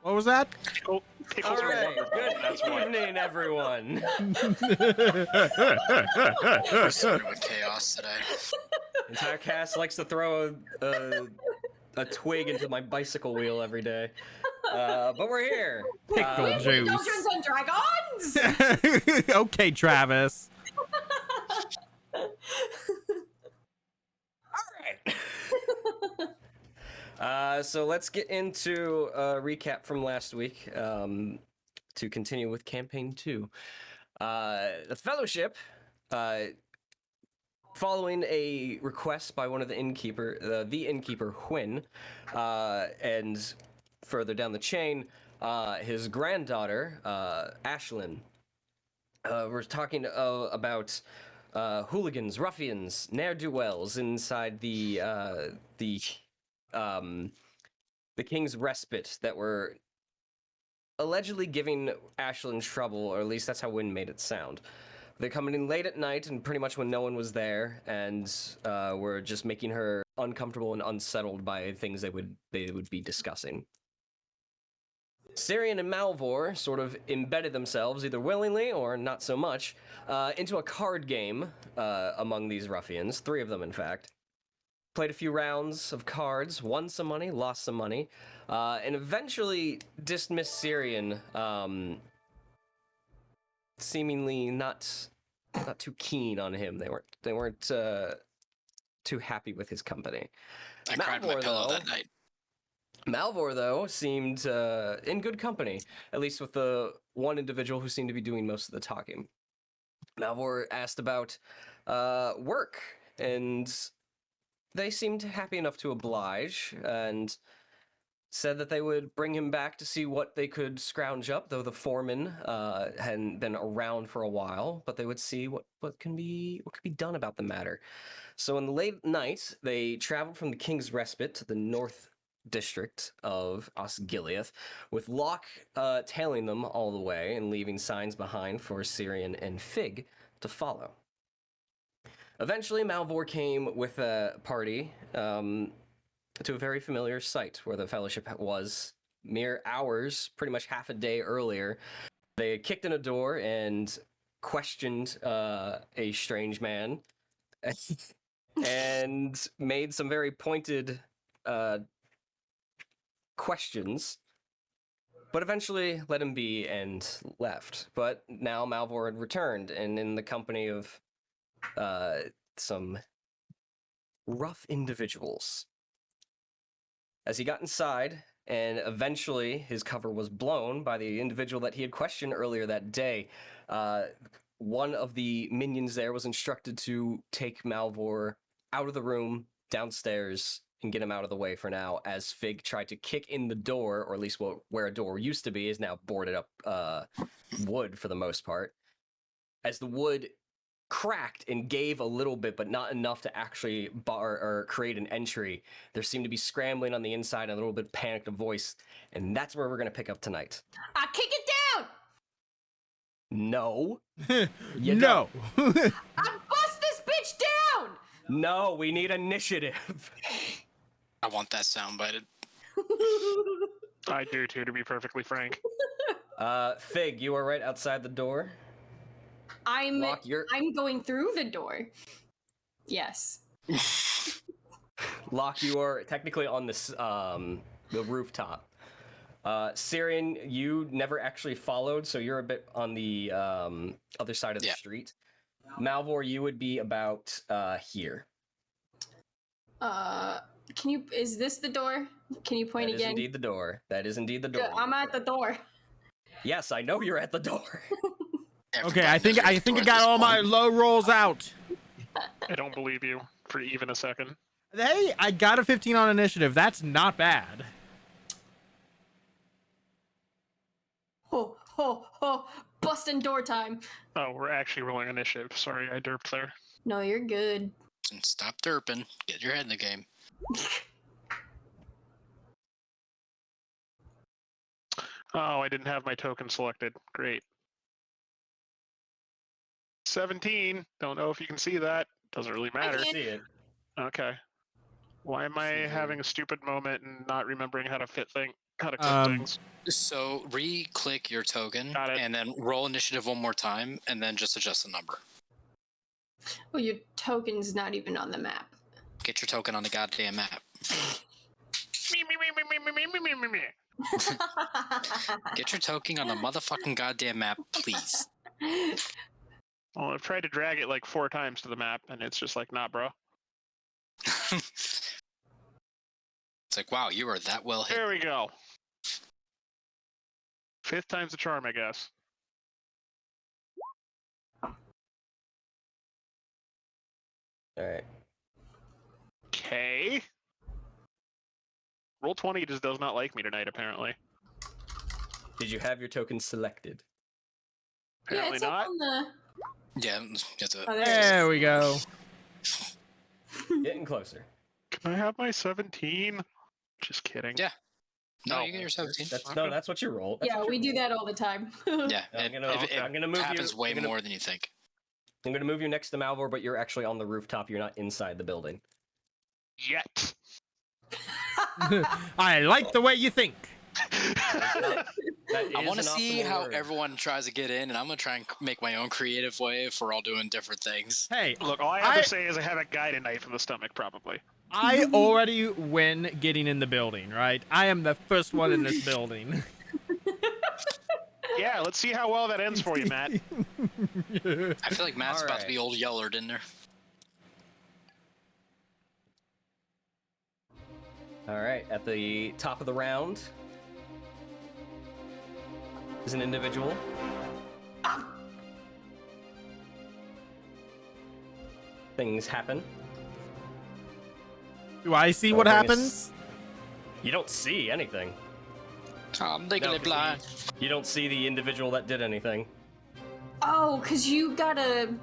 What was that? All right, good evening, everyone. We're sort of a chaos today. Entire cast likes to throw a twig into my bicycle wheel every day. But we're here. Pickle Dungeons juice. and Dragons! Okay, Travis. Alright. So let's get into a recap from last week to continue with campaign 2. The Fellowship, following a request by one of the innkeeper, Hwyn, and further down the chain, his granddaughter, Ashlyn, we're talking about hooligans, ruffians, ne'er-do-wells inside the King's Respite that were allegedly giving Ashlyn trouble, or at least that's how Hwyn made it sound. They're coming in late at night and pretty much when no one was there, and were just making her uncomfortable and unsettled by things they would be discussing. Cirion and Malvhor sort of embedded themselves, either willingly or not so much, into a card game among these ruffians, 3 of them in fact. Played a few rounds of cards, won some money, lost some money, and eventually dismissed Cirion, seemingly not too keen on him. They weren't too happy with his company. I cried my pillow that night. Malvhor, though, seemed in good company, at least with the one individual who seemed to be doing most of the talking. Malvhor asked about work, and they seemed happy enough to oblige, and said that they would bring him back to see what they could scrounge up, though the foreman hadn't been around for a while, but they would see what could be done about the matter. So in the late night, they traveled from the King's Respite to the north district of Osgiliath, with Locke tailing them all the way and leaving signs behind for Cirion and Fig to follow. Eventually, Malvhor came with a party to a very familiar site where the Fellowship was mere hours, pretty much half a day earlier. They kicked in a door and questioned a strange man and made some very pointed questions, but eventually let him be and left. But now Malvhor had returned, and in the company of some rough individuals. As he got inside, and eventually his cover was blown by the individual that he had questioned earlier that day, one of the minions there was instructed to take Malvhor out of the room, downstairs, and get him out of the way for now, as Fig tried to kick in the door, or at least where a door used to be is now boarded up wood for the most part. As the wood cracked and gave a little bit, but not enough to actually bar or create an entry, there seemed to be scrambling on the inside and a little bit panicked voice, and that's where we're going to pick up tonight. I kick it down! No. No. I bust this bitch down! No, we need initiative. I want that soundbited. I do too, to be perfectly frank. Fig, you are right outside the door. Locke, I'm going through the door. Yes. Locke, you are technically on this the rooftop. Cirion, you never actually followed, so you're a bit on the other side of the street. Malvhor, you would be about here. Is this the door? Can you point again? That is indeed the door. That is indeed the door. Good, I'm at the door. Yes, I know you're at the door. Okay, I think I got all my low rolls out. I don't believe you for even a second. Hey, I got a 15 on initiative. That's not bad. Ho, ho, ho. Busting door time. Oh, we're actually rolling initiative. Sorry, I derped there. No, you're good. And stop derping. Get your head in the game. Oh, I didn't have my token selected. Great. 17. Don't know if you can see that. Doesn't really matter. I see it. Okay. Why am I having a stupid moment and not remembering how to fit thing? How to click things. So re-click your token Got it. and then roll initiative one more time and then just adjust the number. Well, your token's not even on the map. Get your token on the goddamn map. Me. Get your token on the motherfucking goddamn map, please. Well, I've tried to drag it like 4 times to the map, and it's just like, nah, bro. It's like, wow, you are that well hit. There we go. 5th time's the charm, I guess. All right. Okay. Roll 20 just does not like me tonight, apparently. Did you have your token selected? Yeah, Apparently it's up not. on the. Yeah, that's it. Oh, there it is. There we go. Getting closer. Can I have my 17? Just kidding. Yeah. No, No. you get your 17. That's what you roll. That's Yeah, what we you do roll. that all the time. Yeah, I'm it gonna move you. happens way I'm gonna- more than you think. I'm gonna move you next to Malvhor, but you're actually on the rooftop. You're not inside the building. Yet. I like the way you think. I want to see how everyone tries to get in, and I'm going to try and make my own creative way if we're all doing different things. Hey, Look, all I have to say is I have a guided knife in the stomach, probably. I already win getting in the building, right? I am the first one in this building. Yeah, let's see how well that ends for you, Matt. I feel like Matt's about to be old Yellard in there. All right, at the top of the round is an individual. Things happen. Do I see what bring us- happens? You don't see anything. I'm legally 'cause blind. You don't see the individual that did anything. Oh, because you gotta.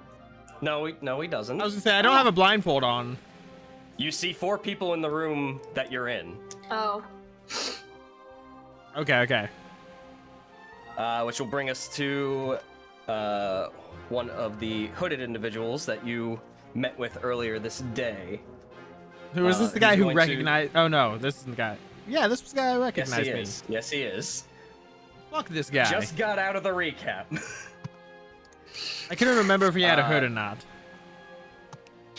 No, he doesn't. I was gonna say, I don't have a blindfold on. You see 4 people in the room that you're in, Oh. Okay. which will bring us to one of the hooded individuals that you met with earlier this day. Who is this the he's guy who going to- recognized? Oh no, this isn't the guy. Yeah, this was the guy who Yes, recognized he me. is. Yes, he is. Fuck this guy. Just got out of the recap. I couldn't remember if he had a hood or not.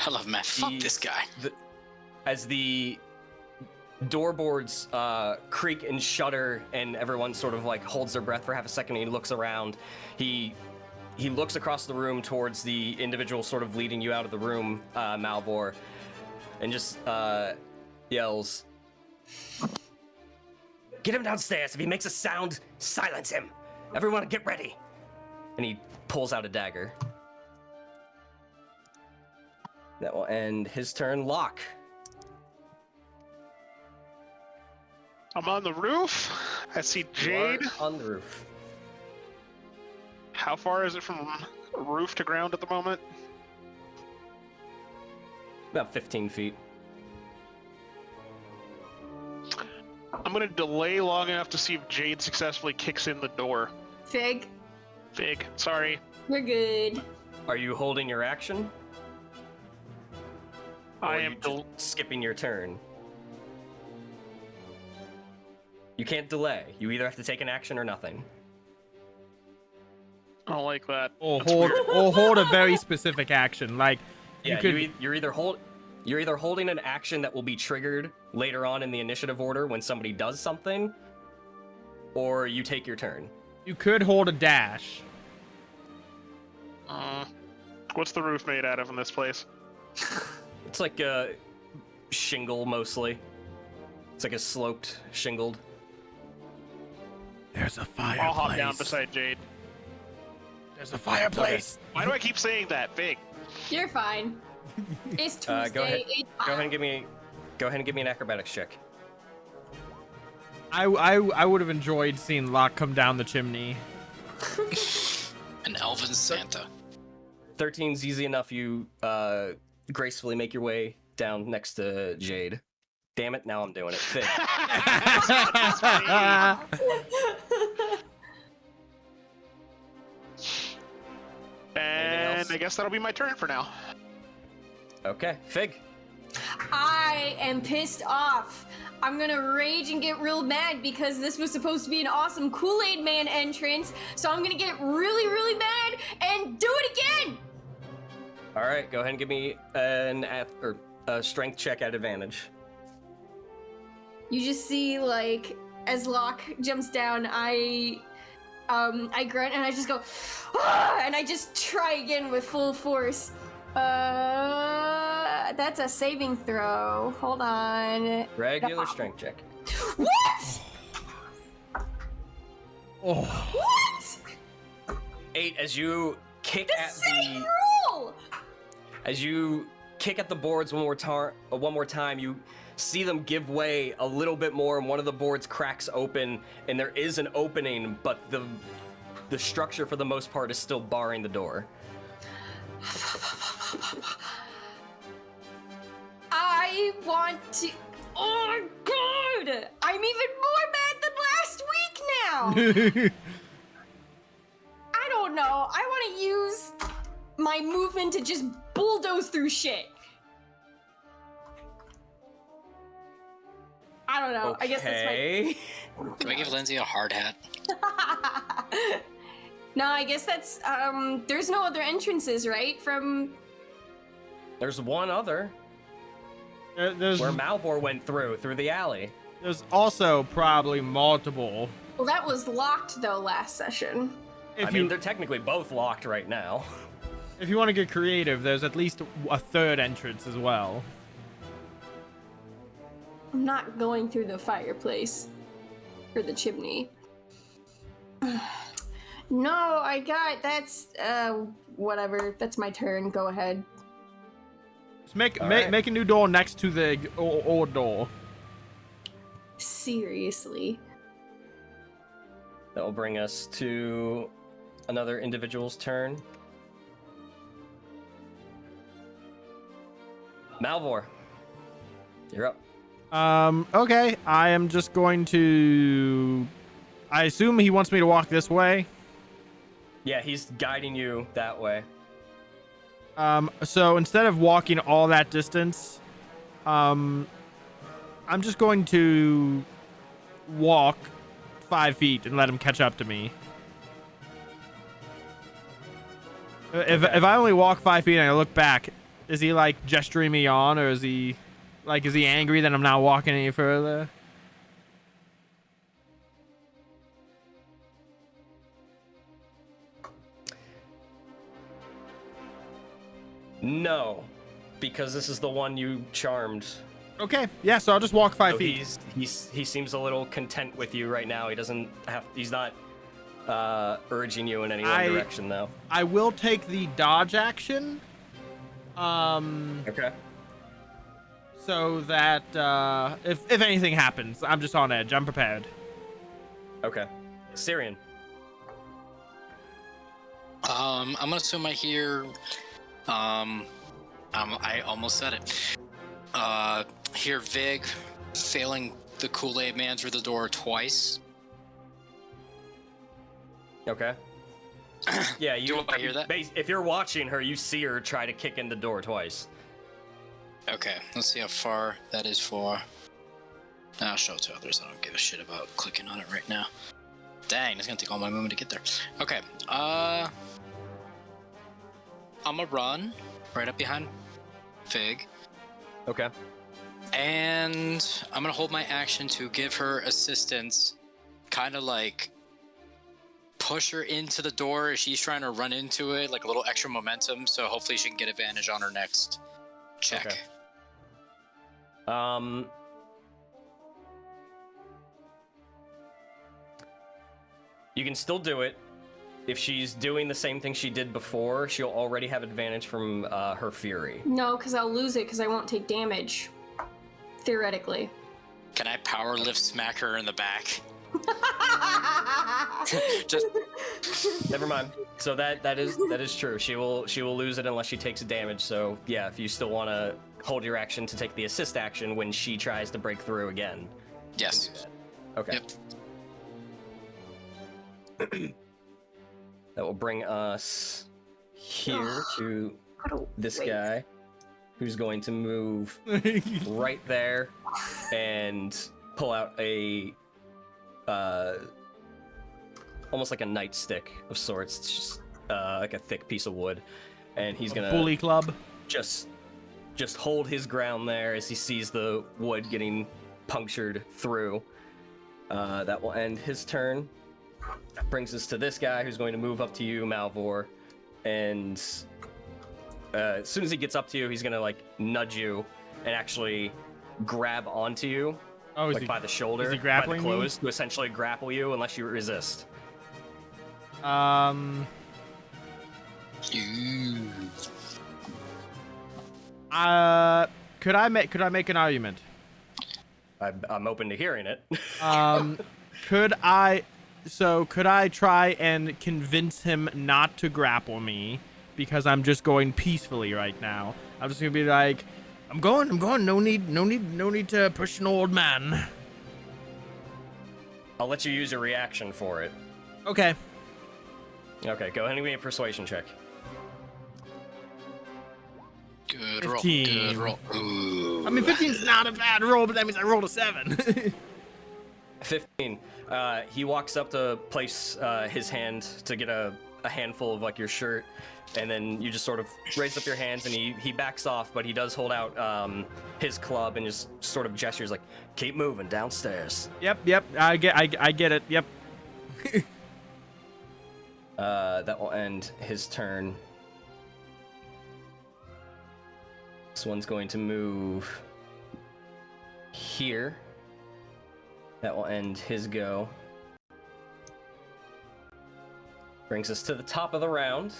I love Matt. Fuck this guy. As the doorboards creak and shudder, and everyone sort of like holds their breath for half a second, and he looks around. He looks across the room towards the individual sort of leading you out of the room, Malvhor, and just yells, "Get him downstairs. If he makes a sound, silence him. Everyone get ready." And he pulls out a dagger. That will end his turn. Locke. I'm on the roof. I see You are Jade. on the roof. How far is it from roof to ground at the moment? About 15 feet. I'm gonna delay long enough to see if Jade successfully kicks in the door. Fig, Fig, sorry. we're good. Are you holding your action? Or I are am. you just skipping your turn. You can't delay. You either have to take an action or nothing. I don't like that. Or That's hold, weird. or hold a very specific action. Like Yeah, you could. you're either holding an action that will be triggered later on in the initiative order when somebody does something, or you take your turn. You could hold a dash. What's the roof made out of in this place? It's like a shingle mostly. It's like a sloped, shingled. There's a fireplace. I'll hop down beside Jade. There's a fireplace. Why do I keep saying that? Fig. You're fine. It's Tuesday. Go ahead. It's Go ahead fine. and give me an acrobatics check. I would have enjoyed seeing Locke come down the chimney. An elven Santa. 13's easy enough. You gracefully make your way down next to Jade. Damn it! Now I'm doing it. Fig. And else? I guess that'll be my turn for now. Okay, Fig. I am pissed off. I'm gonna rage and get real mad because this was supposed to be an awesome Kool-Aid Man entrance. So I'm gonna get really, really mad and do it again. All right, go ahead and give me a strength check at advantage. You just see, like, as Locke jumps down, I grunt and I just go, "Ah!" And I just try again with full force. That's a saving throw. Hold on. Regular strength check. What? Oh. What? 8 as you kick The at same the roll. as you kick at the boards one more time. You see them give way a little bit more, and one of the boards cracks open, and there is an opening, but the structure for the most part is still barring the door. I want to. Oh my god! I'm even more mad than last week now. I don't know. I want to use my movement to just bulldoze through shit. I don't know. I guess that's my. Can we give Lindsay a hard hat? No, I guess that's there's no other entrances, right? From There's one other There's where Malvhor went through the alley. there's also probably multiple. well, that was locked though last session. If They're technically both locked right now. if you want to get creative, there's at least a third entrance as well. I'm not going through the fireplace or the chimney. No, I got that's whatever. That's my turn. Go ahead. Just make right. make a new door next to the old door. Seriously. That will bring us to another individual's turn. Malvhor, you're up. Okay. I am just going to. I assume he wants me to walk this way. Yeah, he's guiding you that way. So instead of walking all that distance, I'm just going to walk 5 feet and let him catch up to me. If I only walk 5 feet and I look back, is he like gesturing me on, or is he angry that I'm not walking any further? No, because this is the one you charmed. Okay, yeah, so I'll just walk 5 So feet. he seems a little content with you right now. He's not urging you in any one direction though. I will take the dodge action. Okay. So that if anything happens, I'm just on edge. I'm prepared. Okay. Cirion. I'm gonna assume I hear. I almost said it. Hear Vig failing the Kool-Aid Man through the door twice. Okay. Yeah, Do I hear that? If you're watching her, you see her try to kick in the door twice. Okay, let's see how far that is for. I'll show it to others. I don't give a shit about clicking on it right now. Dang, it's gonna take all my movement to get there. Okay, I'm gonna run right up behind Fig. Okay. And I'm gonna hold my action to give her assistance, kind of like push her into the door as she's trying to run into it, like a little extra momentum, so hopefully she can get advantage on her next check. Okay. You can still do it. If she's doing the same thing she did before, she'll already have advantage from her fury. No, because I'll lose it because I won't take damage. Theoretically. Can I power lift smack her in the back? Just Never mind. So that is true. She will lose it unless she takes damage. So yeah, if you still want to hold your action to take the assist action when she tries to break through again. yes. Okay. Yep. That will bring us here to this guy, who's going to move right there and pull out a almost like a nightstick of sorts. It's just like a thick piece of wood, and he's gonna bully club. just hold his ground there as he sees the wood getting punctured through. That will end his turn. Brings us to this guy who's going to move up to you, Malvhor, and as soon as he gets up to you, he's gonna like nudge you and actually grab onto you, like by the shoulder, is he grappling by the clothes, to essentially grapple you unless you resist. Could I make an argument? I'm open to hearing it. Could I try and convince him not to grapple me because I'm just going peacefully right now? I'm just gonna be like, I'm going. No need to push an old man. I'll let you use your reaction for it. Okay. Okay, go ahead and give me a persuasion check. Good roll. 15. Good roll. Ooh. I mean, 15's not a bad roll, but that means I rolled a 7. 15. He walks up to place his hand to get a handful of like your shirt, and then you just sort of raise up your hands, and he backs off, but he does hold out his club and just sort of gestures like, "Keep moving downstairs." Yep. I get it. Yep. That will end his turn. This one's going to move here. That will end his go. Brings us to the top of the round.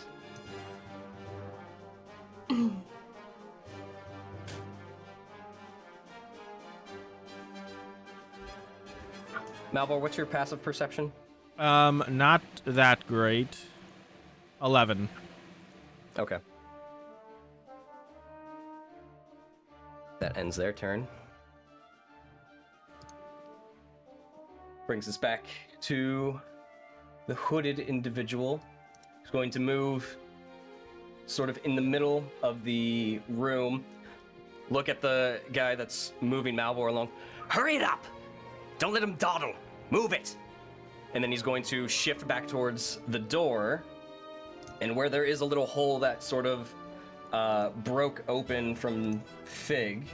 Malvhor, what's your passive perception? Not that great. 11. Okay. That ends their turn. Brings us back to the hooded individual. Who's going to move sort of in the middle of the room. Look at the guy that's moving Malvhor along. Hurry it up! Don't let him dawdle. Move it! And then he's going to shift back towards the door. And where there is a little hole that sort of broke open from Fig.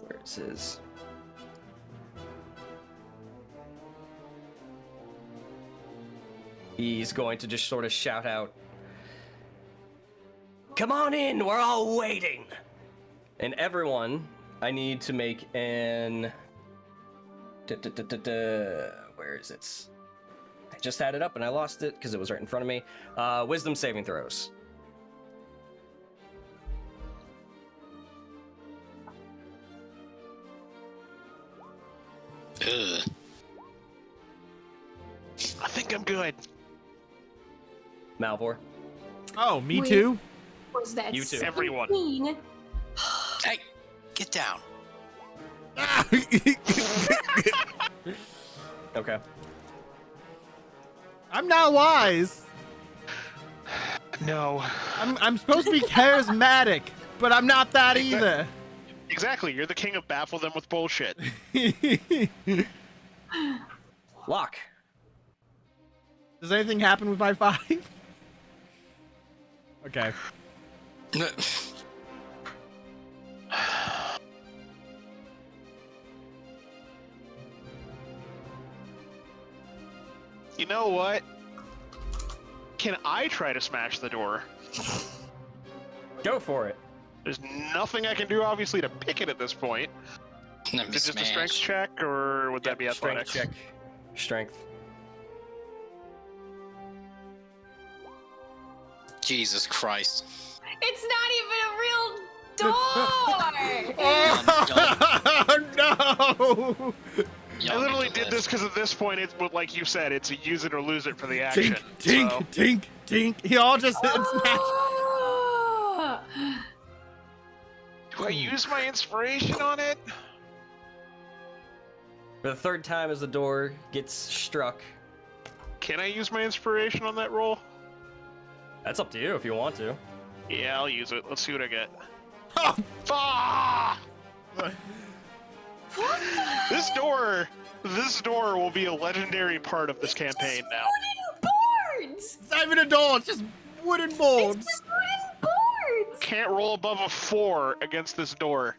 Where it says... He's going to just sort of shout out, "Come on in, we're all waiting!" And everyone, I need to make an... Where is it? I just had it up and I lost it because it was right in front of me. Wisdom saving throws. Ugh. I think I'm good. Malvhor. Oh, me Wait. too? Was that You too. 17? Everyone. Hey, get down. Okay. I'm not wise. No. I'm supposed to be charismatic, but I'm not that either. Exactly. You're the king of baffle them with bullshit. Locke. Does anything happen with my 5? Okay. You know what? Can I try to smash the door? Go for it. There's nothing I can do, obviously, to pick it at this point. Let me Is it just a strength smash. check, or would that be Strength athletics? check. Strength. Jesus Christ. It's not even a real door! Oh no! Y'all I literally need to did this live. because at this point, it's what, like you said, it's a use it or lose it for the action. Tink, tink, so. tink, tink. He all just hit smash. Ah! Do I use my inspiration on it? For the third time as the door gets struck. Can I use my inspiration on that roll? That's up to you if you want to. Yeah, I'll use it. Let's see what I get. Oh, Ah! What? This door will be a legendary part of this campaign now. Wooden boards! It's not even a door, it's just wooden boards. It's just wooden boards! Can't roll above a 4 against this door.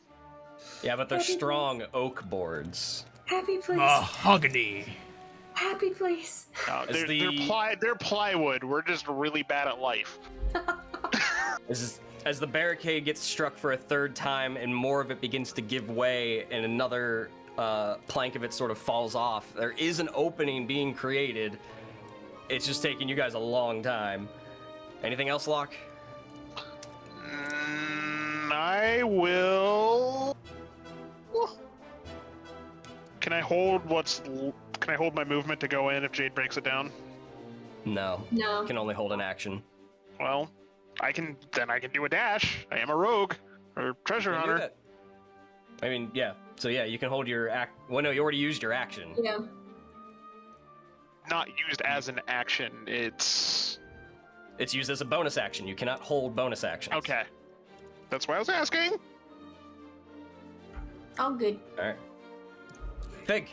Yeah, but they're strong oak boards. Happy place. Mahogany. Happy place. They're plywood. We're just really bad at life. As the barricade gets struck for a third time and more of it begins to give way and another plank of it sort of falls off, there is an opening being created. It's just taking you guys a long time. Anything else, Locke? I will. Can I hold my movement to go in if Jade breaks it down? No. No. You can only hold an action. Well, I can do a dash. I am a rogue or treasure You can do hunter. that. I mean, yeah. So yeah, you can hold your act. Well, no, you already used your action. Yeah. Not used as an action. It's It's used as a bonus action. You cannot hold bonus actions. okay. That's why I was asking. All good. All right. Fig.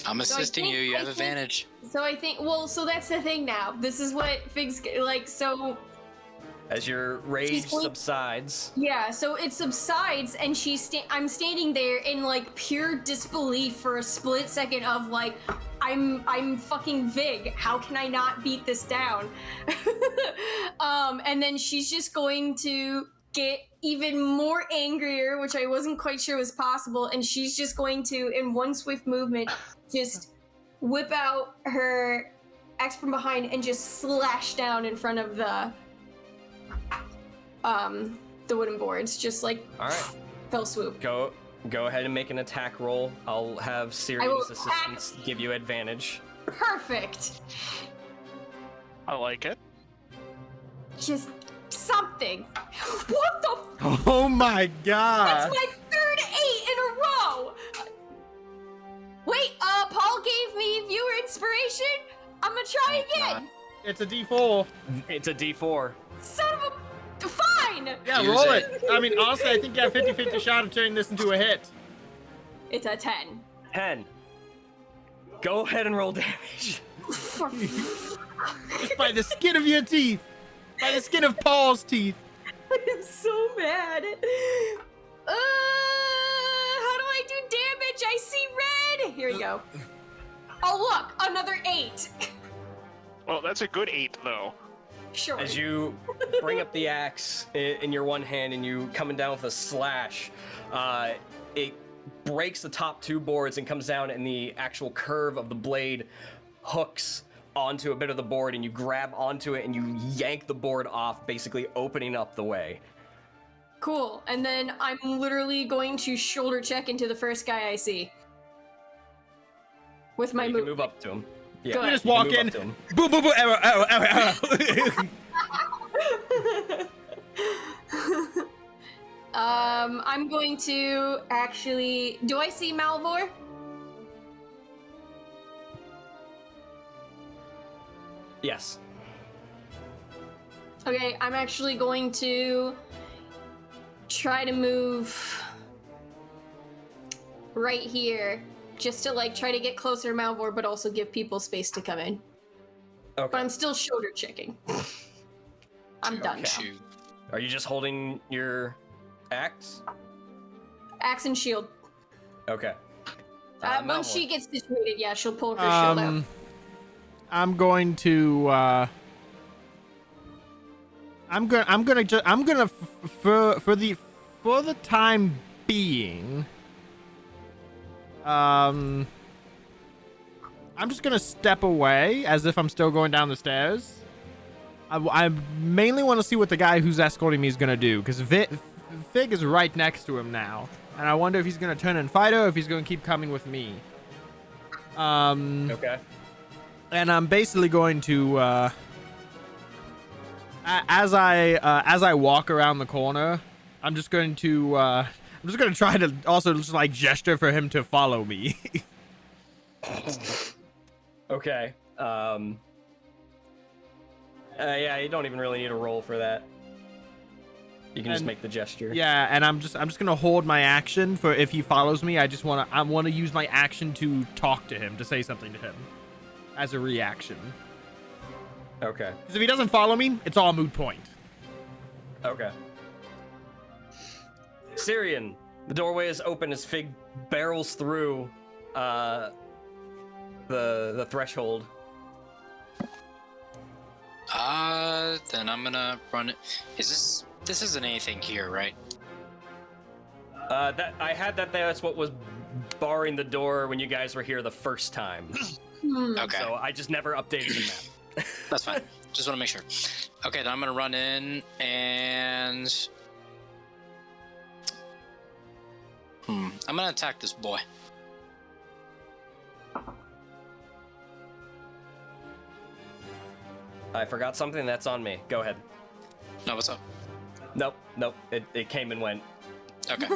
I'm So I assisting think- you. You I have think- advantage. So I think, well, so that's the thing now. This is what Fig's, like, so, As your rage She's going- subsides, yeah, so it subsides, and I'm standing there in, like, pure disbelief for a split second of, like, I'm fucking Vig. How can I not beat this down? And then she's just going to get even more angrier, which I wasn't quite sure was possible, and she's just going to, in one swift movement, just whip out her axe from behind and just slash down in front of the wooden boards, just like all right. fell swoop. Go ahead and make an attack roll. I'll have I will Cirion's attack. assistants give you advantage. Perfect. I like it. Just something. What the? Oh my god. That's my third 8 in a row. Wait, Paul gave me viewer inspiration. I'm gonna try again. It's a D4. It's a D4. Son of a. Fine. Yeah, Use roll it. it. I mean, honestly, I think you have 50-50 shot of turning this into a hit. It's a 10. 10. Go ahead and roll damage. Just by the skin of your teeth. By the skin of Paul's teeth. I am so mad. How do I do damage? I see red. Here we go. Oh look, another 8. Well, that's a good 8 though. Sure. As you bring up the axe in your one hand and you coming down with a slash, it breaks the top 2 boards and comes down, and the actual curve of the blade hooks onto a bit of the board, and you grab onto it and you yank the board off, basically opening up the way. Cool. And then I'm literally going to shoulder check into the first guy I see. With my You can move. move up to him. Yeah, Go ahead. You just you can walk move in. up to him. Boom, boom, boom, arrow, arrow, arrow, arrow. I'm going to actually. Do I see Malvhor? Yes. Okay, I'm actually going to try to move right here, just to like try to get closer to Malvhor, but also give people space to come in. Okay. But I'm still shoulder checking. I'm done now. Shoot. Are you just holding your axe? Axe and shield. Okay. Once Malvhor. she gets situated, yeah, she'll pull her shield out. I'm going to for the time being, I'm just gonna step away as if I'm still going down the stairs. I mainly want to see what the guy who's escorting me is gonna do, because Fig is right next to him now, and I wonder if he's gonna turn and fight her, or if he's gonna keep coming with me. Okay. And I'm basically going to, as I walk around the corner, I'm just going to try to also just like gesture for him to follow me. Okay. Yeah, you don't even really need a roll for that. You can just make the gesture. Yeah, and I'm just gonna hold my action for if he follows me. I wanna use my action to talk to him, to say something to him, as a reaction. Okay. Because if he doesn't follow me, it's all moot point. Okay. Cirion, the doorway is open as Fig barrels through the threshold. Then I'm gonna run it. This isn't anything here, right? That I had that there. That's what was barring the door when you guys were here the first time. Okay. So I just never updated the map. That's fine. Just want to make sure. Okay, then I'm gonna run in and I'm gonna attack this boy. I forgot something. That's on me. Go ahead. No, what's up? Nope. It came and went. Okay.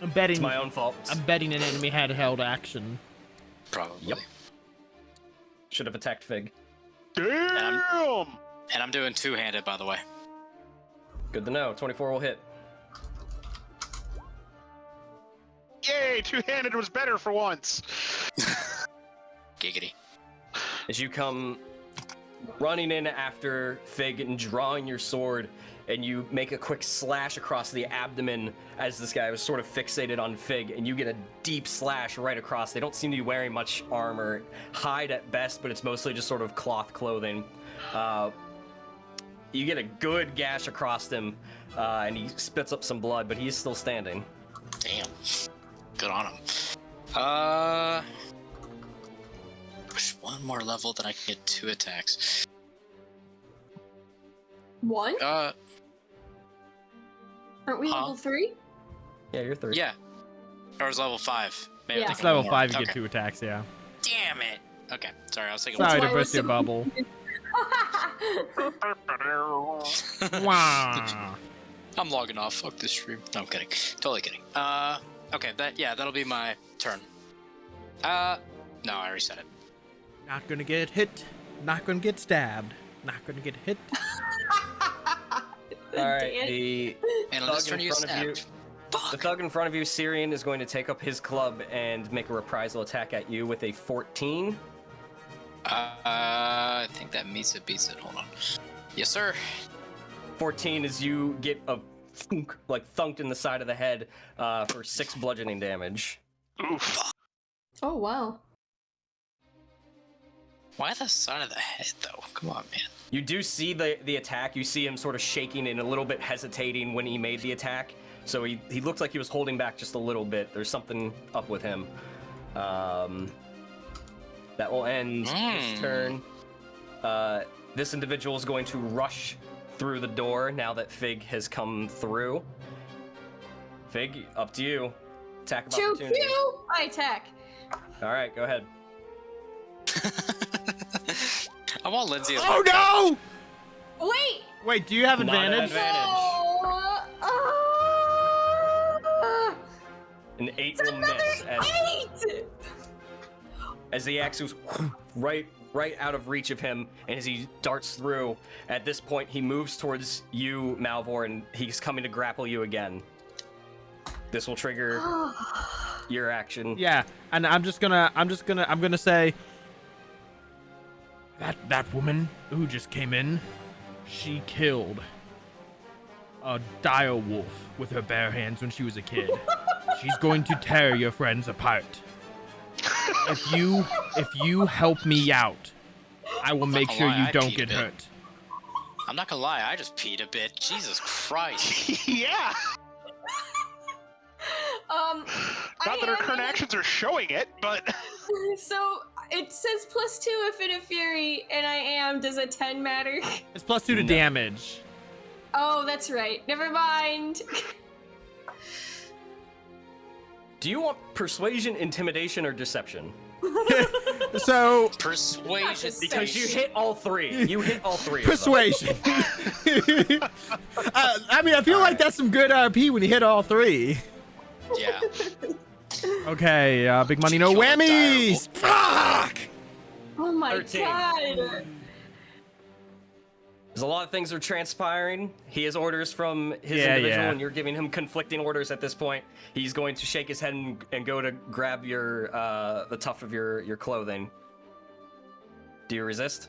I'm betting. It's my own fault. I'm betting an enemy had held action. Probably. Yep. Should have attacked Fig. Damn! And I'm doing two-handed, by the way. Good to know. 24 will hit. Yay! Two-handed was better for once. Giggity. As you come running in after Fig and drawing your sword, and you make a quick slash across the abdomen as this guy was sort of fixated on Fig, and you get a deep slash right across. They don't seem to be wearing much armor, hide at best, but it's mostly just sort of cloth clothing. You get a good gash across him, and he spits up some blood, but he's still standing. Damn. Good on him. Push one more level, then I can get 2 attacks. One? Aren't we level 3? Yeah, you're 3. Yeah. Or is level 5? Maybe Yeah. I It's think level more. 5, you Okay. get 2 attacks, yeah. Damn it. Okay. Sorry, I was thinking. Sorry why to I was burst your so- bubble. Wow. I'm logging off. Fuck this stream. No, I'm kidding. Totally kidding. Okay. That'll be my turn. No, I already said it. Not gonna get hit. Not gonna get stabbed. Not gonna get hit. All right, Dan. the And on thug this turn, in you front of you. snapped. The Fuck. thug in front of you, Cirion, is going to take up his club and make a reprisal attack at you with a 14. I think that meets it, beats it. Hold on. Yes, sir. 14 as you get a thunk, like thunked in the side of the head for 6 bludgeoning damage. Oof. Oh, wow. Why the side of the head, though? Come on, man. You do see the attack. You see him sort of shaking and a little bit hesitating when he made the attack. So he looked like he was holding back just a little bit. There's something up with him. That will end this turn. This individual is going to rush through the door now that Fig has come through. Fig, up to you. Attack of Choo opportunity. choo! I attack. All right, go ahead. I want Lindsay as Oh no! Wait! Wait, do you have Not an advantage? advantage. No! An 8 will miss as 8! as the axe goes right out of reach of him, and as he darts through, at this point he moves towards you, Malvhor, and he's coming to grapple you again. This will trigger your action. Yeah, and I'm gonna say that woman who just came in, she killed a dire wolf with her bare hands when she was a kid. She's going to tear your friends apart. If you help me out, I will make sure you don't get hurt. I'm not gonna lie, I just peed a bit. Jesus Christ. Yeah. Not that our I current am- actions are showing it, but So it says +2 if in a fury, and I am. Does a 10 matter? It's +2 to No. damage. Oh, that's right. Never mind. Do you want persuasion, intimidation, or deception? So Persuasion. Because you hit all 3. You hit all 3. of them. persuasion. I mean, I feel like that's some good RP when you hit all 3. Yeah. Okay, big money, no Kill a dire whammies. wolf. Fuck. Oh my 13. god. There's a lot of things are transpiring. He has orders from his Yeah, individual, yeah. and you're giving him conflicting orders at this point. He's going to shake his head and go to grab your the tuft of your clothing. Do you resist?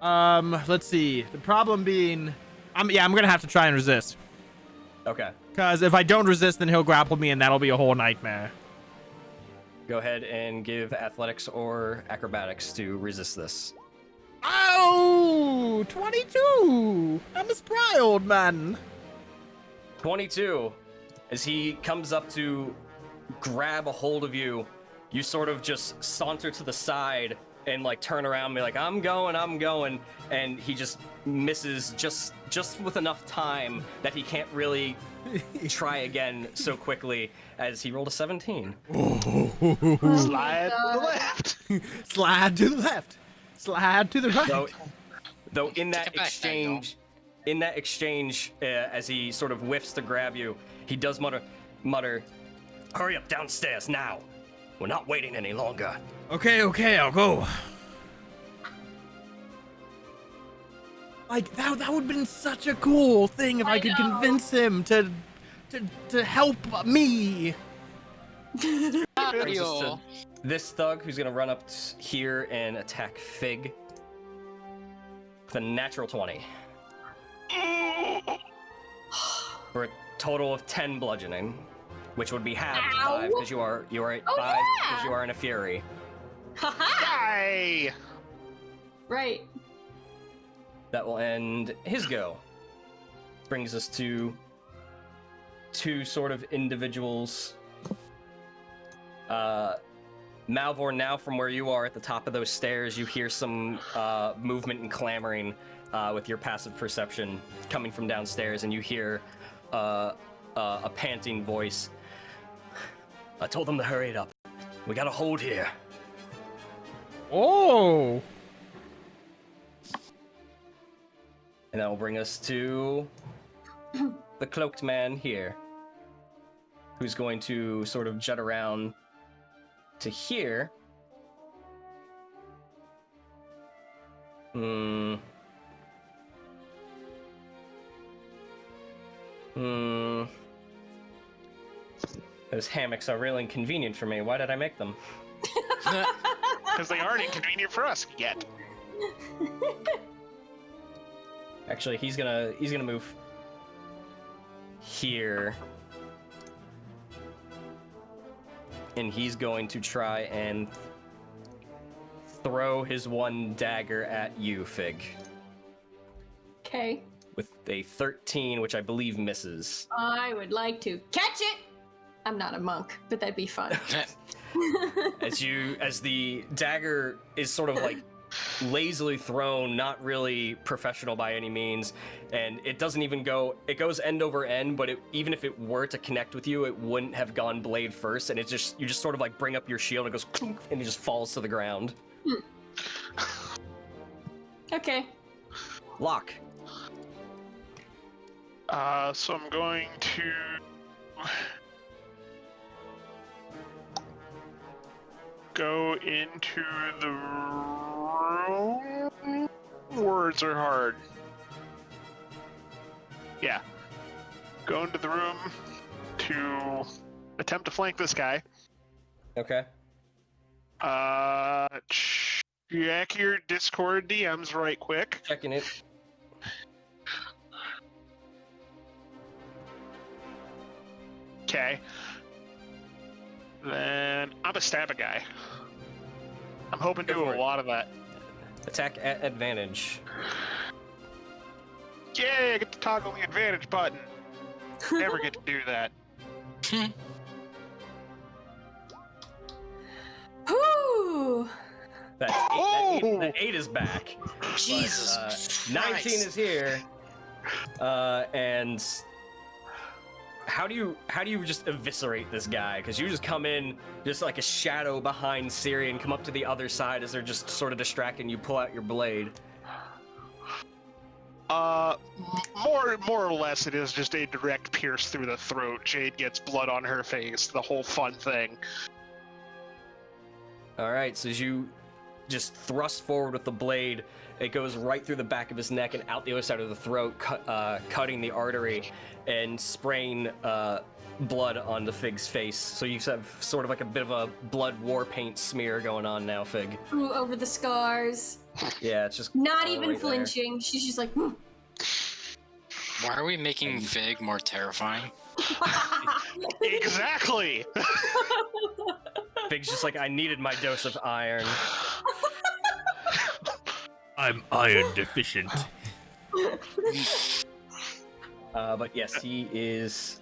Let's see. The problem being, I'm gonna have to try and resist. Okay. Because if I don't resist, then he'll grapple me, and that'll be a whole nightmare. Go ahead and give athletics or acrobatics to resist this. Oh, 22! I'm a spry old man. 22. As he comes up to grab a hold of you, you sort of just saunter to the side and like turn around and be like, I'm going, and he just misses just with enough time that he can't really try again so quickly as he rolled a 17. Slide to the left. Slide to the left. Slide to the right. Though in Take that it back, exchange, as he sort of whiffs to grab you, he does mutter, hurry up downstairs now. We're not waiting any longer. Okay, I'll go. Like that would have been such a cool thing if I could know. convince him to help me. Mario. This thug who's gonna run up here and attack Fig with a natural 20. For a total of 10 bludgeoning, which would be half Ow. 5 because you are at Oh, 5 yeah. because you are in a fury. Haha! Hi. Right. That will end his go. Brings us to two sort of individuals. Malvhor, now from where you are at the top of those stairs, you hear some movement and clamoring with your passive perception coming from downstairs, and you hear a panting voice. I told them to hurry it up. We got a hold here. Oh. And that will bring us to the cloaked man here, who's going to sort of jut around to here. Those hammocks are really inconvenient for me. Why did I make them? Because they aren't inconvenient for us yet. Actually, he's gonna move here. And he's going to try and throw his one dagger at you, Fig. Okay. With a 13, which I believe misses. I would like to catch it. I'm not a monk, but that'd be fun. As the dagger is sort of like lazily thrown, not really professional by any means, and it doesn't even go, it goes end over end, but even if it were to connect with you, it wouldn't have gone blade first, and you just sort of like bring up your shield, it goes clunk, and it just falls to the ground. Okay. Locke. So I'm going to go into the room. Words are hard. Yeah. Go into the room to attempt to flank this guy. Okay. Check your Discord DMs right quick. Checking it. Okay. Then I'm gonna stab a guy. I'm hoping to Go do for a it. lot of that. Attack at advantage. Yay, I get to toggle the advantage button. Never get to do that. Whew. That 8 is back. Jesus But, 19 Christ. is here. And how do you just eviscerate this guy? Because you just come in just like a shadow behind Cirion, come up to the other side as they're just sort of distracting you, pull out your blade. More or less, it is just a direct pierce through the throat. Jade gets blood on her face. The whole fun thing. All right, so as you just thrust forward with the blade. It goes right through the back of his neck and out the other side of the throat, cutting the artery and spraying blood onto Fig's face. So you have sort of like a bit of a blood war paint smear going on now, Fig. Ooh, over the scars. Yeah, it's just Not all even right there. flinching. She's just like, Why are we making Fig more terrifying? Exactly. Fig's just like, I needed my dose of iron. I'm iron deficient. But yes, he is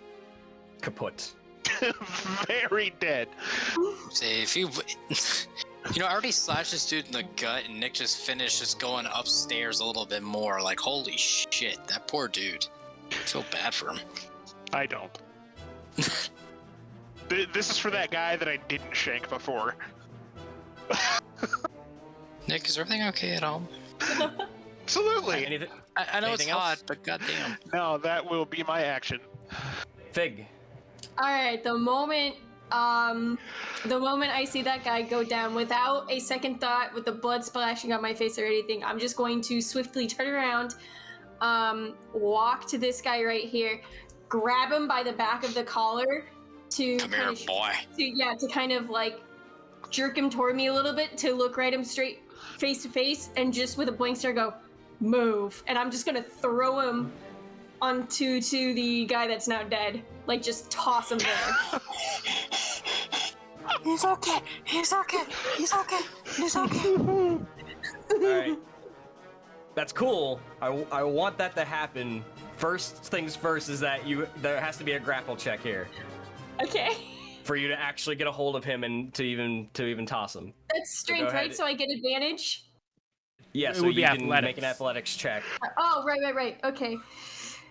kaput. Very dead. Say if you, I already slashed this dude in the gut, and Nick just finished just going upstairs a little bit more. Like, holy shit, that poor dude. I feel bad for him. I don't. This is for that guy that I didn't shank before. Nick, is everything okay at home? Absolutely. Anything? I know it's Anything else? hot, but goddamn. No, that will be my action. Fig. all right. The moment I see that guy go down, without a second thought, with the blood splashing on my face or anything, I'm just going to swiftly turn around, walk to this guy right here, grab him by the back of the collar to Come here, boy. to kind of like jerk him toward me a little bit, to look right him straight face to face, and just with a blank stare go, move. And I'm just gonna throw him onto the guy that's now dead. Like, just toss him there. He's okay. He's okay. He's okay. He's okay. All right. That's cool. I want that to happen. First things first is that there has to be a grapple check here Okay. for you to actually get a hold of him and to even toss him. That's strength, ahead. right? So I get advantage? Yeah, It so would be you can make athletics. an athletics check. Oh, right. Okay.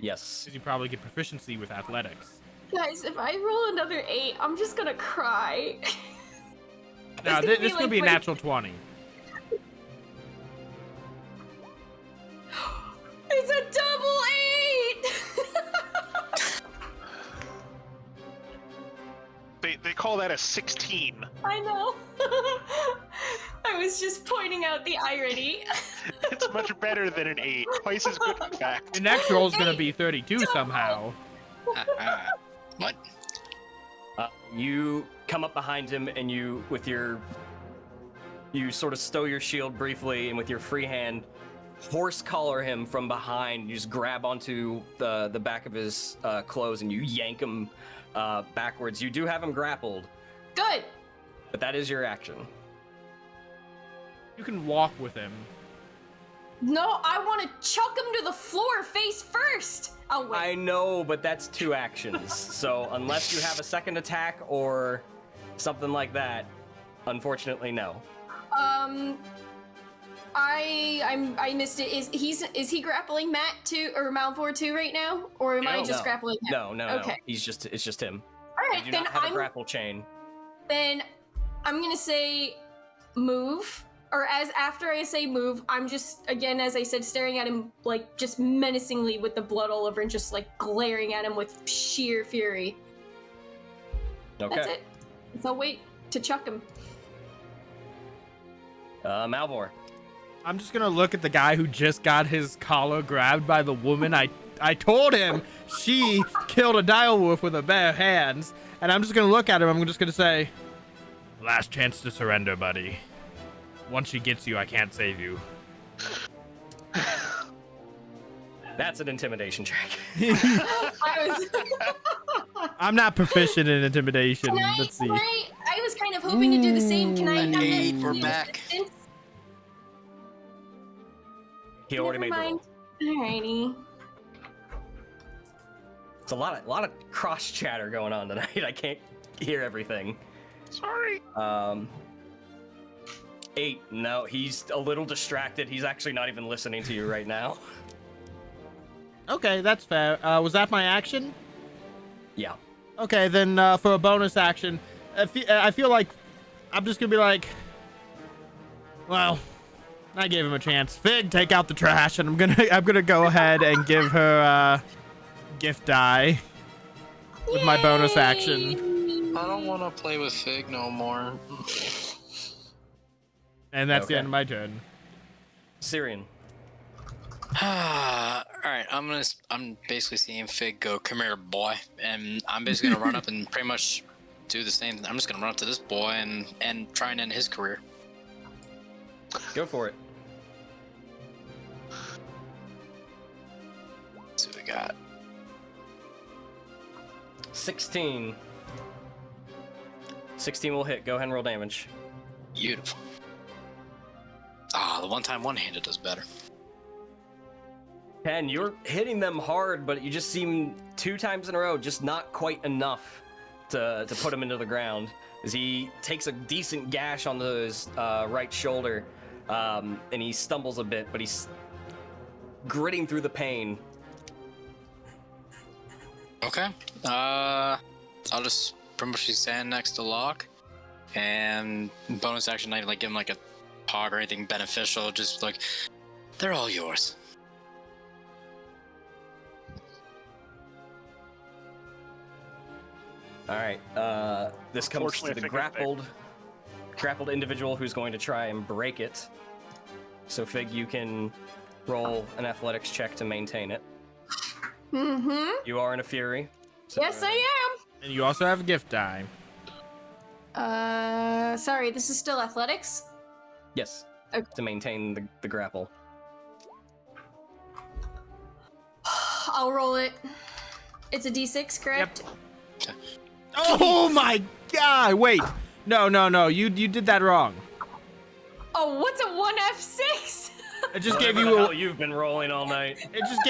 Yes. Because you probably get proficiency with athletics. Guys, if I roll another 8, I'm just gonna cry. Now, gonna this be could like be a my- natural 20. It's a double 8! They call that a 16. I know. I was just pointing out the irony. It's much better than an 8. Twice as good, in fact. The next roll is going to be 32 somehow. What? You come up behind him and you sort of stow your shield briefly, and with your free hand, horse collar him from behind. You just grab onto the back of his clothes and you yank him backwards. You do have him grappled, Good. but that is your action. You can walk with him. No, I want to chuck him to the floor face first. Oh, wait. I know, but that's 2 actions. So unless you have a second attack or something like that, unfortunately, no. I missed it. Is he grappling Matt too, or Malvhor too right now, or am I No. just grappling Matt? No. Okay. It's just him. All You right, do then not have a grapple chain. Then I'm gonna say move, or after I say move, I'm just, again, as I said, staring at him like just menacingly with the blood all over and just like glaring at him with sheer fury. Okay. That's it. So I'll wait to chuck him. Malvhor. I'm just going to look at the guy who just got his collar grabbed by the woman. I told him she killed a direwolf with her bare hands. And I'm just going to look at him. I'm just going to say, last chance to surrender, buddy. Once she gets you, I can't save you. That's an intimidation check. I was. I'm not proficient in intimidation. Can I, Let's see. can I was kind of hoping to do the same. Can I An have 8, that we're use back. assistance? He already Never made the mind. roll. Alrighty. It's a lot of cross chatter going on tonight. I can't hear everything. Sorry. 8. No, he's a little distracted. He's actually not even listening to you right now. Okay, that's fair. Was that my action? Yeah. Okay, then for a bonus action, I feel like I'm just gonna be like, well, I gave him a chance. Fig, take out the trash, and I'm gonna go ahead and give her gift die with my bonus action. I don't want to play with Fig no more. And that's the Okay. end of my turn. Cirion. All right, I'm basically seeing Fig go, come here, boy, and I'm basically gonna run up and pretty much do the same. I'm just gonna run up to this boy and try and end his career. Go for it. Let's see what we got. 16. 16 will hit. Go ahead and roll damage. Beautiful. Ah, the one-time one-handed does better. 10, you're hitting them hard, but you just seem 2 times in a row, just not quite enough to put him into the ground. As he takes a decent gash on his right shoulder, and he stumbles a bit, but he's gritting through the pain. Okay. I'll just pretty much stand next to Locke, and bonus action, not even like give him like a hog or anything beneficial. Just like, they're all yours. All right. This comes to the grappled individual who's going to try and break it. So Fig, you can roll an athletics check to maintain it. Mm-hmm. You are in a fury. So Yes, I And you also have gift die. am. Sorry, this is still athletics? Yes. Okay. To maintain the grapple. I'll roll it. It's a d6, correct? Oh my god! Wait. No. You did that wrong. Oh, what's a 1f6? It just gave Whatever you the a, hell you've been rolling all night. it just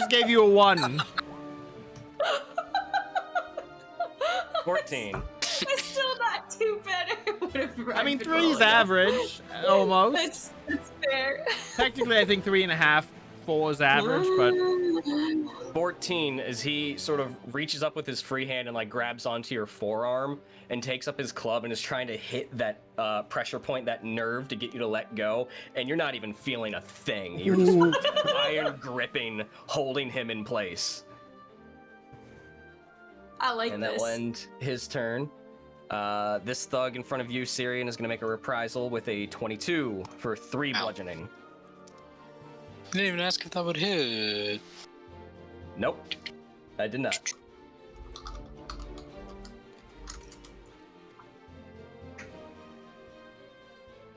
gave you a 1. 14. It's still not too better. Whatever, I mean, could 3 roll is it. average, almost. That's fair. Technically, I think 3.5, 4 is average, but 14 as he sort of reaches up with his free hand and like grabs onto your forearm and takes up his club and is trying to hit that pressure point, that nerve to get you to let go, and you're not even feeling a thing. You're just iron gripping, holding him in place. I like And this. that will end his turn. This thug in front of you, Cirion, is going to make a reprisal with a 22 for 3 Ow. bludgeoning. I didn't even ask if that would hit. Nope, I did not.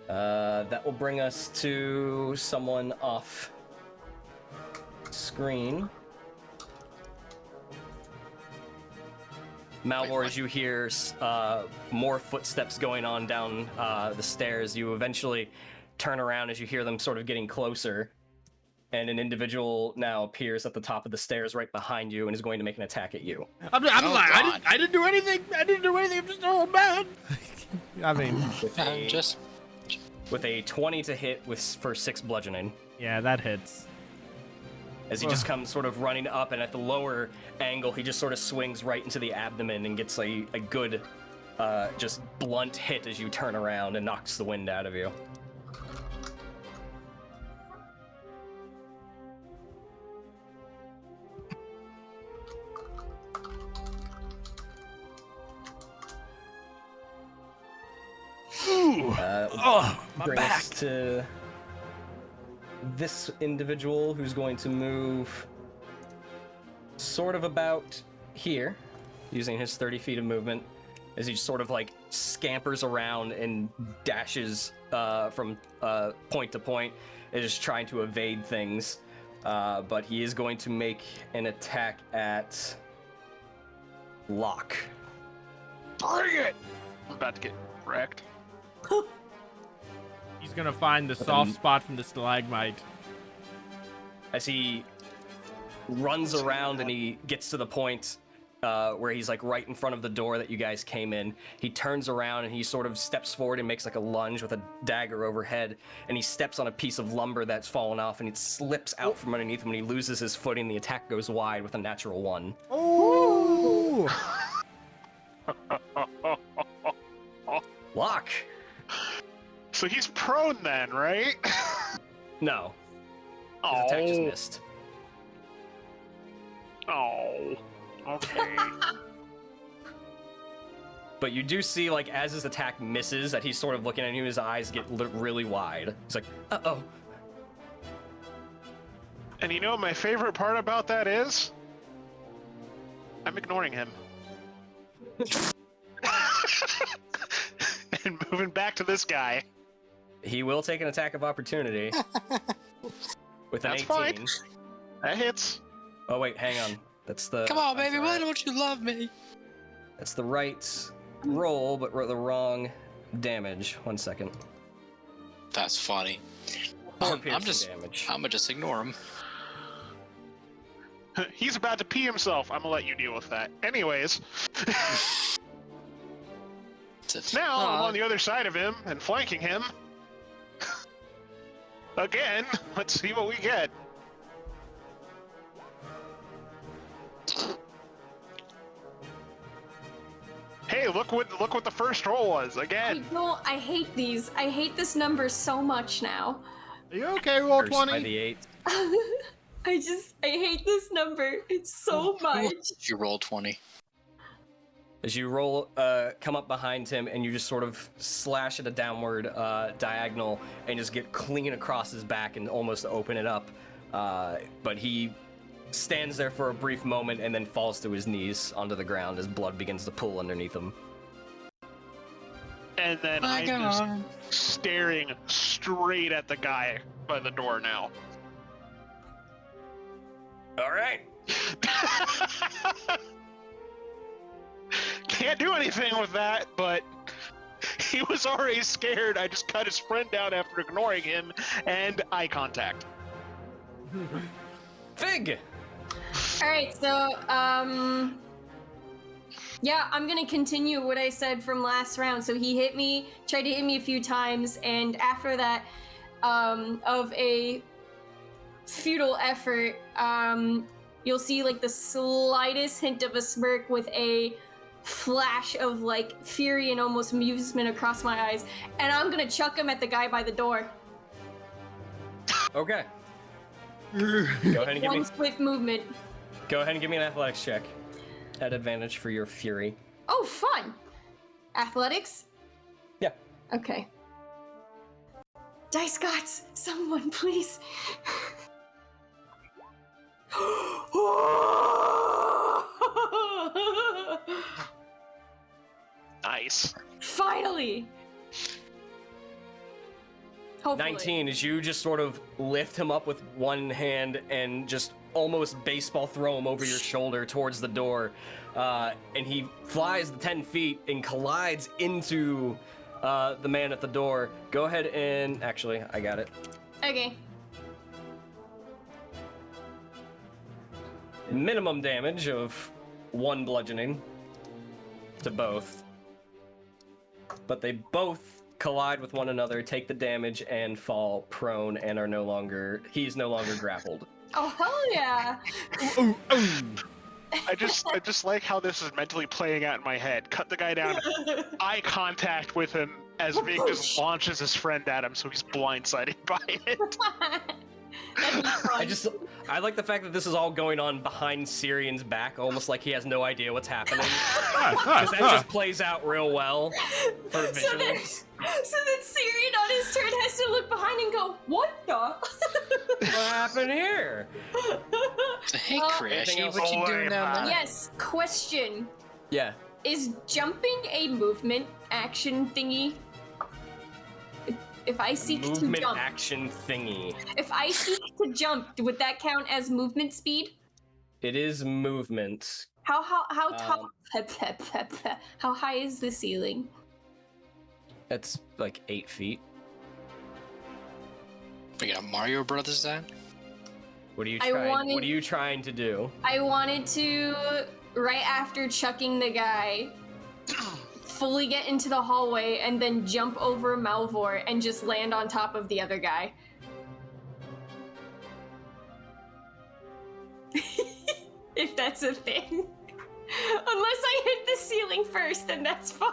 That will bring us to someone off screen. Malvhor, as you hear more footsteps going on down the stairs, you eventually turn around as you hear them sort of getting closer, and an individual now appears at the top of the stairs right behind you and is going to make an attack at you. I'm Oh, like, God. I didn't do anything. I'm just an old man. I mean, With a 20 to hit for 6 bludgeoning. yeah, that hits. As he just comes sort of running up, and at the lower angle, he just sort of swings right into the abdomen and gets a good, just blunt hit as you turn around and knocks the wind out of you. Oh, my Bring back. us to this individual who's going to move sort of about here, using his 30 feet of movement, as he just sort of like scampers around and dashes from point to point, and is trying to evade things. But he is going to make an attack at Locke. Bring it! I'm about to get wrecked. He's gonna find the soft spot from the stalagmite. As he runs around and he gets to the point where he's like right in front of the door that you guys came in, he turns around and he sort of steps forward and makes like a lunge with a dagger overhead, and he steps on a piece of lumber that's fallen off and it slips out from underneath him, and he loses his footing. The attack goes wide with a natural 1. Ooh! Locke! So he's prone then, right? No. His attack just missed. Oh. Okay. But you do see, like, as his attack misses, that he's sort of looking at you, his eyes get really wide. He's like, uh-oh. And you know what my favorite part about that is? I'm ignoring him. And moving back to this guy. He will take an attack of opportunity. With an That's 18. fine. That hits. Oh, wait, hang on. That's the... Come on, I'm baby, sorry. why don't you love me? That's the right roll, but the wrong damage. 1 second. That's funny. 4 I'm piercing damage. gonna just ignore him. He's about to pee himself. I'm gonna let you deal with that. Anyways. Now I'm on the other side of him and flanking him. Again, let's see what we get. Hey, look what the first roll was. Again. I hate these. I hate this number so much now. Are you okay? Roll Cursed by 20. the 8. I hate this number so much. You roll 20. As you roll, come up behind him, and you just sort of slash at a downward diagonal, and just get clean across his back and almost open it up. But he stands there for a brief moment and then falls to his knees onto the ground as blood begins to pool underneath him. And then I'm just staring straight at the guy by the door now. All right. Can't do anything with that, but he was already scared. I just cut his friend down after ignoring him, and eye contact. Fig! Alright, so, yeah, I'm gonna continue what I said from last round. So he tried to hit me a few times, and after that, of a futile effort, you'll see, like, the slightest hint of a smirk with a flash of, like, fury and almost amusement across my eyes, and I'm gonna chuck him at the guy by the door. Okay. Go ahead and give me. One swift movement. Go ahead and give me an athletics check. At advantage for your fury. Oh, fun! Athletics? Yeah. Okay. Dice gods, someone please. Nice. Finally! Hopefully. 19 as you just sort of lift him up with one hand and just almost baseball throw him over your shoulder towards the door. And he flies the 10 feet and collides into the man at the door. Go ahead and... Actually, I got it. Okay. Minimum damage of 1 bludgeoning to both. But they both collide with one another, take the damage, and fall prone and are no longer... He's no longer grappled. Oh, hell yeah! I just like how this is mentally playing out in my head. Cut the guy down, eye contact with him as Vigdis launches his friend at him, so he's blindsided by it. That'd be fun. I like the fact that this is all going on behind Cirion's back, almost like he has no idea what's happening. Because that just plays out real well for visuals. So then Cirion on his turn has to look behind and go, what the? What happened here? Hey, Chris, anything else? what you doing down there? Yes, question. Yeah. Is jumping a movement action thingy? If I seek to Movement jump, action thingy. if I seek to jump, would that count as movement speed? It is movement. How tall? How high is the ceiling? It's like 8 feet. We got Mario Brothers then? What are you I trying? wanted- What are you trying to do? I wanted to, right after chucking the guy, fully get into the hallway and then jump over Malvhor and just land on top of the other guy. If that's a thing. Unless I hit the ceiling first, then that's fine.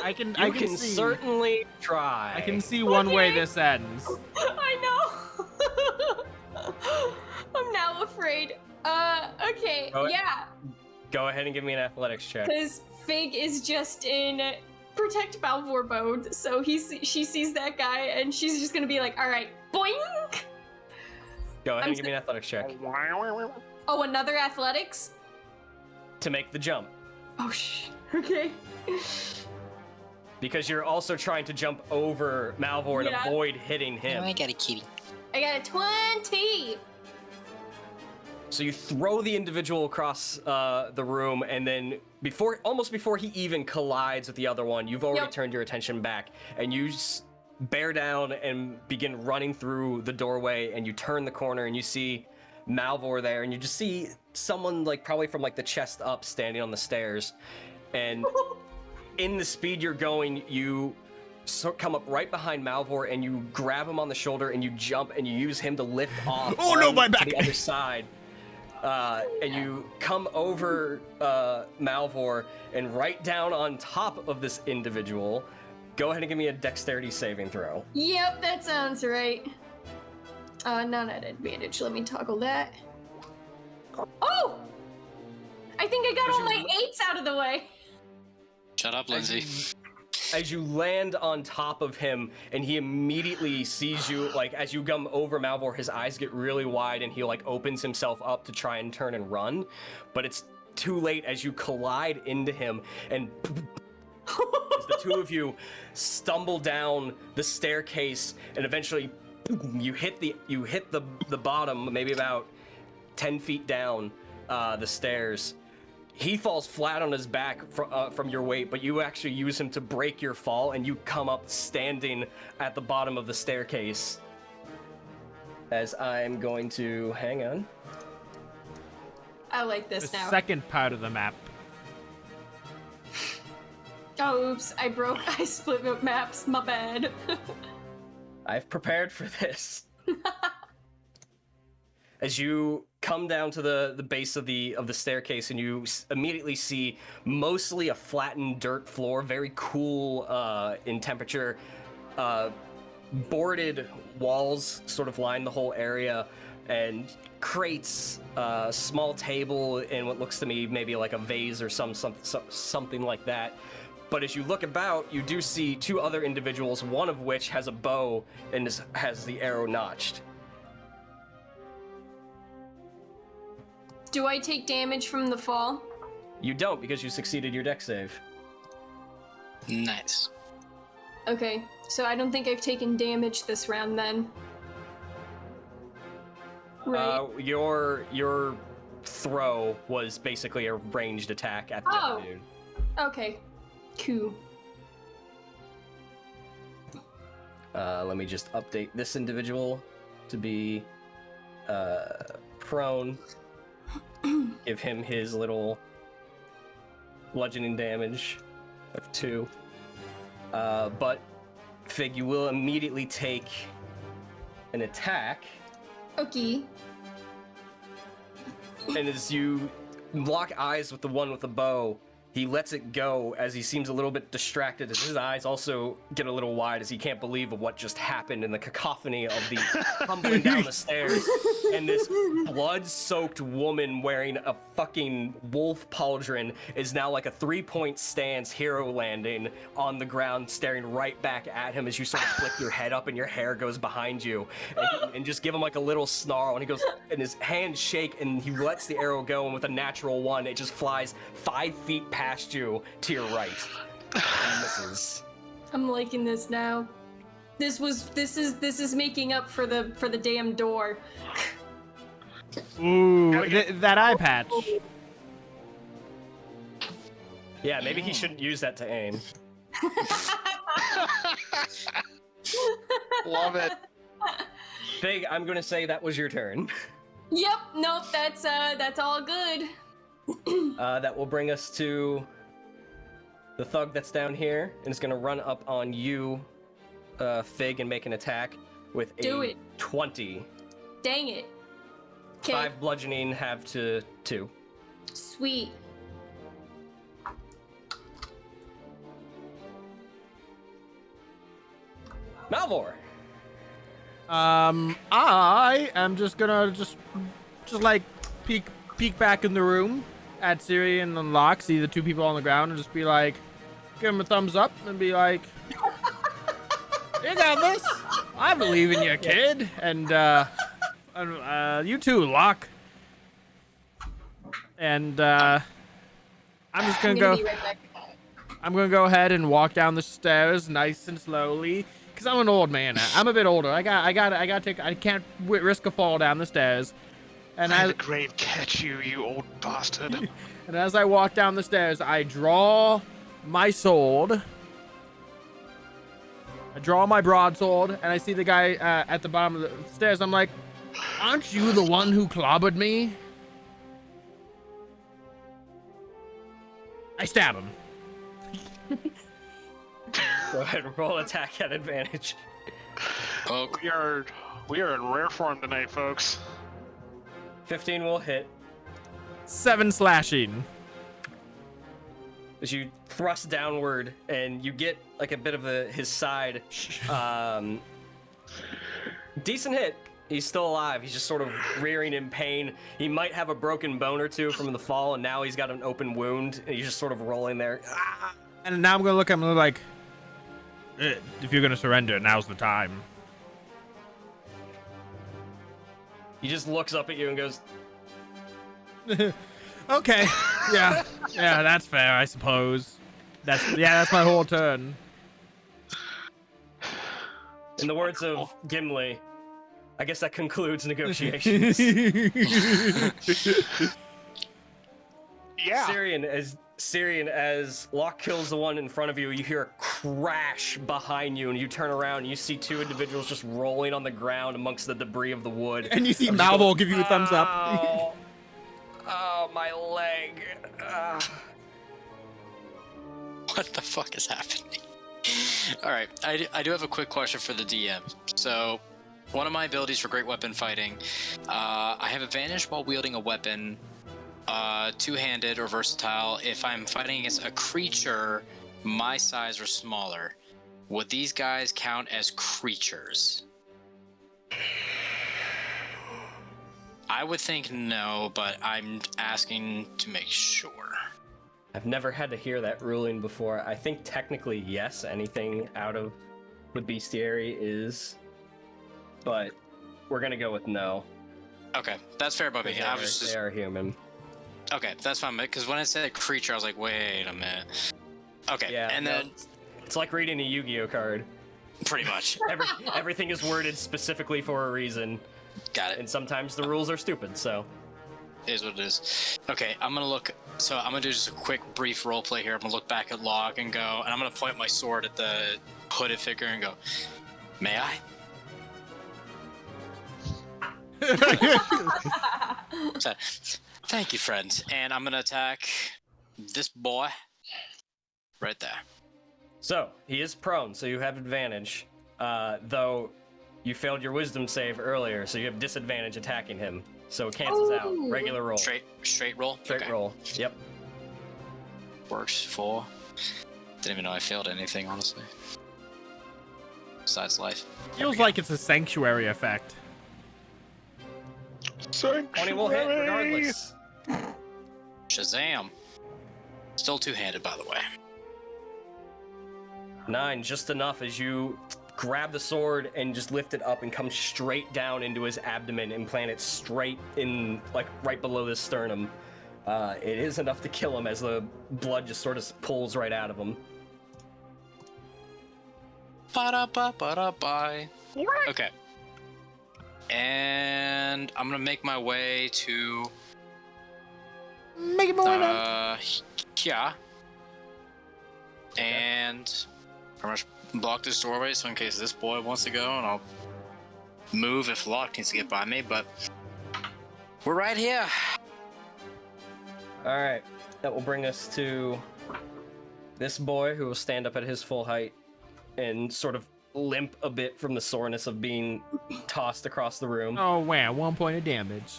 I can You can see. certainly try. I can see one way Okay. this ends. I know. I'm now afraid. Okay, Oh, yeah. Go ahead and give me an athletics check. Because Fig is just in protect Malvhor mode, so she sees that guy and she's just gonna be like, all right, boink. Go ahead and give me an athletics check Oh, another athletics? to make the jump. Oh, okay. Because you're also trying to jump over Malvhor and Yeah. avoid hitting Oh, him. I got a kitty. I got a 20. So you throw the individual across the room, and then almost before he even collides with the other one, you've already Yep. turned your attention back, and you bear down and begin running through the doorway, and you turn the corner, and you see Malvhor there, and you just see someone like probably from like the chest up standing on the stairs, and in the speed you're going, you come up right behind Malvhor, and you grab him on the shoulder, and you jump, and you use him to lift off Oh, no, my to back. the other side. And you come over Malvhor and right down on top of this individual. Go ahead and give me a dexterity saving throw. Yep, that sounds right. Not at advantage. Let me toggle that. Oh! I think I got all my 8s out of the way. Shut up, Lindsay. As you land on top of him, and he immediately sees you, like, as you come over Malvhor, his eyes get really wide, and he, like, opens himself up to try and turn and run. But it's too late as you collide into him, and as the two of you stumble down the staircase, and eventually you hit the bottom, maybe about 10 feet down the stairs. He falls flat on his back from your weight, but you actually use him to break your fall, and you come up standing at the bottom of the staircase. As I'm going to hang on. I like The this now. second part of the map. Oh, oops. I split up maps. My bad. I've prepared for this. As you come down to the base of the staircase, and you immediately see mostly a flattened dirt floor, very cool in temperature. Boarded walls sort of line the whole area, and crates, small table, and what looks to me maybe like a vase or something like that. But as you look about, you do see two other individuals, one of which has a bow and has the arrow notched. Do I take damage from the fall? You don't, because you succeeded your dex save. Nice. Okay, so I don't think I've taken damage this round then. Right. Your throw was basically a ranged attack at the other dude. Okay. Cool. Let me just update this individual to be prone. Give him his little bludgeoning damage of 2. But Fig, you will immediately take an attack. Okay. And as you lock eyes with the one with the bow, he lets it go as he seems a little bit distracted, as his eyes also get a little wide as he can't believe of what just happened in the cacophony of the tumbling down the stairs. And this blood-soaked woman wearing a fucking wolf pauldron is now like a 3-point stance hero landing on the ground, staring right back at him as you sort of flick your head up and your hair goes behind you. And just give him like a little snarl, and he goes, and his hands shake, and he lets the arrow go, and with a natural 1, it just flies 5 feet past you to your right. And misses. I'm liking this now. This is making up for the damn door. Ooh, that eye patch. Yeah, maybe he shouldn't use that to aim. Love it. Big, I'm gonna say that was your turn. Yep. Nope. That's all good. That will bring us to the thug that's down here, and it's gonna run up on you, Fig, and make an attack with Do a it. 20. Dang it. 'Kay. 5 bludgeoning, have to 2. Sweet. Malvhor! I am just gonna just like peek back in the room, at Cirion and Locke, see the two people on the ground, and just be like, give them a thumbs up and be like, you got this. I believe in you, kid. And you too, Locke. And I'm just gonna go. Be right back. I'm gonna go ahead and walk down the stairs nice and slowly, cause I'm an old man. I'm a bit older. I can't risk a fall down the stairs. And May the grave catch you, you old bastard. And as I walk down the stairs, I draw my sword. I draw my broadsword, and I see the guy at the bottom of the stairs. I'm like, aren't you the one who clobbered me? I stab him. Go ahead and roll attack at advantage. Oh, We are in rare form tonight, folks. 15 will hit 7 slashing. as you thrust downward and you get like a bit of his side. Decent hit. He's still alive. He's just sort of rearing in pain. He might have a broken bone or two from the fall, and now he's got an open wound, and he's just sort of rolling there. Ah! And now I'm gonna look at him and like, if you're gonna surrender, now's the time. He just looks up at you and goes, Okay. Yeah, that's fair, I suppose. That's my whole turn. in the words of Gimli, I guess that concludes negotiations. Yeah. Cirion, as Locke kills the one in front of you, you hear a crash behind you, and you turn around and you see two individuals just rolling on the ground amongst the debris of the wood. And you see I'm just Malvhor going, give you a thumbs up. "Ow. Oh, my leg. Ah." what the fuck is happening? All right, I do have a quick question for the DM. So, one of my abilities for great weapon fighting, I have advantage while wielding a weapon, two-handed or versatile, if I'm fighting against a creature my size or smaller. Would these guys count as creatures? I would think no, but I'm asking to make sure. I've never had to hear that ruling before. I think technically yes, anything out of the bestiary is, but we're gonna go with no. Okay, that's fair by me. They I was just they are human. okay. That's fine because when I said creature, I was like, wait a minute. Okay, Yeah, and no, then it's like reading a Yu-Gi-Oh card. pretty much Everything is worded specifically for a reason, got it. and sometimes the rules are stupid. So Is what it is. Okay, I'm gonna look. So I'm gonna do just a quick, brief role play here. I'm gonna look back at Locke and go, and I'm gonna point my sword at the hooded figure and go, "May I?" So, thank you, friend. And I'm gonna attack this boy right there. So he is prone, so you have advantage. Though you failed your wisdom save earlier, so you have disadvantage attacking him. So it cancels out. Ooh. Regular roll. Straight roll. Straight Okay. roll. Yep. Works. 4. Didn't even know I failed anything, honestly. Besides life. Feels like it's a sanctuary effect. 20 will hit regardless. Shazam. Still two-handed, by the way. 9, just enough as you grab the sword and just lift it up and come straight down into his abdomen and plant it straight in, like, right below the sternum. It is enough to kill him as the blood just sort of pulls right out of him. Ba-da-ba-ba-da-bye. Okay. And I'm gonna make my way to Make it more yeah. And pretty much block this doorway so in case this boy wants to go, and I'll move if Locke needs to get by me, but we're right here. Alright, that will bring us to this boy who will stand up at his full height and sort of limp a bit from the soreness of being tossed across the room. Oh wow, 1 point of damage.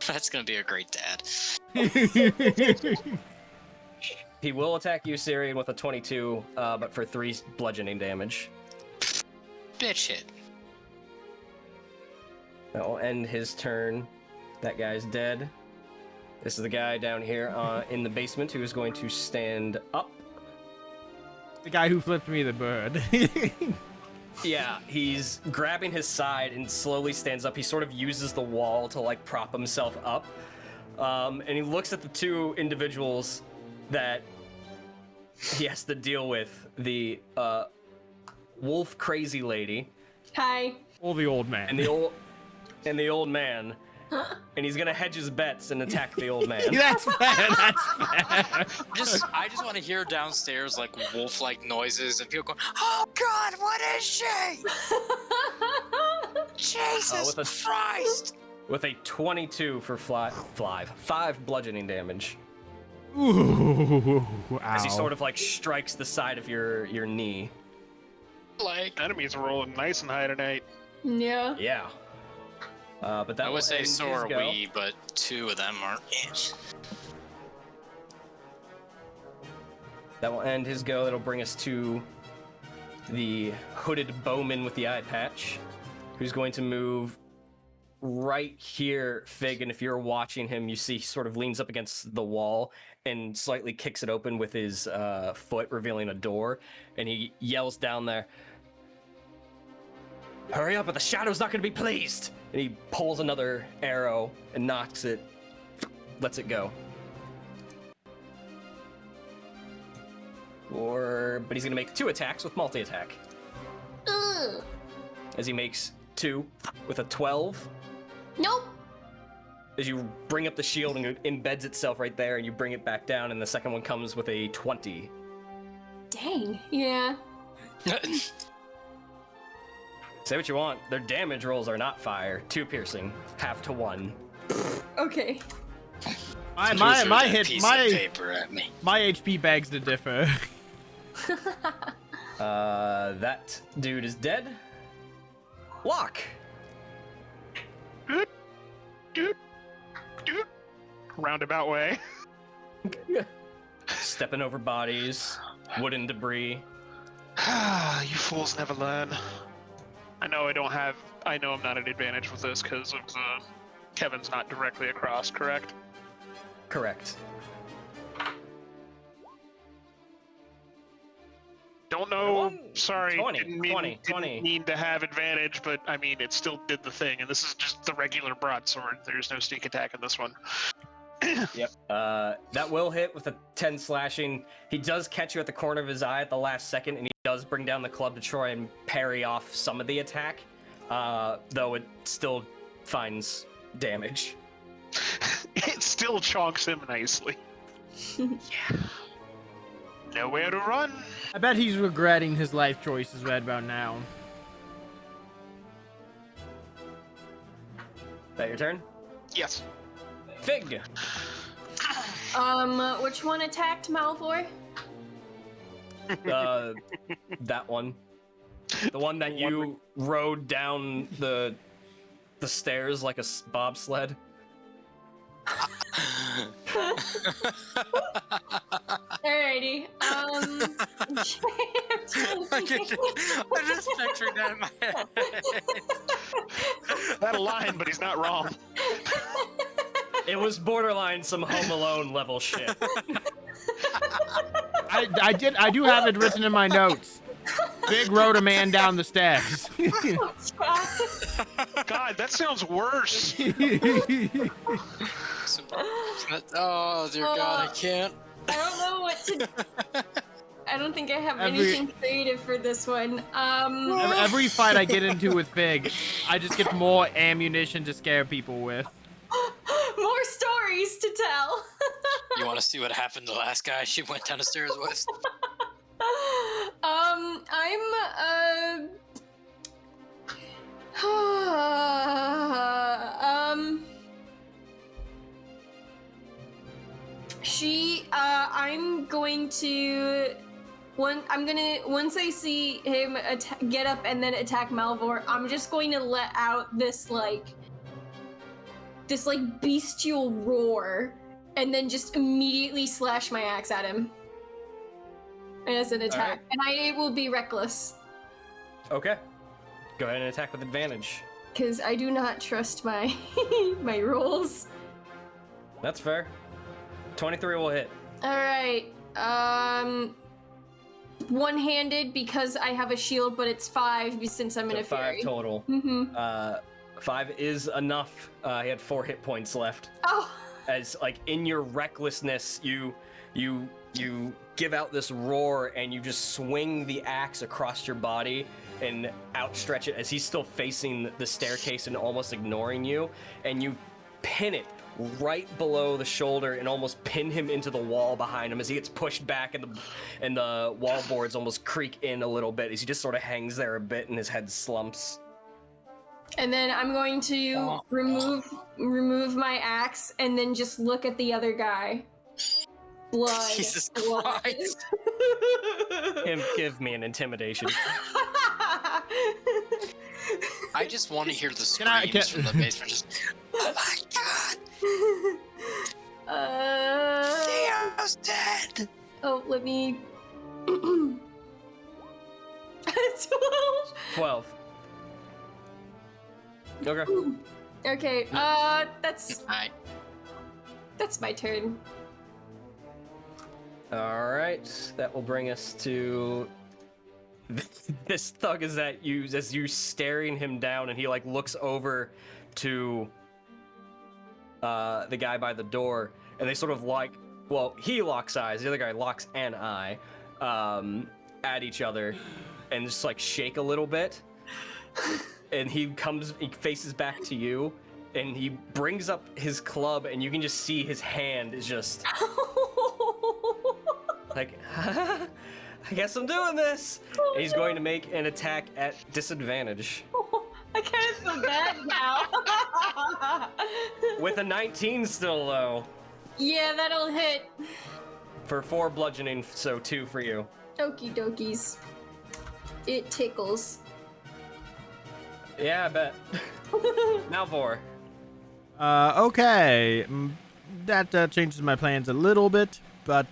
That's gonna be a great dad. He will attack you, Cirion, with a 22, but for 3 bludgeoning damage. Bitch hit. That will end his turn. That guy's dead. This is the guy down here in the basement who is going to stand up. The guy who flipped me the bird. Yeah, he's grabbing his side and slowly stands up. He sort of uses the wall to like prop himself up. And he looks at the two individuals that he has to deal with. The wolf crazy lady. Hi. Or the old man. And the old man. And he's gonna hedge his bets and attack the old man. That's fair. That's fair. I just want to hear downstairs like wolf-like noises and people going, "Oh God, what is she? Jesus Christ!" With a 22 for 5 bludgeoning damage. Ooh, As he ow. sort of like strikes the side of your knee. Like, Enemies are rolling nice and high tonight. Yeah. Yeah. But that I will would say end so his are go. we, but 2 of them aren't it. That will end his go. That'll bring us to the hooded bowman with the eye patch, who's going to move right here, Fig. And if you're watching him, you see he sort of leans up against the wall and slightly kicks it open with his foot, revealing a door. And he yells down there, "Hurry up, or the shadow's not going to be pleased!" And he pulls another arrow and knocks it, lets it go. But he's going to make 2 attacks with multi-attack. Ugh. As he makes 2 with a 12. Nope. As you bring up the shield and it embeds itself right there, and you bring it back down, and the second one comes with a 20. Dang. Yeah. Say what you want, their damage rolls are not fire. 2 piercing, half to 1. Okay. My Throw that hit piece my of paper at me. my HP begs to differ. That dude is dead. Locke. Doot, doot, doot. Roundabout way. Stepping over bodies, wooden debris. You fools never learn. I know I'm not at advantage with this because of the Kevin's not directly across, correct? Correct. Don't know. One- Sorry, 20, didn't mean to have advantage, but I mean it still did the thing, and this is just the regular broadsword. There's no sneak attack in this one. Yep. That will hit with a 10 slashing. He does catch you at the corner of his eye at the last second, and he does bring down the club to try and parry off some of the attack, though it still finds damage. It still chonks him nicely. Yeah. Nowhere to run. I bet he's regretting his life choices right about now. That your turn? Yes. Fig! Which one attacked Malvhor? That one. The one that you rode down the stairs like a bobsled. Alrighty. I'm just picturing that in my head. That line, but he's not wrong. It was borderline some Home Alone level shit. I do have it written in my notes. Big rode a man down the stairs. God, that sounds worse. Oh dear God, I can't. I don't know what to. I don't think I have Every- anything creative for this one. Every fight I get into with Fig, I just get more ammunition to scare people with. More stories to tell. You want to see what happened to the last guy she went down the stairs with? I'm going to once I see him get up and then attack Malvhor, I'm just going to let out this bestial roar and then just immediately slash my axe at him as an attack. Alright. And it will be reckless. Okay. Go ahead and attack with advantage. because I do not trust my my rolls. That's fair. 23 will hit. All right. One-handed because I have a shield, but it's 5 since I'm in So a 5 fairy. total. Mm-hmm. 5 is enough. He had 4 hit points left. Oh. As like in your recklessness, you give out this roar and you just swing the axe across your body and outstretch it as he's still facing the staircase and almost ignoring you, and you pin it right below the shoulder and almost pin him into the wall behind him as he gets pushed back and the wall boards almost creak in a little bit as he just sort of hangs there a bit and his head slumps. And then I'm going to remove my axe and then just look at the other guy. Blood. Jesus blood. Christ. Give me an intimidation. I just want to hear the Can I- screams from the basement. Just, oh my god! Theo's dead! Oh, let me. 12. 12. Okay. Okay. That's Alright. my turn. All right, that will bring us to this thug is at you as you staring him down, and he like looks over to the guy by the door, and they sort of like, well, he locks eyes, the other guy locks an eye at each other, and just like shake a little bit, and he faces back to you, and he brings up his club, and you can just see his hand is just. Like, I guess I'm doing this. And he's going to make an attack at disadvantage. I kind of feel bad now. With a 19 still, though. Yeah, that'll hit. For 4 bludgeoning, so 2 for you. Okie dokies. It tickles. Yeah, I bet. Malvhor. Okay. That changes my plans a little bit, but,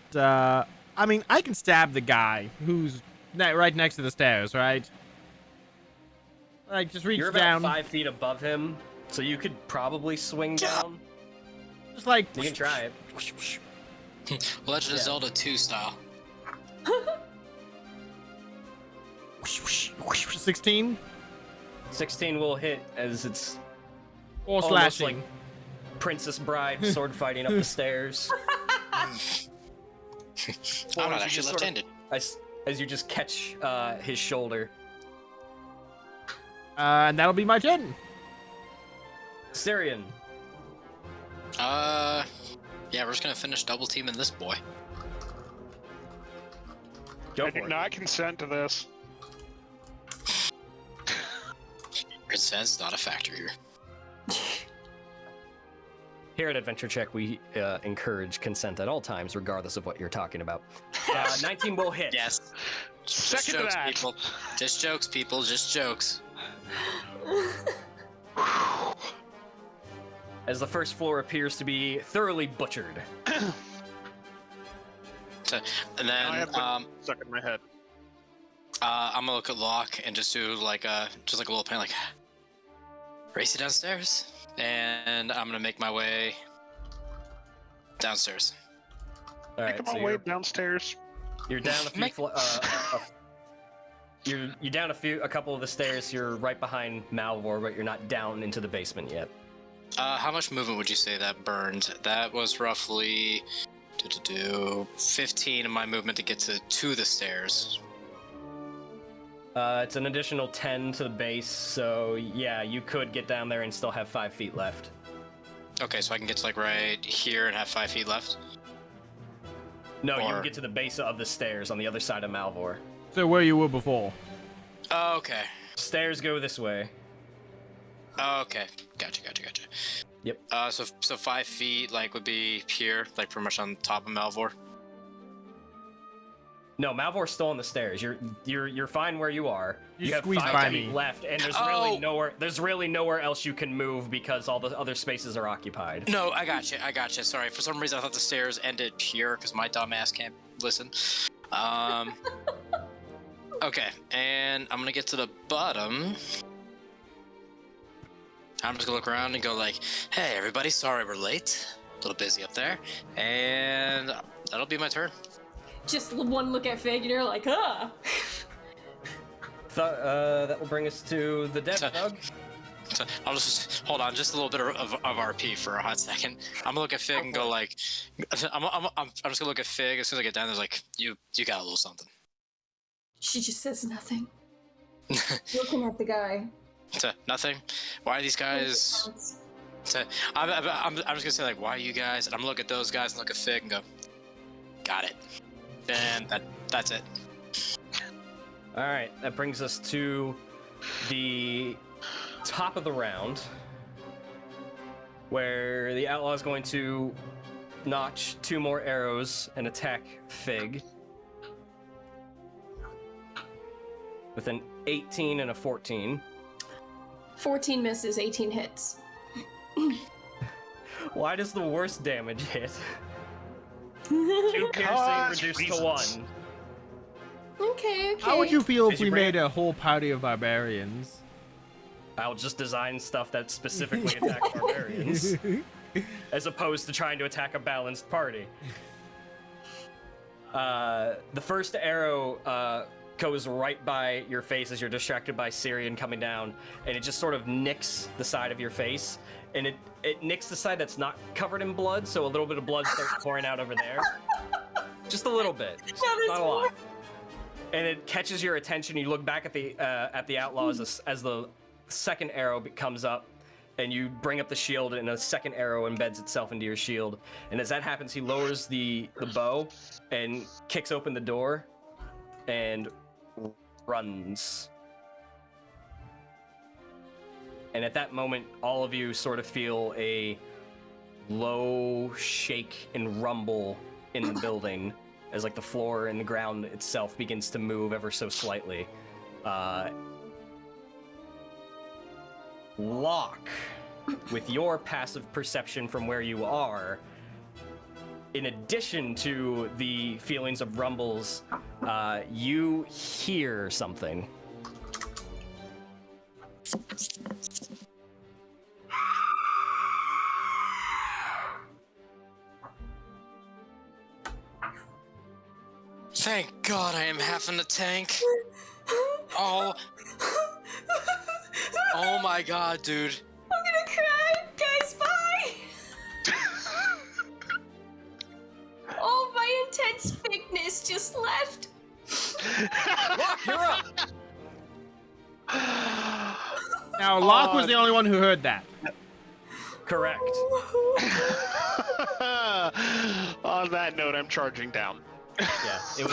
I mean, I can stab the guy who's right next to the stairs, right? Like, just reach You're about down. 5 feet above him, so you could probably swing down. Just like. You can try it. Legend of Yeah. Zelda 2 style. 16? 16 will hit as it's Or almost slashing. like Princess Bride sword fighting up the stairs. I'm not as you actually just sort of- left-handed. As you just catch his shoulder. And that'll be my turn. Cirion. Yeah, we're just gonna finish double teaming this boy. Go I for do it. not consent to this. Consent's not a factor here. Here at AdventureCheck, we encourage consent at all times, regardless of what you're talking about. 19 will hit. Yes. Just Second to jokes, that. people. Just jokes, people. Just jokes. As the first floor appears to be thoroughly butchered. So, and I then have the stuck in my head. I'm gonna look at Locke and just do like a little pan, like race it downstairs, and I'm gonna make my way downstairs. All right, Make so my way downstairs. you're down a few. You're down a couple of the stairs. You're right behind Malvhor, but you're not down into the basement yet. How much movement would you say that burned? That was roughly 15 of my movement to get to the stairs. It's an additional 10 to the base, so yeah, you could get down there and still have 5 feet left. Okay, so I can get to like right here and have 5 feet left. No, you Or- can get to the base of the stairs on the other side of Malvhor. So where you were before. Oh, okay. Stairs go this way. Oh, okay. Gotcha. Yep. So 5 feet like would be here, like pretty much on top of Malvhor. No, Malvor's still on the stairs. You're fine where you are. You You have squeezed 5 by feet me. left, and there's Oh! really nowhere else you can move because all the other spaces are occupied. No, I gotcha. Sorry, for some reason I thought the stairs ended here because my dumb ass can't listen. Okay, and I'm gonna get to the bottom. I'm just gonna look around and go like, hey, everybody, sorry we're late. A little busy up there. And that'll be my turn. Just one look at Fig and you're like, huh. That will bring us to the dead thug. So I'll just hold on, just a little bit of RP for a hot second. I'm gonna look at Fig and go like, I'm just gonna look at Fig as soon as I get down. There's like, you got a little something. She just says nothing. Looking at the guy. Nothing. Why are these guys? I'm just gonna say like, why are you guys? And I'm gonna look at those guys and look at Fig and go, got it. And that's it. All right, that brings us to the top of the round, where the outlaw is going to notch 2 more arrows and attack Fig with an 18 and a 14. 14 misses, 18 hits. Why does the worst damage hit? 2 piercing reduced to 1. Okay. How would you feel if Did you we bring made a whole party of barbarians? I'll just design stuff that specifically attacks barbarians, as opposed to trying to attack a balanced party. The first arrow goes right by your face as you're distracted by Cirion coming down, and it just sort of nicks the side of your face, and it nicks the side that's not covered in blood, so a little bit of blood starts pouring out over there. Just a little bit, not a lot. And it catches your attention. You look back at the outlaw as the second arrow comes up, and you bring up the shield, and a second arrow embeds itself into your shield. And as that happens, he lowers the bow and kicks open the door and runs. And at that moment, all of you sort of feel a low shake and rumble in the building as like the floor and the ground itself begins to move ever so slightly. Locke, with your passive perception from where you are, in addition to the feelings of rumbles, you hear something. Thank God I am half in the tank. Oh my God, dude. I'm gonna cry. Guys, bye. All my intense fakeness just left. Locke, you're up! Now, Locke was the only one who heard that. Correct. On that note, I'm charging down. Yeah, it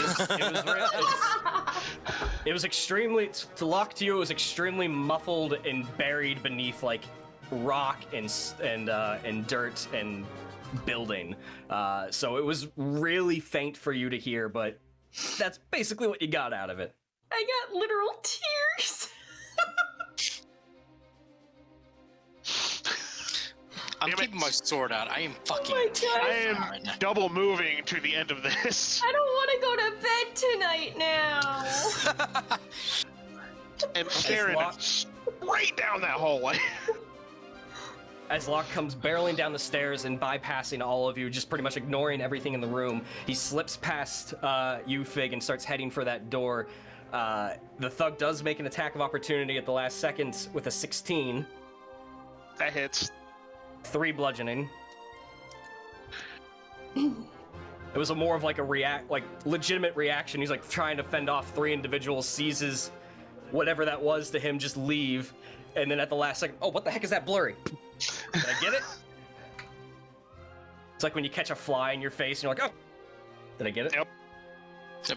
was extremely, to Locke, to you, it was extremely muffled and buried beneath like rock and dirt and building. So it was really faint for you to hear, but that's basically what you got out of it. I got literal tears. I'm Damn it. keeping my sword out. I am fucking. Oh my God. I am right now. double moving to the end of this. I don't want to go to bed tonight now. And staring Locke- straight down that hallway. As Locke comes barreling down the stairs and bypassing all of you, just pretty much ignoring everything in the room, he slips past you, Fig, and starts heading for that door. The thug does make an attack of opportunity at the last second with a 16. That hits. 3 bludgeoning. It was a more of like a legitimate reaction. He's like trying to fend off 3 individuals, seizes whatever that was to him, just leave, and then at the last second, oh, what the heck is that blurry? Did I get it? It's like when you catch a fly in your face and you're like, oh, did I get it? Yep.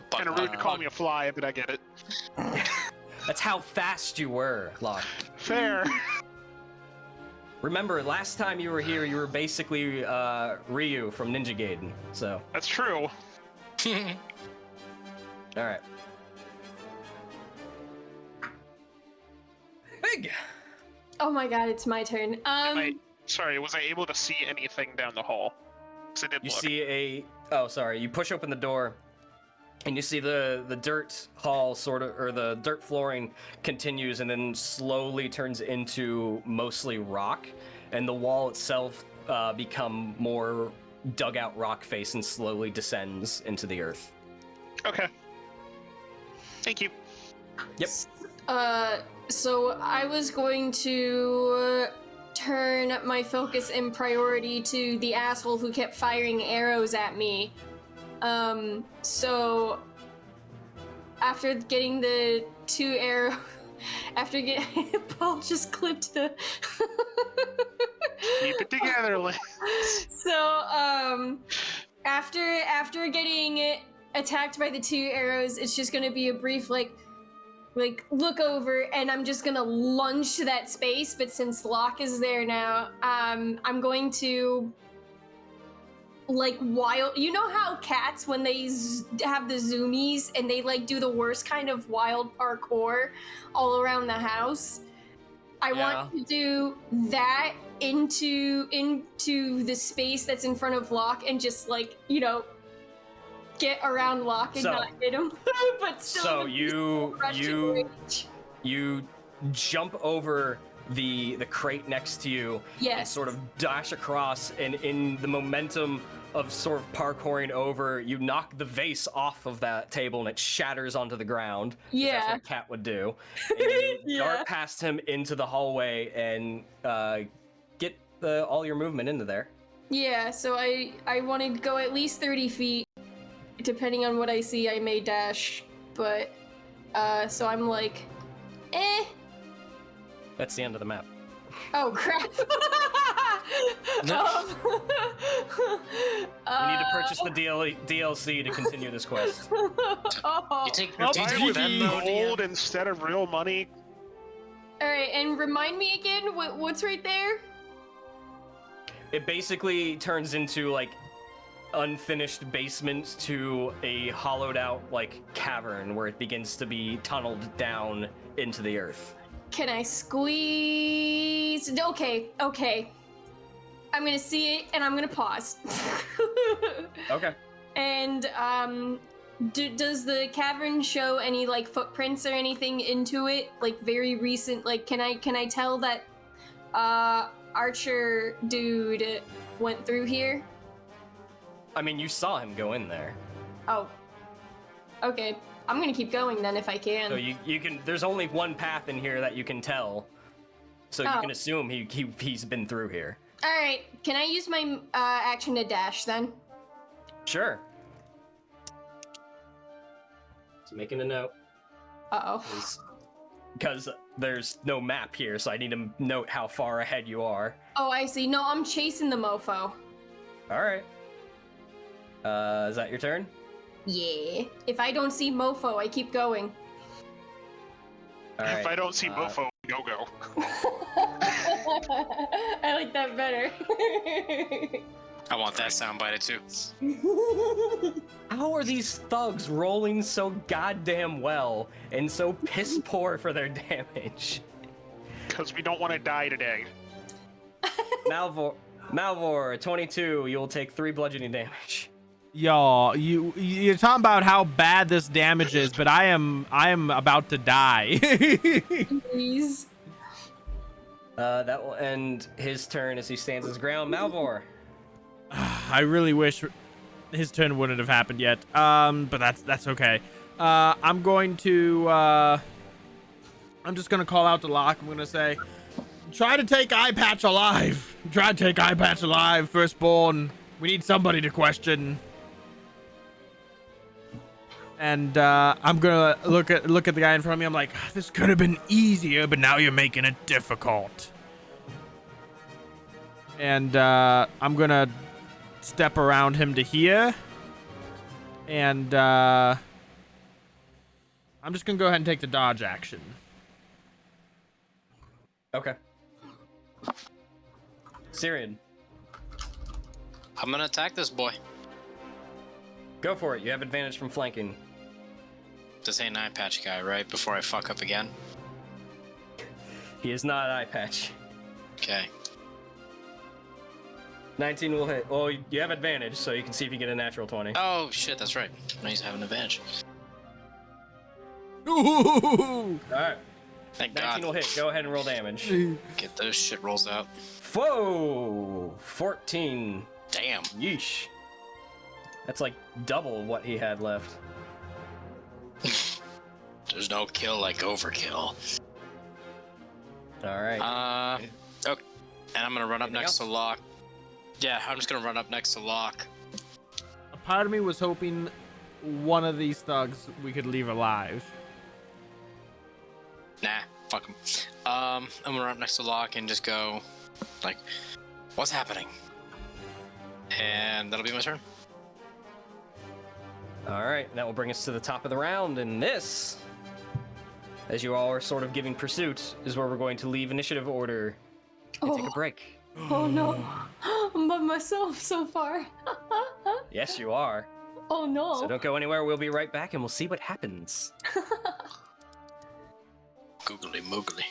Kind of rude to call me a fly, but I get it. That's how fast you were, Locke. Fair. Remember, last time you were here, you were basically Ryu from Ninja Gaiden, so. That's true. Alright. Big! Oh my God, it's my turn. Sorry, was I able to see anything down the hall? 'Cause I did You look. see you push open the door, And you see the dirt hall or the dirt flooring continues and then slowly turns into mostly rock, and the wall itself become more dugout rock face and slowly descends into the earth. Okay. Thank you. Yep. So I was going to turn my focus and priority to the asshole who kept firing arrows at me. So after getting the 2 arrows, Paul just clipped the. Keep it together, Lance. So after getting attacked by the 2 arrows, it's just gonna be a brief like look over, and I'm just gonna lunge to that space. But since Locke is there now, I'm going to wild. You know how cats, when they have the zoomies and they do the worst kind of wild parkour all around the house? I want to do that into the space that's in front of Locke and just get around Locke and not hit him. But still, so you jump over the crate next to you, and sort of dash across, and in the momentum of sort of parkouring over, you knock the vase off of that table and it shatters onto the ground. That's what a cat would do. And you dart past him into the hallway and get all your movement into there. Yeah, so I want to go at least 30 feet. Depending on what I see, I may dash, but so I'm like, eh. That's the end of the map. Oh crap! You need to purchase the DLC to continue this quest. You take Buy with GG. gold instead of real money. All right, and remind me again, what's right there? It basically turns into unfinished basement to a hollowed out cavern where it begins to be tunneled down into the earth. Can I squeeze? Okay. I'm gonna see it and I'm gonna pause. Okay. And does the cavern show any footprints or anything into it? Very recent? Can I tell that Archer dude went through here? I mean, you saw him go in there. Oh. Okay. I'm gonna keep going then if I can. So you can. There's only one path in here that you can tell. So you can assume he's been through here. All right. Can I use my action to dash then? Sure. Just making a note. Uh-oh. Because there's no map here, so I need to note how far ahead you are. Oh, I see. No, I'm chasing the mofo. All right. Is that your turn? Yeah. If I don't see mofo, I keep going. All right. If I don't see Mofo, go. I like that better. I want that soundbite too. How are these thugs rolling so goddamn well and so piss poor for their damage? Because we don't want to die today. Malvhor, 22, you'll take 3 bludgeoning damage. Y'all, you're talking about how bad this damage is, but I am about to die. Please. That will end his turn as he stands his ground. Malvhor. I really wish his turn wouldn't have happened yet. But that's okay. I'm just gonna call out to Locke. I'm gonna say, try to take Eye Patch alive. Try to take Eye Patch alive, firstborn. We need somebody to question. And I'm gonna look at the guy in front of me. I'm like, this could have been easier, but now you're making it difficult. And I'm gonna step around him to here. And I'm just gonna go ahead and take the dodge action. Okay. Cirion. I'm gonna attack this boy. Go for it. You have advantage from flanking. This ain't an eye patch guy, right? Before I fuck up again. He is not Eye Patch. Okay. 19 will hit. Well, you have advantage, so you can see if you get a natural 20. Oh shit, that's right. Now he's having an advantage. Ooh. Alright, Thank 19 God. will hit. Go ahead and roll damage. Get those shit rolls out. Whoa! 14. Damn. Yeesh. That's like double what he had left. There's no kill like overkill. Alright. Okay. And I'm gonna run up Anything next to else? Locke. Yeah, I'm just gonna run up next to Locke. A part of me was hoping one of these thugs we could leave alive. Nah, fuck him. I'm gonna run up next to Locke and just go, like, what's happening? And that'll be my turn. Alright, that will bring us to the top of the round, and this, as you all are sort of giving pursuit, is where we're going to leave initiative order and take a break. Oh no. I'm by myself so far. Yes, you are. Oh no. So don't go anywhere, we'll be right back and we'll see what happens. Googly moogly.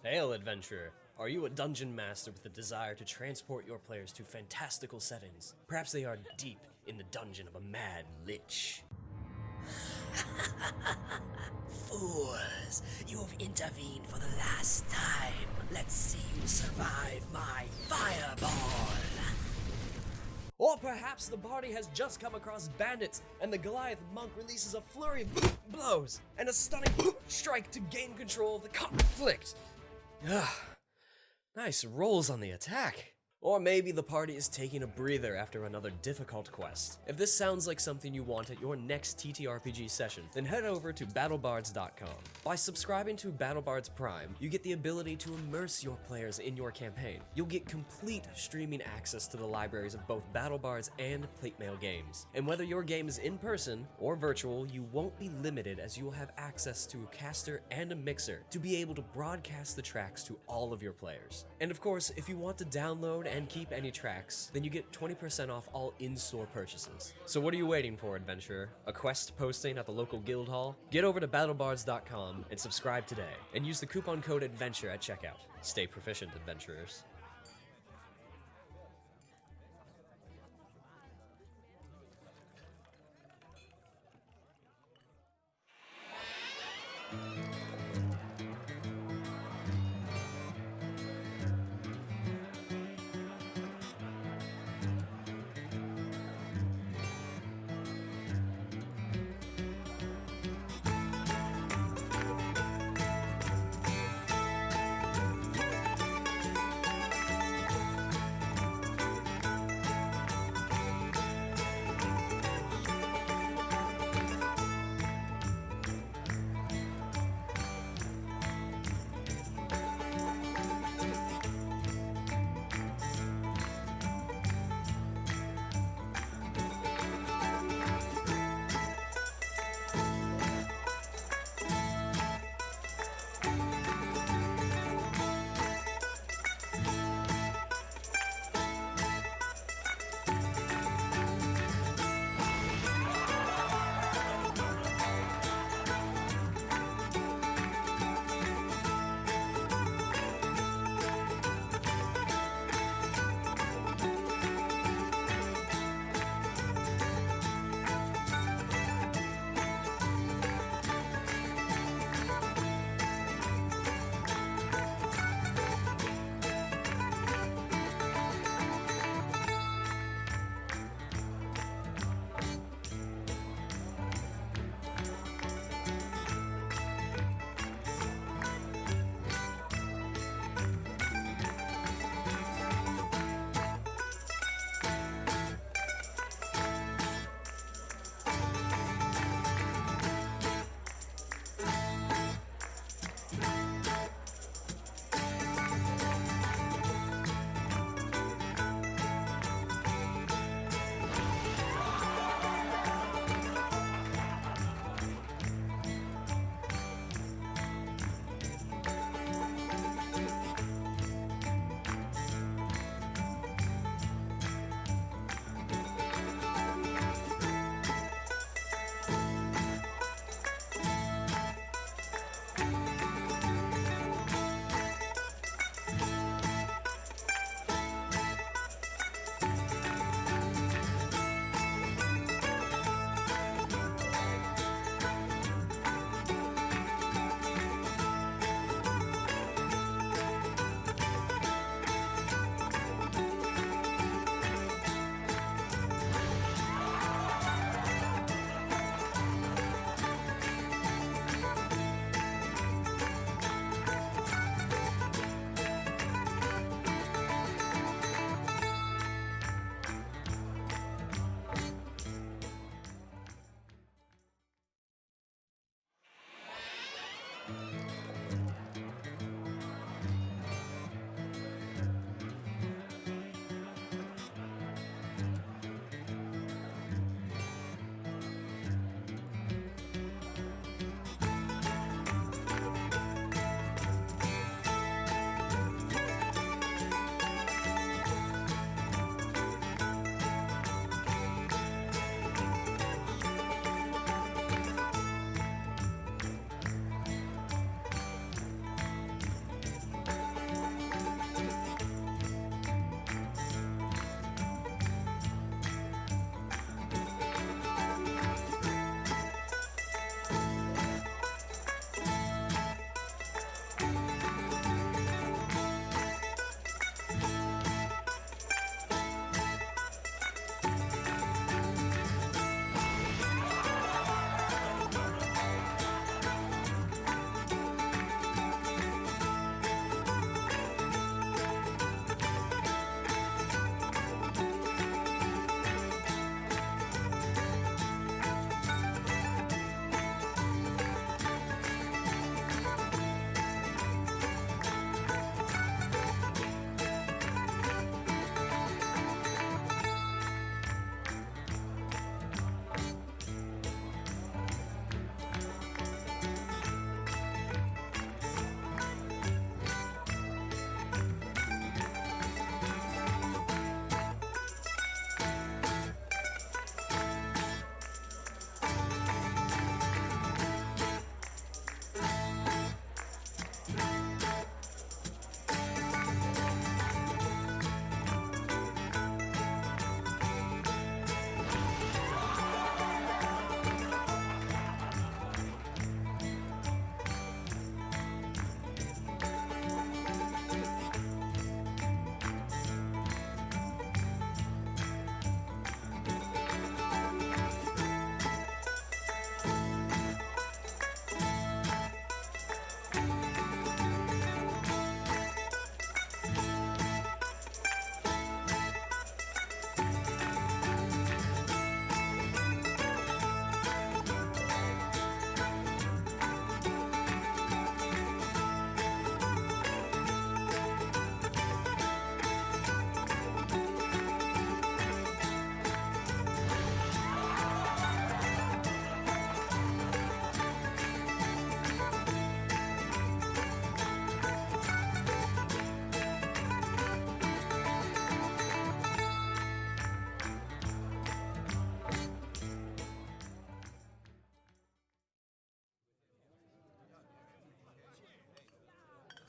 Hail, adventurer! Are you a dungeon master with a desire to transport your players to fantastical settings? Perhaps they are deep in the dungeon of a mad lich. Fools, you have intervened for the last time. Let's see you survive my fireball. Or perhaps the party has just come across bandits, and the Goliath monk releases a flurry of blows and a stunning strike to gain control of the conflict. Nice rolls on the attack. Or maybe the party is taking a breather after another difficult quest. If this sounds like something you want at your next TTRPG session, then head over to battlebards.com. By subscribing to BattleBards Prime, you get the ability to immerse your players in your campaign. You'll get complete streaming access to the libraries of both BattleBards and PlateMail games. And whether your game is in person or virtual, you won't be limited as you will have access to a caster and a mixer to be able to broadcast the tracks to all of your players. And of course, if you want to download and keep any tracks, then you get 20% off all in-store purchases. So what are you waiting for, adventurer? A quest posting at the local guild hall? Get over to battlebards.com and subscribe today, and use the coupon code ADVENTURE at checkout. Stay proficient, adventurers.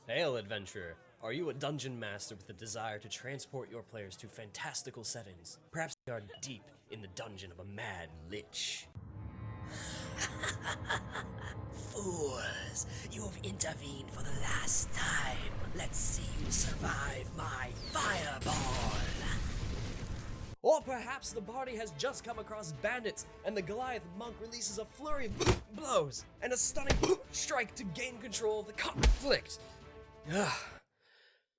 Hail, adventurer. Are you a dungeon master with a desire to transport your players to fantastical settings? Perhaps you are deep in the dungeon of a mad lich. Fools, you have intervened for the last time. Let's see you survive my fireball. Or perhaps the party has just come across bandits, and the Goliath monk releases a flurry of blows and a stunning strike to gain control of the conflict.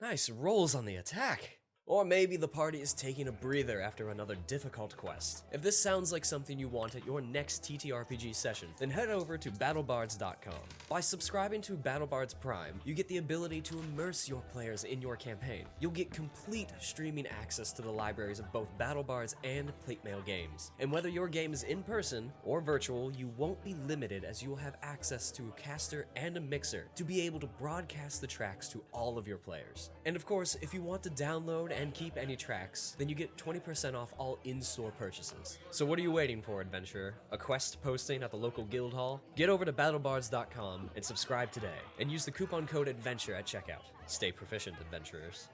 Nice rolls on the attack. Or maybe the party is taking a breather after another difficult quest. If this sounds like something you want at your next ttrpg session, then head over to battlebards.com. By subscribing to BattleBards Prime, you get the ability to immerse your players in your campaign. You'll get complete streaming access to the libraries of both BattleBards and PlateMail games. And whether your game is in person or virtual, you won't be limited, as you will have access to a caster and a mixer to be able to broadcast the tracks to all of your players. And of course, if you want to download and keep any tracks, then you get 20% off all in-store purchases. So what are you waiting for, adventurer? A quest posting at the local guild hall? Get over to battlebards.com and subscribe today, and use the coupon code ADVENTURE at checkout. Stay proficient, adventurers.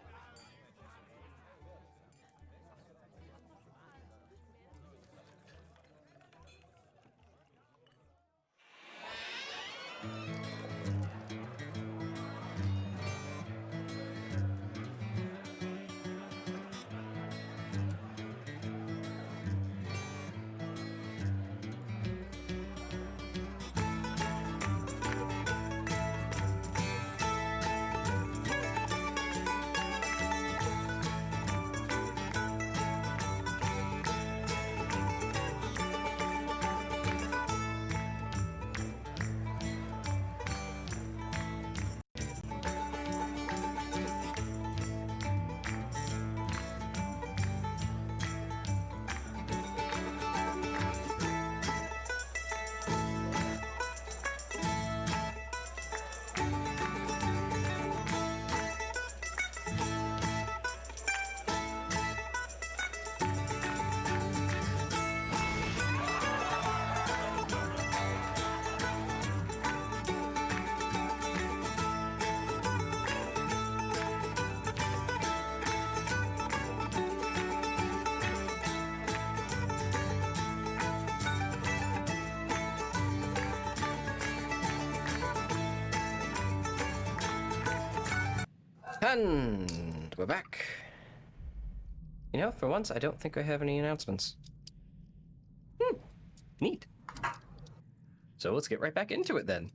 And we're back. You know, for once, I don't think I have any announcements. Neat. So let's get right back into it then.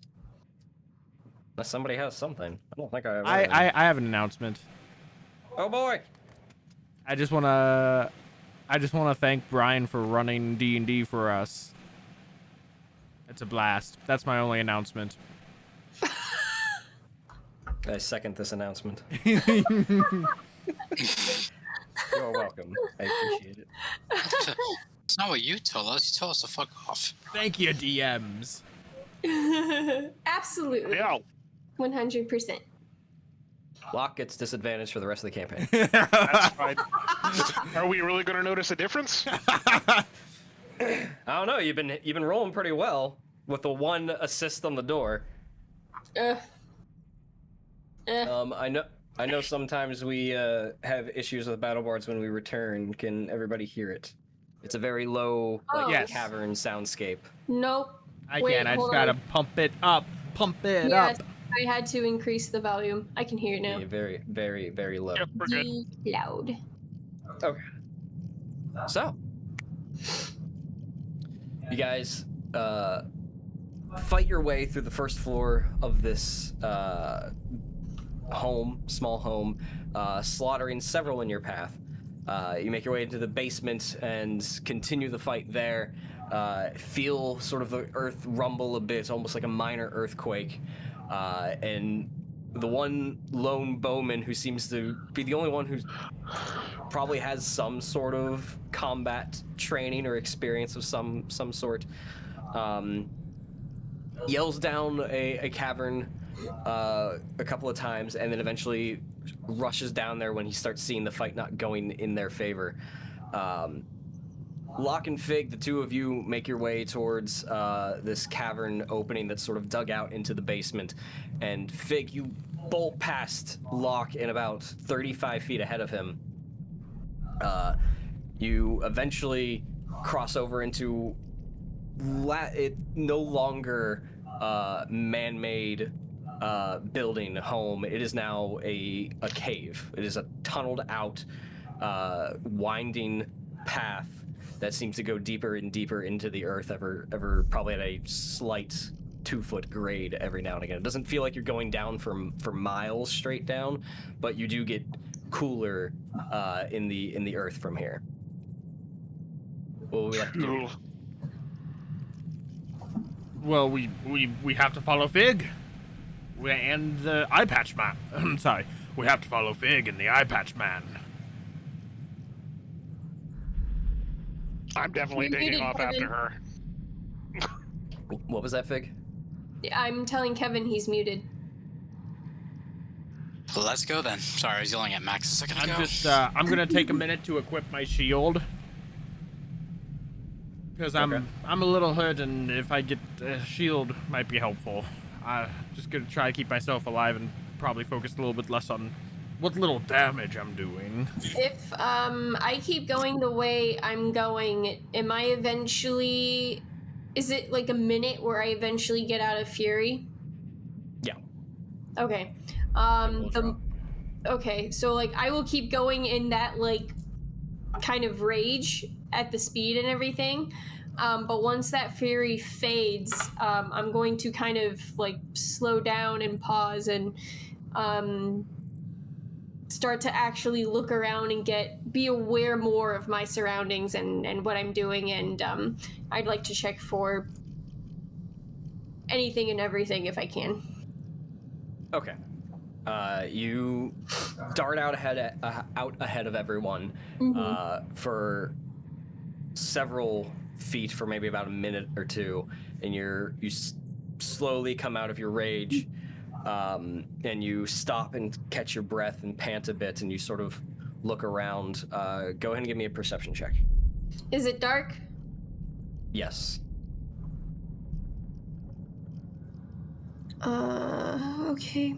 Unless somebody has something. I don't think I have. I have an announcement. Oh boy. I just wanna thank Brian for running D&D for us. It's a blast. That's my only announcement. I second this announcement. You're welcome. I appreciate it. It's not what you tell us. You tell us to fuck off. Thank you, DMs. Absolutely. Yeah. 100%. Locke gets disadvantage for the rest of the campaign. That's fine. Are we really going to notice a difference? I don't know. You've been rolling pretty well with the one assist on the door. I know sometimes we have issues with BattleBards when we return. Can everybody hear it? It's a very low, like, Yes. cavern soundscape. Nope. I Wait, can't. I just hold gotta on. pump it up. Pump it Yes, up. I had to increase the volume. I can hear it now. Yeah, very, very, very low. Yep, we're good. Loud. Okay. So, you guys fight your way through the first floor of this small home, slaughtering several in your path. You make your way into the basement and continue the fight there. Feel sort of the earth rumble a bit, almost like a minor earthquake. And the one lone bowman who seems to be the only one who probably has some sort of combat training or experience of some sort, yells down a cavern a couple of times, and then eventually rushes down there when he starts seeing the fight not going in their favor. Locke and Fig, the two of you make your way towards this cavern opening that's sort of dug out into the basement. And Fig, you bolt past Locke and about 35 feet ahead of him. You eventually cross over into it no longer man-made building home. It is now a cave. It is a tunneled out winding path that seems to go deeper and deeper into the earth, ever probably at a slight 2-foot grade every now and again. It doesn't feel like you're going down for miles straight down, but you do get cooler in the earth from here. What would we like to do? Well, we have to follow Fig. And the eye patch man. I'm sorry. We have to follow Fig and the eye patch man. I'm definitely You taking muted off after Kevin. her. What was that, Fig? I'm telling Kevin he's muted. Well, let's go then. Sorry, I was yelling at Max a second ago. I'm gonna take a minute to equip my shield. Because I'm a little hurt, and if I get a shield, might be helpful. Just gonna try to keep myself alive and probably focus a little bit less on what little damage I'm doing. If I keep going the way I'm going, am I eventually... Is it like a minute where I eventually get out of fury? Yeah. Okay. Drop. Okay, so like I will keep going in that like kind of rage at the speed and everything. But once that fury fades, I'm going to kind of like slow down and pause and start to actually look around and be aware more of my surroundings and what I'm doing. And I'd like to check for anything and everything if I can. Okay. You dart out ahead of everyone for several feet for maybe about a minute or two, and you slowly come out of your rage, and you stop and catch your breath and pant a bit, and you sort of look around. Go ahead and give me a perception check. Is it dark? Yes. Okay.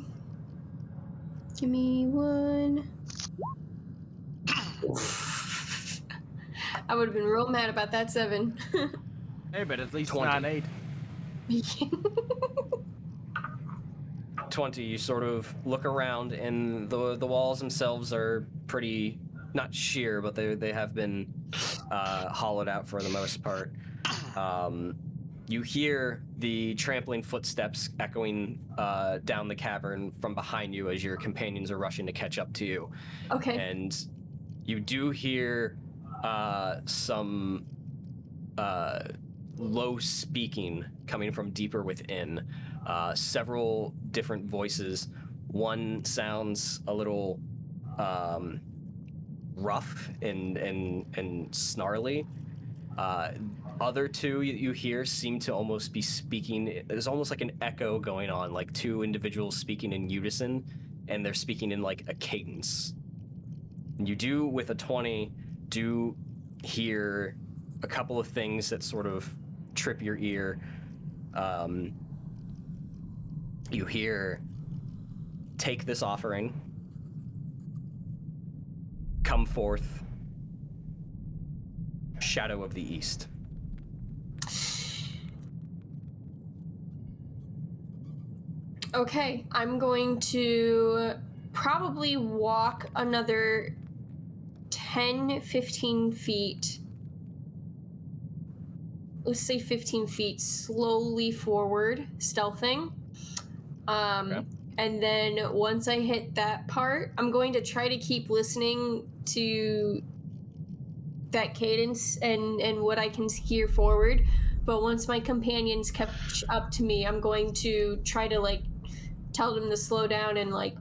Give me one. I would have been real mad about that 7. Hey, but at least 20. not 8. 20. You sort of look around, and the walls themselves are pretty, not sheer, but they have been hollowed out for the most part. You hear the trampling footsteps echoing down the cavern from behind you as your companions are rushing to catch up to you. Okay. And you do hear some low speaking coming from deeper within. Several different voices. One sounds a little rough and snarly. Other two you hear seem to almost be speaking. There's almost like an echo going on, like two individuals speaking in unison, and they're speaking in like a cadence. And you do, with a 20, do hear a couple of things that sort of trip your ear. You hear, "Take this offering. Come forth. Shadow of the East." Okay, I'm going to probably walk another 10, 15 feet. Let's say 15 feet slowly forward, stealthing. Okay. And then once I hit that part, I'm going to try to keep listening to that cadence and what I can hear forward. But once my companions catch up to me, I'm going to try to like tell them to slow down and like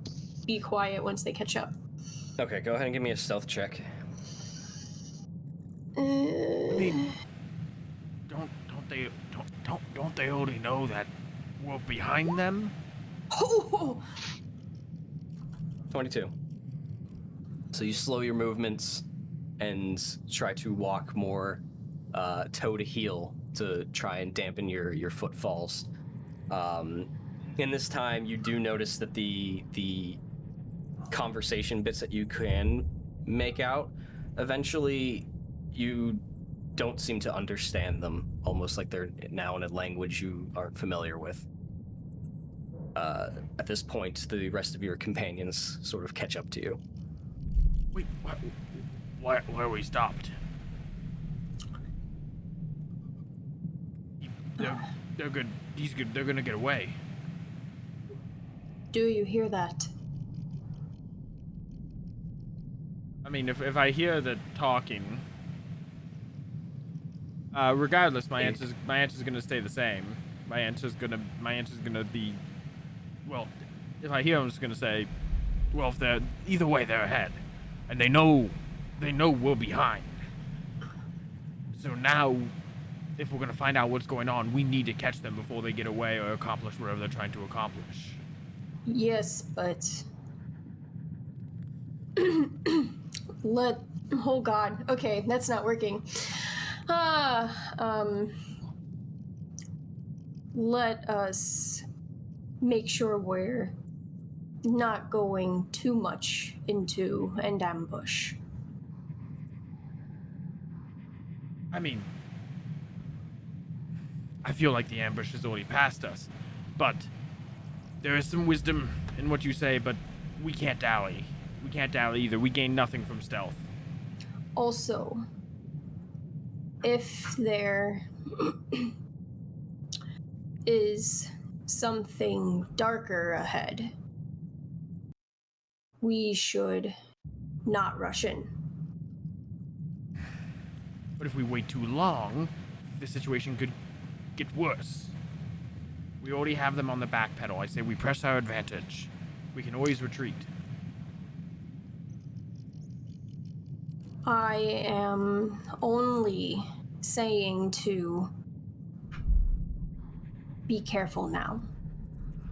be quiet once they catch up. Okay, go ahead and give me a stealth check. I mean, don't they already know that we're behind them? Oh! 22. So you slow your movements and try to walk more toe to heel to try and dampen your footfalls. In this time, you do notice that the conversation bits that you can make out, eventually you don't seem to understand them, almost like they're now in a language you aren't familiar with. At this point, the rest of your companions sort of catch up to you. Wait, where are we stopped? They're good. He's good. They're gonna get away. Do you hear that? I mean, if I hear the talking, regardless, my answer's gonna stay the same. My answer's gonna be, well, if I hear, I'm just gonna say, well, if they're either way, they're ahead, and they know we're behind. So now, if we're gonna find out what's going on, we need to catch them before they get away or accomplish whatever they're trying to accomplish. Yes, but oh god, okay, that's not working. Let us make sure we're not going too much into an ambush. I mean, I feel like the ambush is already past us, but there is some wisdom in what you say, but we can't dally. We can't dally either. We gain nothing from stealth. Also, if there is something darker ahead, we should not rush in. But if we wait too long, the situation could get worse. We already have them on the back pedal. I say we press our advantage. We can always retreat. I am only saying to be careful now.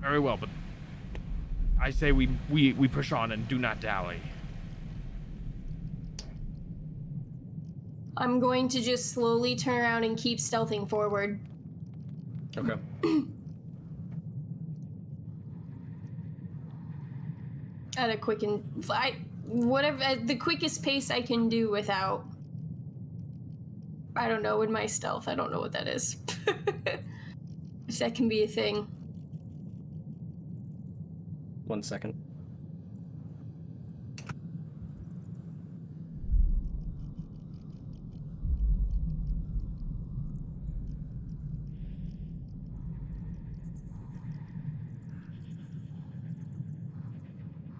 Very well, but I say we push on and do not dally. I'm going to just slowly turn around and keep stealthing forward. Okay. At a quick and whatever, at the quickest pace I can do without, I don't know, with my stealth, I don't know what that is. If that can be a thing. 1 second.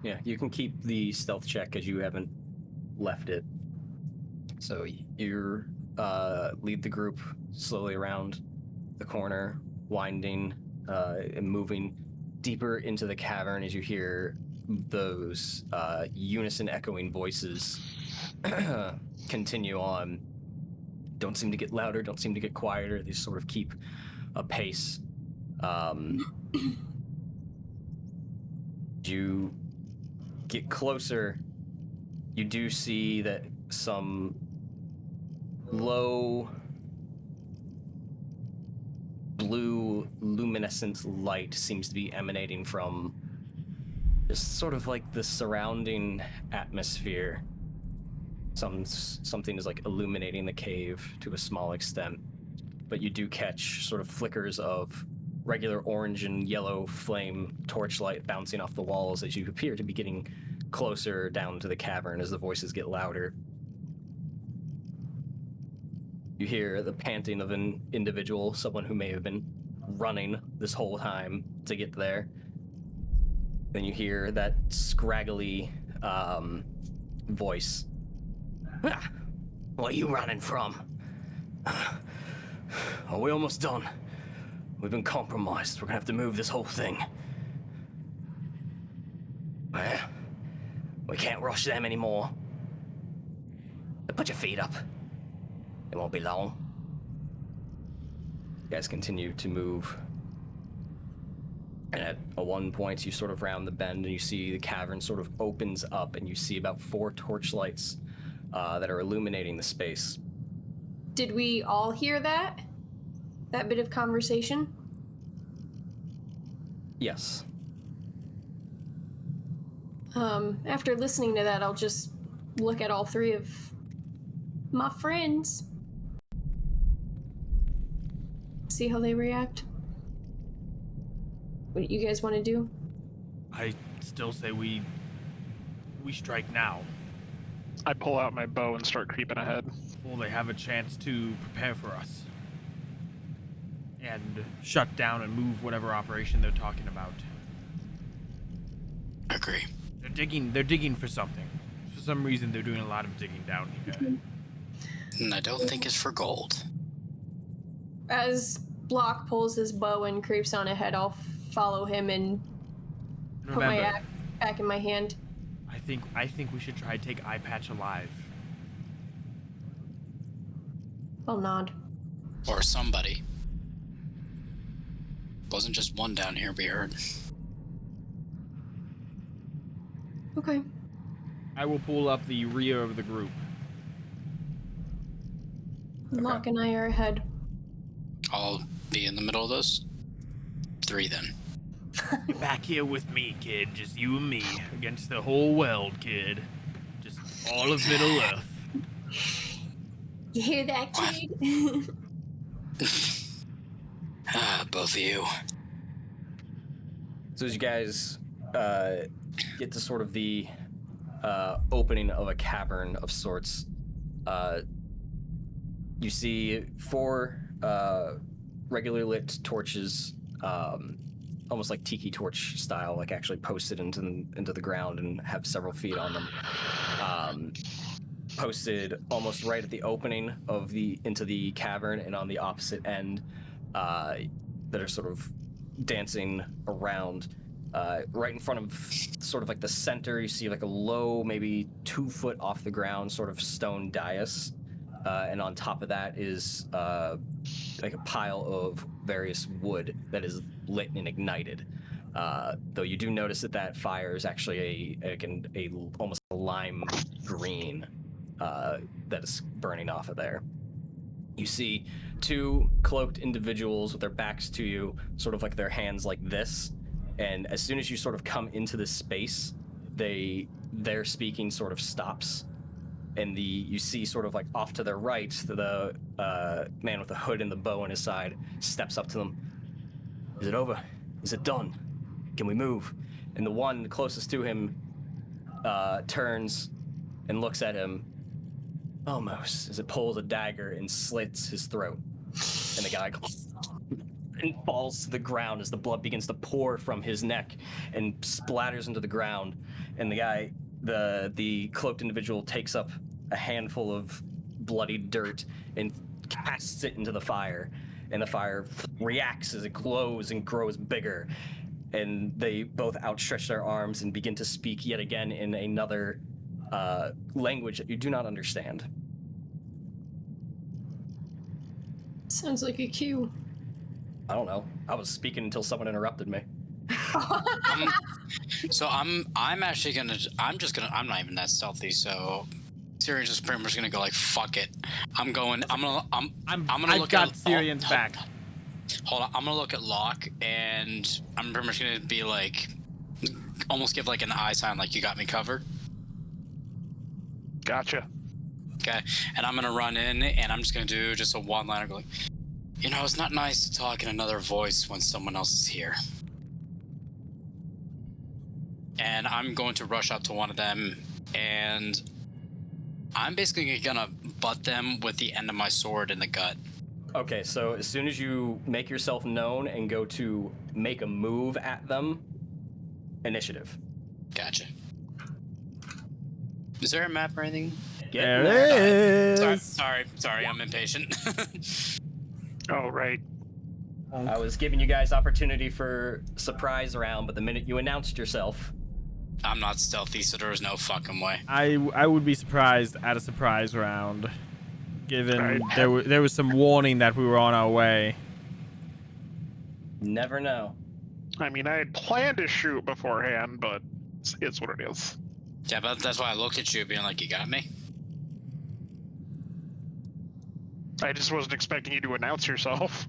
Yeah, you can keep the stealth check as you haven't left it. So you lead the group slowly around the corner, winding and moving deeper into the cavern as you hear those unison echoing voices continue on. Don't seem to get louder, don't seem to get quieter. They sort of keep a pace. You get closer, you do see that some low blue luminescent light seems to be emanating from just sort of like the surrounding atmosphere. Something is like illuminating the cave to a small extent, but you do catch sort of flickers of regular orange and yellow flame torchlight bouncing off the walls as you appear to be getting closer down to the cavern as the voices get louder. You hear the panting of an individual, someone who may have been running this whole time to get there. Then you hear that scraggly voice. Ah, what are you running from? Are we almost done? We've been compromised. We're gonna have to move this whole thing. Well, we can't rush them anymore. Put your feet up. It won't be long. You guys continue to move. And at one point, you sort of round the bend and you see the cavern sort of opens up and you see about 4 torchlights that are illuminating the space. Did we all hear that? That bit of conversation? Yes. After listening to that, I'll just look at all three of my friends. See how they react. What do you guys want to do? I still say we strike now. I pull out my bow and start creeping ahead. Before they have a chance to prepare for us. And shut down and move whatever operation they're talking about. Agree. They're digging for something. For some reason they're doing a lot of digging down here. And I don't think it's for gold. As Locke pulls his bow and creeps on ahead, I'll follow him and put my Remember, axe back in my hand. I think we should try to take Eye Patch alive. I'll nod. Or somebody. Wasn't just one down here, we heard. Okay. I will pull up the rear of the group. Locke and I are ahead. I'll be in the middle of those 3 then. Get back here with me, kid. Just you and me against the whole world, kid. Just all of Middle Earth. You hear that, kid? Both of you. So as you guys get to sort of the opening of a cavern of sorts, you see 4 regularly lit torches, almost like tiki torch style, like actually posted into the ground and have several feet on them. Posted almost right at the opening of into the cavern, and on the opposite end, that are sort of dancing around. Right in front of sort of like the center, you see like a low, maybe 2 foot off the ground, sort of stone dais. And on top of that is like a pile of various wood that is lit and ignited. Though you do notice that fire is actually a almost a lime green that is burning off of there. You see 2 cloaked individuals with their backs to you, sort of like their hands like this. And as soon as you sort of come into this space, their speaking sort of stops. And you see sort of like off to their right, the man with the hood and the bow on his side steps up to them. Is it over? Is it done? Can we move? And the one closest to him turns and looks at him almost as it pulls a dagger and slits his throat. And the guy and falls to the ground as the blood begins to pour from his neck and splatters into the ground. And the guy, the cloaked individual, takes up a handful of bloody dirt and casts it into the fire. And the fire reacts as it glows and grows bigger. And they both outstretch their arms and begin to speak yet again in another language that you do not understand. Sounds like a cue. I don't know. I was speaking until someone interrupted me. So I'm not even that stealthy, so Cirion's just pretty much gonna go like, fuck it. I'm gonna I've look got at Cirion's back. Hold on, I'm gonna look at Locke, and I'm pretty much gonna be like, almost give like an eye sign, like you got me covered. Gotcha. Okay, and I'm gonna run in, and I'm just gonna do just a one-liner going, you know, it's not nice to talk in another voice when someone else is here. And I'm going to rush up to one of them, and I'm basically gonna butt them with the end of my sword in the gut. Okay, so as soon as you make yourself known and go to make a move at them, initiative. Gotcha. Is there a map or anything? There it is. Sorry, I'm impatient. Oh, right. I was giving you guys opportunity for surprise round, but the minute you announced yourself... I'm not stealthy, so there is no fucking way. I would be surprised at a surprise round, given Right. there was some warning that we were on our way. Never know. I mean, I had planned to shoot beforehand, but it's what it is. Yeah, but that's why I looked at you being like, you got me? I just wasn't expecting you to announce yourself.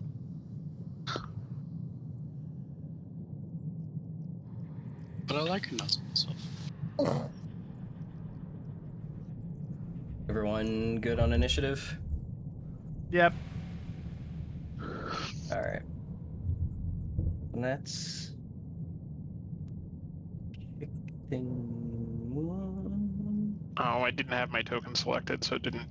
but I like her notes myself. Everyone good on initiative? Yep. All right. Let's kick things. Oh, I didn't have my token selected, so it didn't.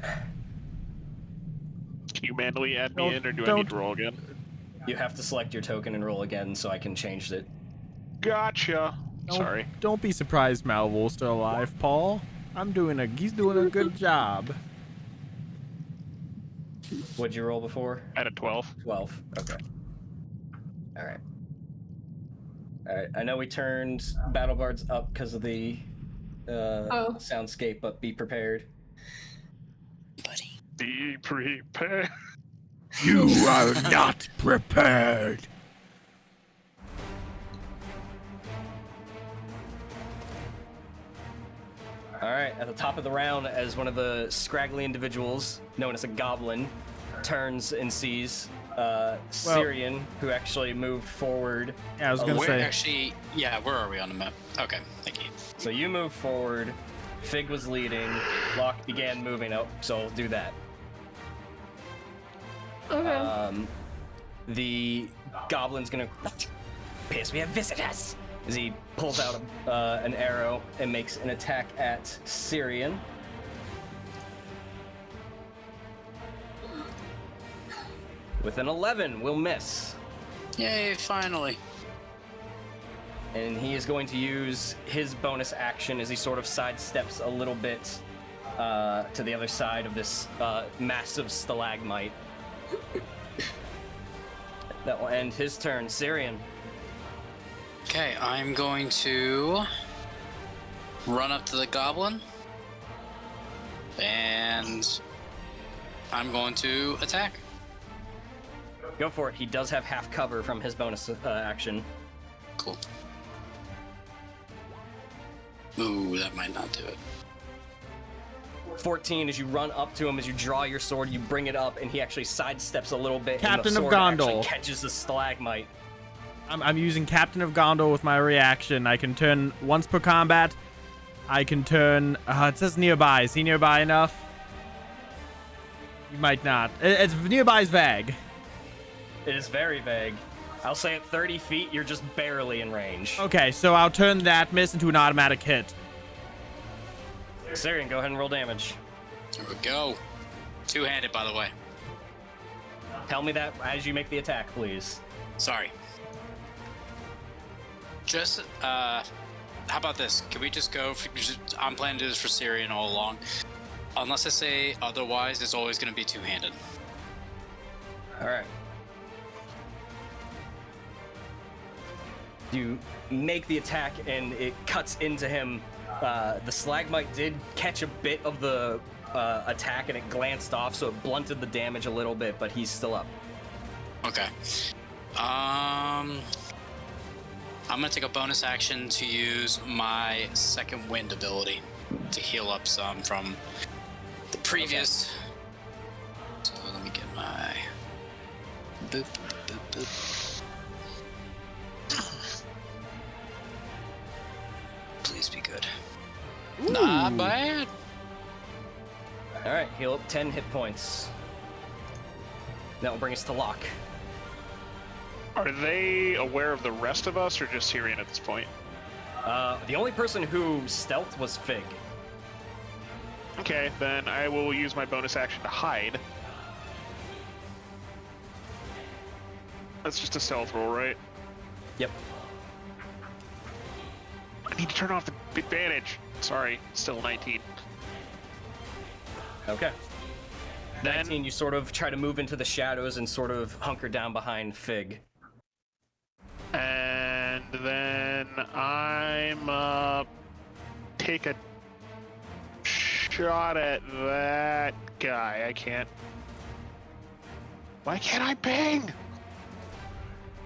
Can you manually add me in, or do I need to roll again? You have to select your token and roll again, so I can change it. Gotcha. Sorry. Don't be surprised Malvhor's still alive, Paul. He's doing a good job. What'd you roll before? At a 12. 12. Okay. All right. All right. I know we turned Battle Bards up because of the soundscape, but be prepared. Buddy. Be prepared. You are not prepared. All right, at the top of the round, as one of the scraggly individuals, known as a goblin, turns and sees Cirion, who actually moved forward. Yeah, I was gonna say. Actually, yeah, where are we on the map? Okay, thank you. So you move forward. Fig was leading. Locke began moving up, so I'll do that. Okay. The goblin's gonna appears we have visitors as he pulls out an arrow and makes an attack at Cirion. With an 11, will miss. Yay, finally. And he is going to use his bonus action as he sort of sidesteps a little bit to the other side of this massive stalagmite. That will end his turn. Cirion. Okay, I'm going to run up to the goblin. And I'm going to attack. Go for it. He does have half cover from his bonus action. Cool. Ooh, that might not do it. 14, as you run up to him, as you draw your sword, you bring it up, and he actually sidesteps a little bit. Captain and the of sword actually Gondor. catches the stalagmite. I'm using Captain of Gondor with my reaction. I can turn once per combat. I can turn. It says nearby. Is he nearby enough? You might not. It's nearby is vague. It is very vague. I'll say at 30 feet, you're just barely in range. Okay, so I'll turn that miss into an automatic hit. Cirion, go ahead and roll damage. Here we go. Two-handed, by the way. Tell me that as you make the attack, please. Sorry. Just, how about this? Can we just go for, I'm planning to do this for Cirion all along. Unless I say otherwise, it's always going to be two-handed. All right. You make the attack, and it cuts into him. The stalagmite did catch a bit of the attack, and it glanced off, so it blunted the damage a little bit, but he's still up. Okay. I'm gonna take a bonus action to use my second wind ability to heal up some from the previous. So let me get my boop, boop, boop. Please be good. Ooh. Not bad. All right, heal up 10 hit points. That will bring us to Locke. Are they aware of the rest of us, or just Cirion at this point? The only person who stealthed was Fig. Okay, then I will use my bonus action to hide. That's just a stealth roll, right? Yep. I need to turn off the advantage. Sorry, still 19. Okay. Then 19, you sort of try to move into the shadows and sort of hunker down behind Fig. And then I'm take a shot at that guy. I can't. Why can't I ping?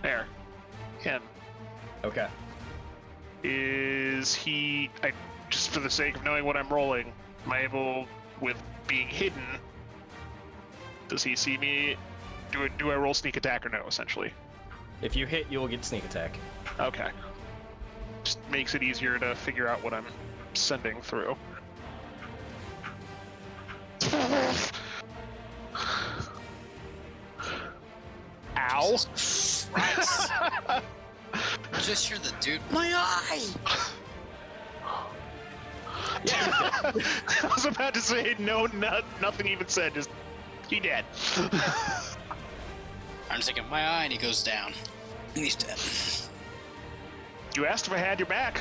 There. Him. Okay. Is he? Just for the sake of knowing what I'm rolling, am I able, with being hidden? Does he see me? Do I roll sneak attack or no? Essentially. If you hit, you'll get sneak attack. Okay. Just makes it easier to figure out what I'm sending through. Ow! Just hear the dude. My eye. I was about to say nothing even said. Just he dead. I'm just thinking my eye, and he goes down. And he's dead. You asked if I had your back.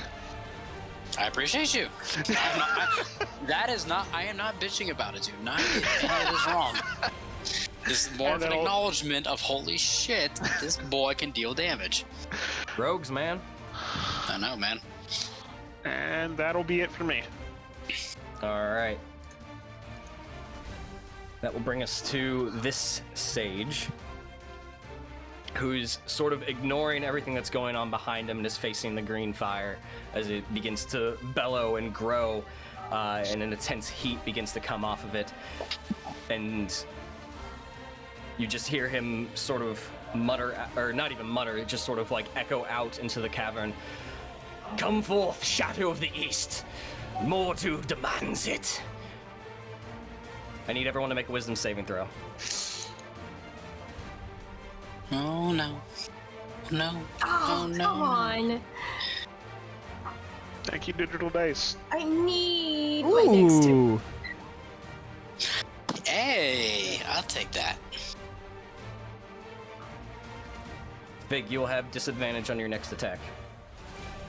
I appreciate you. I am not bitching about it, dude. Not getting any of this wrong. This is more of an acknowledgement of holy shit, this boy can deal damage. Rogues, man. I know, man. And that'll be it for me. All right. That will bring us to this sage, who's sort of ignoring everything that's going on behind him and is facing the green fire as it begins to bellow and grow, and an intense heat begins to come off of it. And you just hear him sort of mutter, or not even mutter, just sort of like echo out into the cavern. Come forth, Shadow of the East. Mortu demands it. I need everyone to make a wisdom saving throw. Oh no. No. Oh, no. come on. Thank you, Digital Dice. I need my next two. Ooh. Hey, I'll take that. Vig, you'll have disadvantage on your next attack.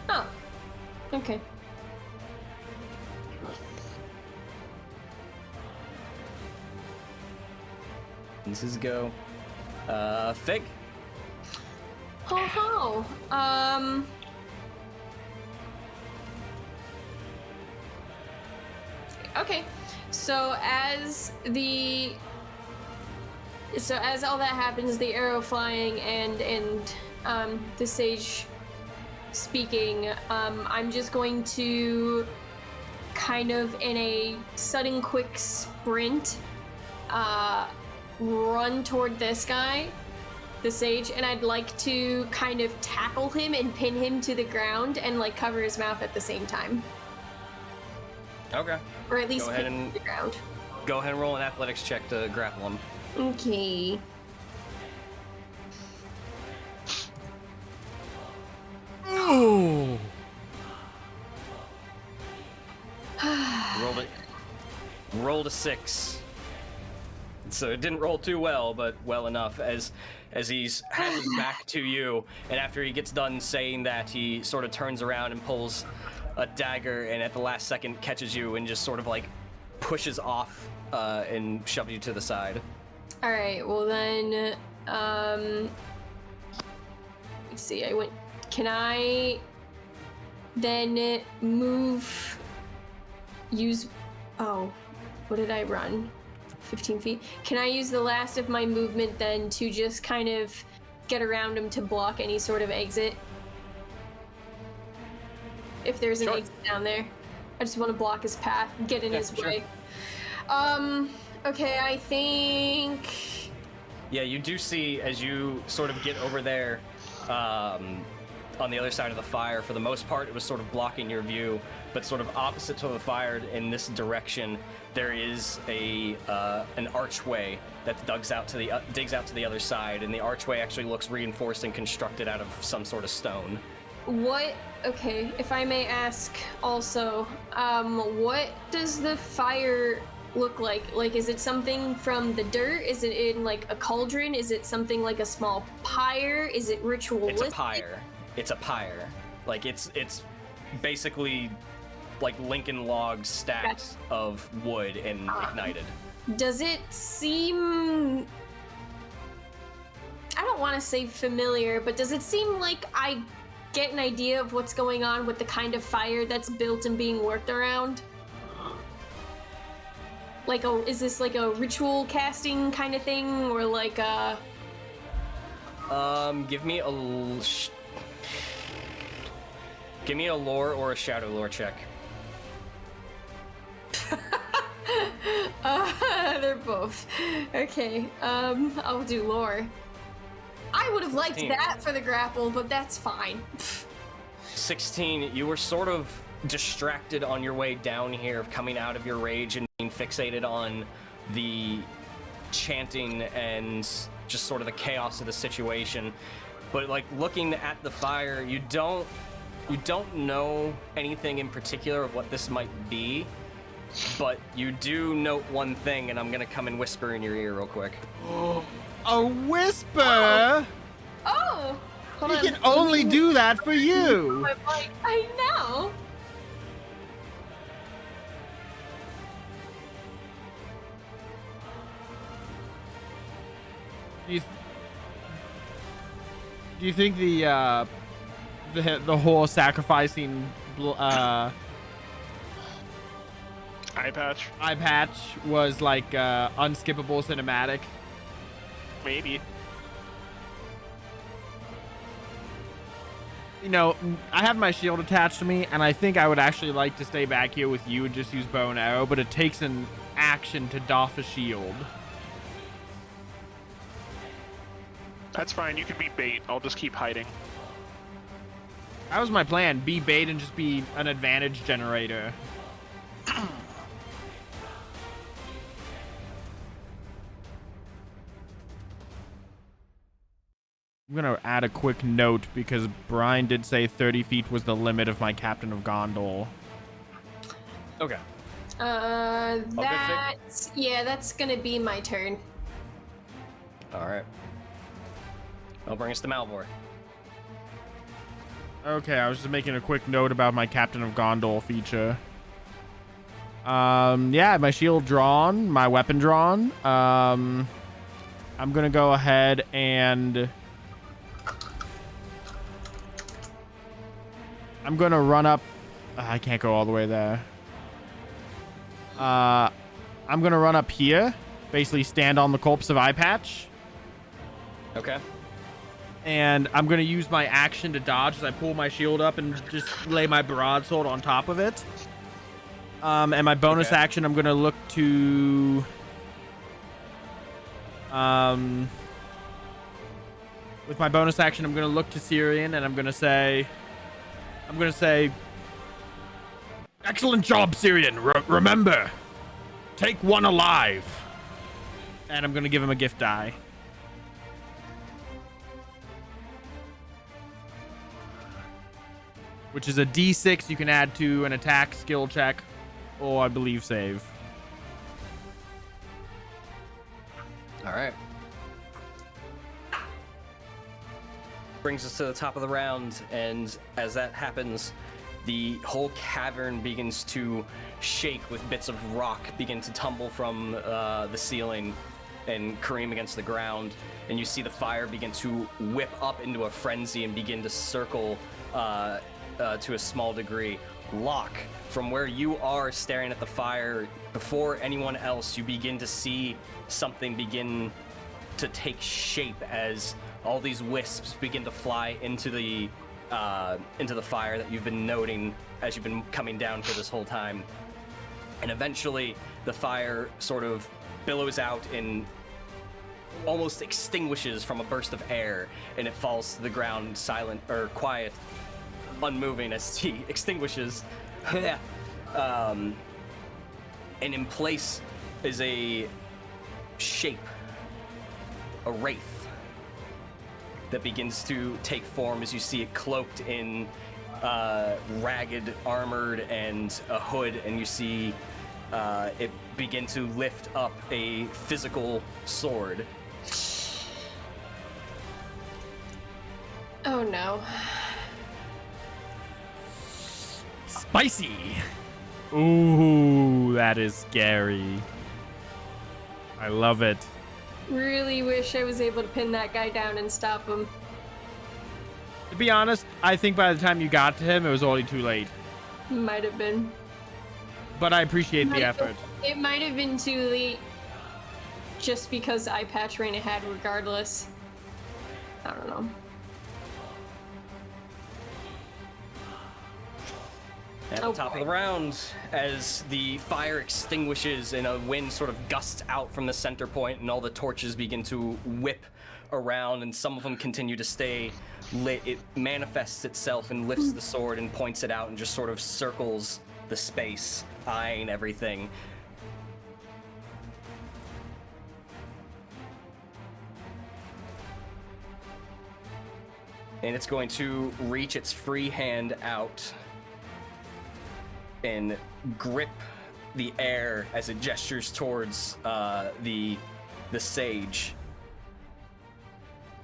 Oh. Okay. This is go. Fig. Ho ho. Okay. So as all that happens, the arrow flying and the sage speaking, I'm just going to kind of in a sudden quick sprint run toward this guy, the sage, and I'd like to kind of tackle him and pin him to the ground and like cover his mouth at the same time. Okay. Or at least Go ahead pin him and- to the ground. Go ahead and roll an athletics check to grapple him. Okay. Ooh. Rolled a 6. So it didn't roll too well, but well enough as he's has his back to you, and after he gets done saying that, he sort of turns around and pulls a dagger, and at the last second catches you and just sort of like pushes off and shoves you to the side. All right. Well then, let's see. Can I then move? Use. Oh, what did I run? 15 feet. Can I use the last of my movement then to just kind of get around him to block any sort of exit? If there's an Sure. exit down there. I just want to block his path, get in his sure. way. Okay, I think... Yeah, you do see as you sort of get over there on the other side of the fire. For the most part, it was sort of blocking your view, but sort of opposite to the fire in this direction, there is an archway that digs out to the other side, and the archway actually looks reinforced and constructed out of some sort of stone. What? Okay, if I may ask also, what does the fire look like? Like, is it something from the dirt? Is it in, like, a cauldron? Is it something like a small pyre? Is it ritualistic? It's a pyre. Like, it's basically like Lincoln logs stacked of wood and ignited. Does it seem... I don't want to say familiar, but does it seem like I get an idea of what's going on with the kind of fire that's built and being worked around? Like, is this like a ritual casting kind of thing, or like a... Give me a lore or a shadow lore check. They're both. Okay, I'll do lore. I would have liked 16. that for the grapple, but that's fine. 16, you were sort of distracted on your way down here, coming out of your rage and being fixated on the chanting and just sort of the chaos of the situation. But like looking at the fire, you don't know anything in particular of what this might be, but you do note one thing, and I'm gonna come and whisper in your ear real quick. A whisper? Oh! Hold He on. can only do that for you. I'm like, I know. Do you think the whole sacrificing Eye patch? eye patch was like unskippable cinematic? Maybe. You know, I have my shield attached to me, and I think I would actually like to stay back here with you and just use bow and arrow, but it takes an action to doff a shield. That's fine, you can be bait. I'll just keep hiding. That was my plan, be bait and just be an advantage generator. I'm gonna add a quick note because Brian did say 30 feet was the limit of my Captain of Gondor. Okay. That's gonna be my turn. All right. I'll bring us to Malvhor. Okay, I was just making a quick note about my Captain of Gondor feature. Yeah, my shield drawn, my weapon drawn. I'm gonna go ahead and I'm gonna run up. I can't go all the way there. I'm gonna run up here, basically stand on the corpse of Eye Patch. Okay. And I'm going to use my action to dodge as I pull my shield up and just lay my broadsword on top of it. And my bonus action, I'm going to look to... with my bonus action, I'm going to look to Cirion and I'm going to say... Excellent job, Cirion. Remember, take one alive. And I'm going to give him a gift die. Which is a D6 you can add to an attack, skill check, or I believe save. All right. Brings us to the top of the round, and as that happens, the whole cavern begins to shake with bits of rock begin to tumble from the ceiling and careen against the ground, and you see the fire begin to whip up into a frenzy and begin to circle to a small degree. Locke, from where you are staring at the fire, before anyone else, you begin to see something begin to take shape as all these wisps begin to fly into the fire that you've been noting as you've been coming down for this whole time. And eventually, the fire sort of billows out and almost extinguishes from a burst of air, and it falls to the ground silent or quiet, unmoving as he extinguishes. And in place is a shape, a wraith, that begins to take form as you see it cloaked in ragged, armored, and a hood, and you see it begin to lift up a physical sword. Oh no. Spicy. Ooh, that is scary. I love it. Really wish I was able to pin that guy down and stop him. To be honest, I think by the time you got to him, it was already too late. Might have been. But I appreciate the effort. It might have been too late just because Eye Patch ran ahead regardless. I don't know. At the top of the round, as the fire extinguishes and a wind sort of gusts out from the center point and all the torches begin to whip around, and some of them continue to stay lit. It manifests itself and lifts the sword and points it out and just sort of circles the space, eyeing everything. And it's going to reach its free hand out and grip the air as it gestures towards the sage.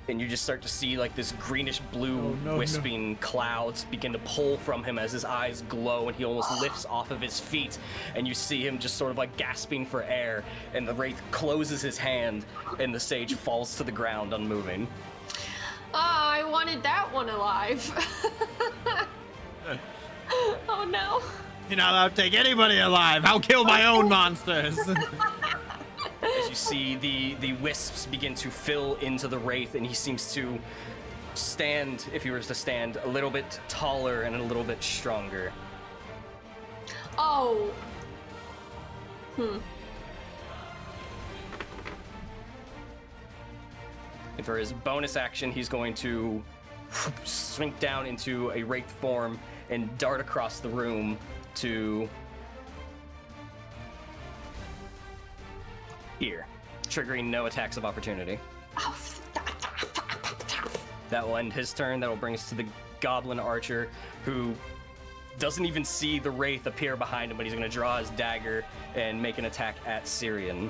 And you just start to see like this greenish blue wisping clouds begin to pull from him as his eyes glow, and he almost lifts off of his feet, and you see him just sort of like gasping for air, and the wraith closes his hand and the sage falls to the ground unmoving. I wanted that one alive. Oh no. You're not allowed to take anybody alive. I'll kill my own monsters. As you see the wisps begin to fill into the wraith, and he seems to stand, if he was to stand, a little bit taller and a little bit stronger. Oh. And for his bonus action, he's going to shrink down into a wraith form and dart across the room to here, triggering no attacks of opportunity. That will end his turn. That will bring us to the goblin archer, who doesn't even see the wraith appear behind him, but he's going to draw his dagger and make an attack at Cirion.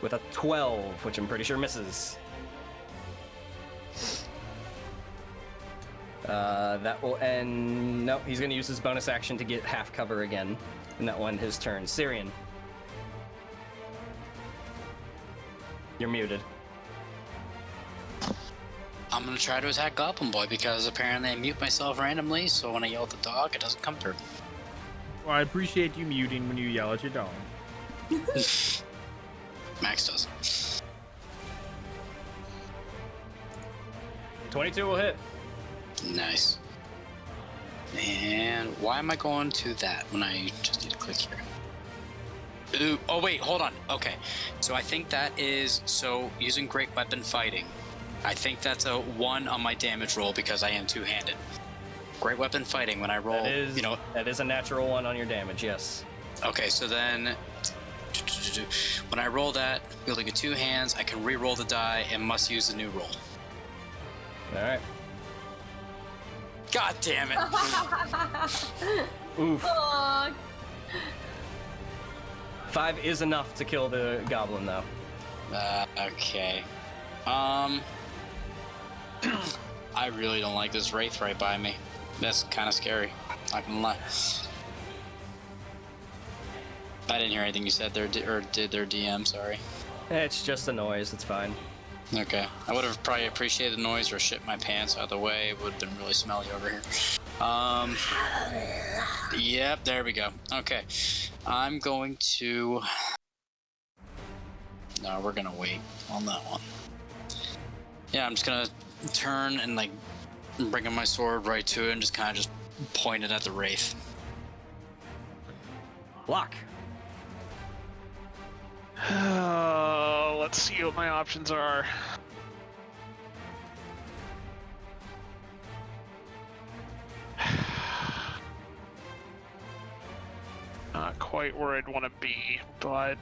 With a 12, which I'm pretty sure misses. That will end... Nope, he's going to use his bonus action to get half cover again. And that will end his turn. Cirion. You're muted. I'm gonna try to attack Goblin Boy because apparently I mute myself randomly, so when I yell at the dog, it doesn't come through. Well, I appreciate you muting when you yell at your dog. Max doesn't. 22 will hit. Nice. And why am I going to that when I just need to click here? Ooh, oh wait, hold on. Okay, so I think that is, so using Great Weapon Fighting, I think that's a 1 on my damage roll because I am two-handed. Great Weapon Fighting, when I roll, that is a natural 1 on your damage, yes. Okay, so then when I roll that, wielding with 2 hands, I can re-roll the die and must use a new roll. All right. God damn it! Oof. Aw. 5 is enough to kill the goblin, though. Okay. I really don't like this wraith right by me. That's kind of scary. Not gonna lie. I didn't hear anything you said there, or did their DM, sorry. It's just a noise, it's fine. Okay. I would have probably appreciated the noise or shit my pants out of the way. It would have been really smelly over here. Yep, there we go. Okay. I'm going to... No, we're gonna wait on that one. Yeah, I'm just gonna turn and like bring up my sword right to it and just kind of just point it at the wraith. Locke. Let's see what my options are. Not quite where I'd want to be, but...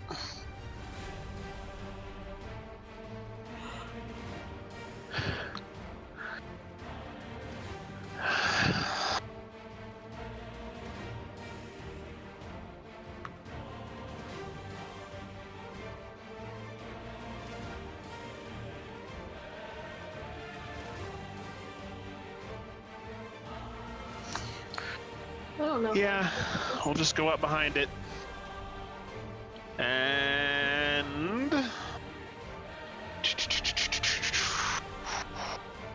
I don't know. Yeah, we'll just go up behind it. And...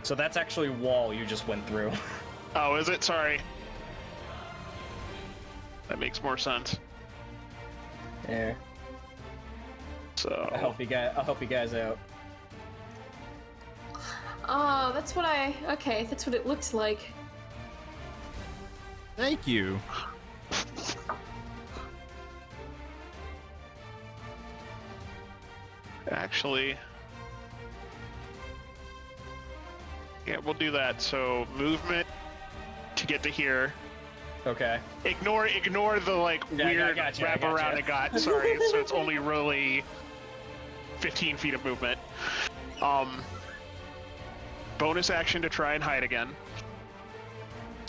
So that's actually wall you just went through. Oh, is it? Sorry. That makes more sense. Yeah. So... I'll help you guys out. Oh, that's what okay, that's what it looked like. Thank you. Actually, yeah, we'll do that. So movement to get to here. Okay. Ignore the like Yeah, I weird gotcha, I wrap gotcha. around I got. Sorry, so it's only really 15 feet of movement. Bonus action to try and hide again.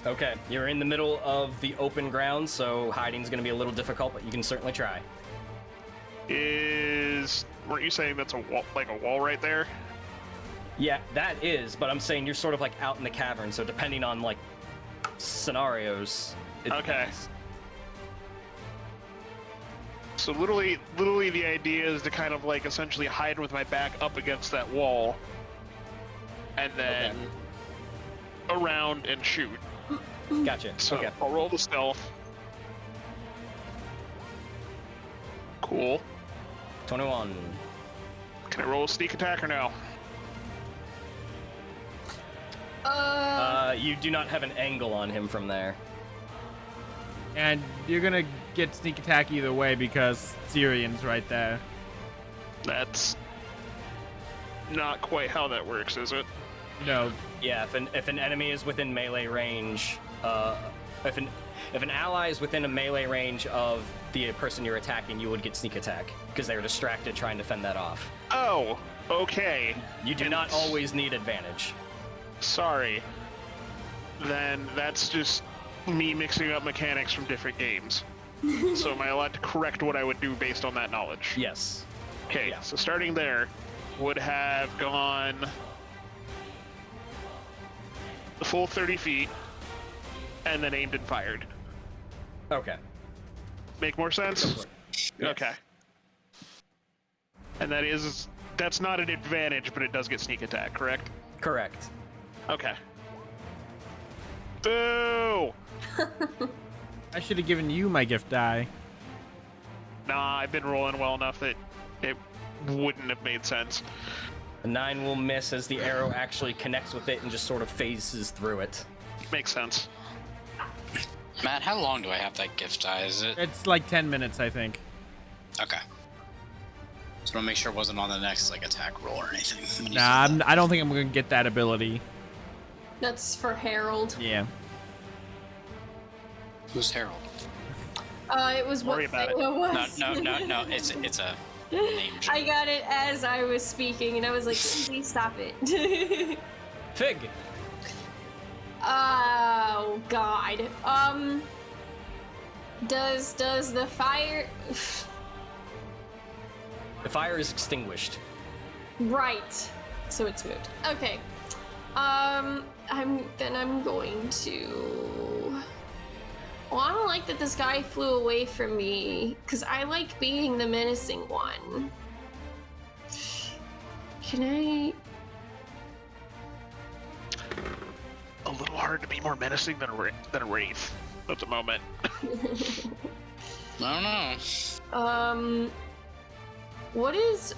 Okay, you're in the middle of the open ground, so hiding's gonna be a little difficult, but you can certainly try. Weren't you saying that's a wall, like a wall right there? Yeah, that is, but I'm saying you're sort of like out in the cavern, so depending on like scenarios. It Okay. depends. So literally the idea is to kind of like essentially hide with my back up against that wall, and then around and shoot. Gotcha. So Okay. I'll roll the stealth. Cool. 21. Can I roll a sneak attack or no? You do not have an angle on him from there. And you're gonna get sneak attack either way because Cirion's right there. That's not quite how that works, is it? No. Yeah, if an enemy is within melee range, if an ally is within a melee range of the person you're attacking, you would get sneak attack because they were distracted trying to fend that off. Oh, okay. You do not always need advantage. Sorry. Then that's just me mixing up mechanics from different games. So am I allowed to correct what I would do based on that knowledge? Yes. Okay, Yeah. so starting there, would have gone the full 30 feet, and then aimed and fired. Okay. Make more sense? Yes. Okay. And that's not an advantage, but it does get sneak attack, correct? Correct. Okay. Boo! I should have given you my gift die. Nah, I've been rolling well enough that it wouldn't have made sense. The 9 will miss as the arrow actually connects with it and just sort of phases through it. Makes sense. Matt, how long do I have that gift die? Is it? It's like 10 minutes, I think. Okay. Just want to make sure it wasn't on the next like attack roll or anything. when you Nah, said that. I don't think I'm gonna get that ability. That's for Harold. Yeah. Who's Harold? It was what Worry about thing it. it was. No. It's a name. I got it as I was speaking, and I was like, please stop it. Fig! Oh God. Does the fire? The fire is extinguished. Right. So it's moved. Okay. I'm going to. Well, I don't like that this guy flew away from me, because I like being the menacing one. Can I? A little hard to be more menacing than a wraith at the moment. I don't know. What is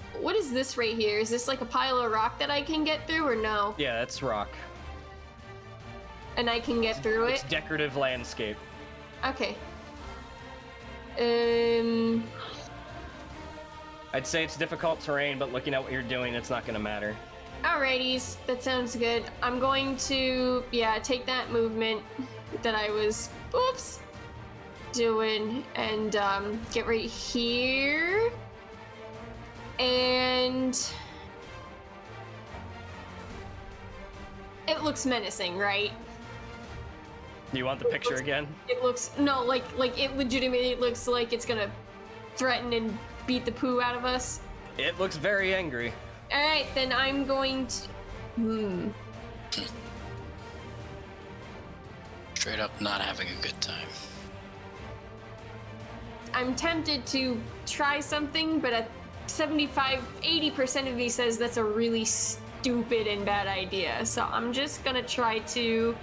this right here? Is this like a pile of rock that I can get through, or no? Yeah, that's rock. And I can get through It's it? decorative landscape. Okay. I'd say it's difficult terrain, but looking at what you're doing, it's not gonna matter. Alrighties, that sounds good. I'm going to, take that movement that I was, doing, and get right here. And it looks menacing, right? Do you want the picture again? It looks, no, like it legitimately looks like it's gonna threaten and beat the poo out of us. It looks very angry. Alright, then I'm going to, Straight up not having a good time. I'm tempted to try something, but at 80% of me says that's a really stupid and bad idea. So I'm just gonna try to,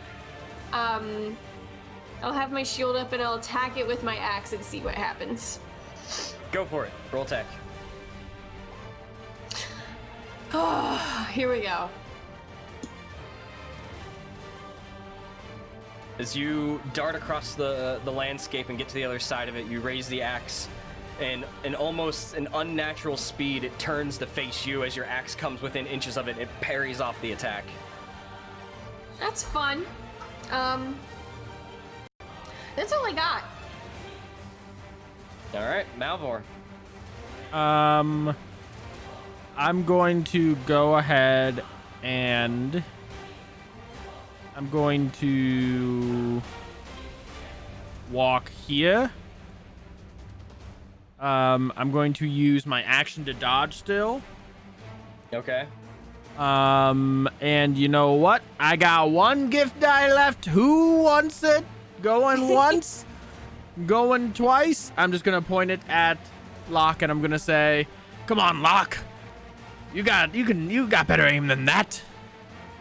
I'll have my shield up and I'll attack it with my axe and see what happens. Go for it. Roll tech. Here we go. As you dart across the landscape and get to the other side of it, you raise the axe and in almost an unnatural speed, it turns to face you as your axe comes within inches of it. It parries off the attack. That's fun. That's all I got. All right, Malvhor. I'm going to go ahead and I'm going to walk here. I'm going to use my action to dodge still. Okay. And you know what? I got one gift die left. Who wants it? Going once, going twice. I'm just gonna point it at Locke and I'm gonna say, "Come on, Locke. You got better aim than that.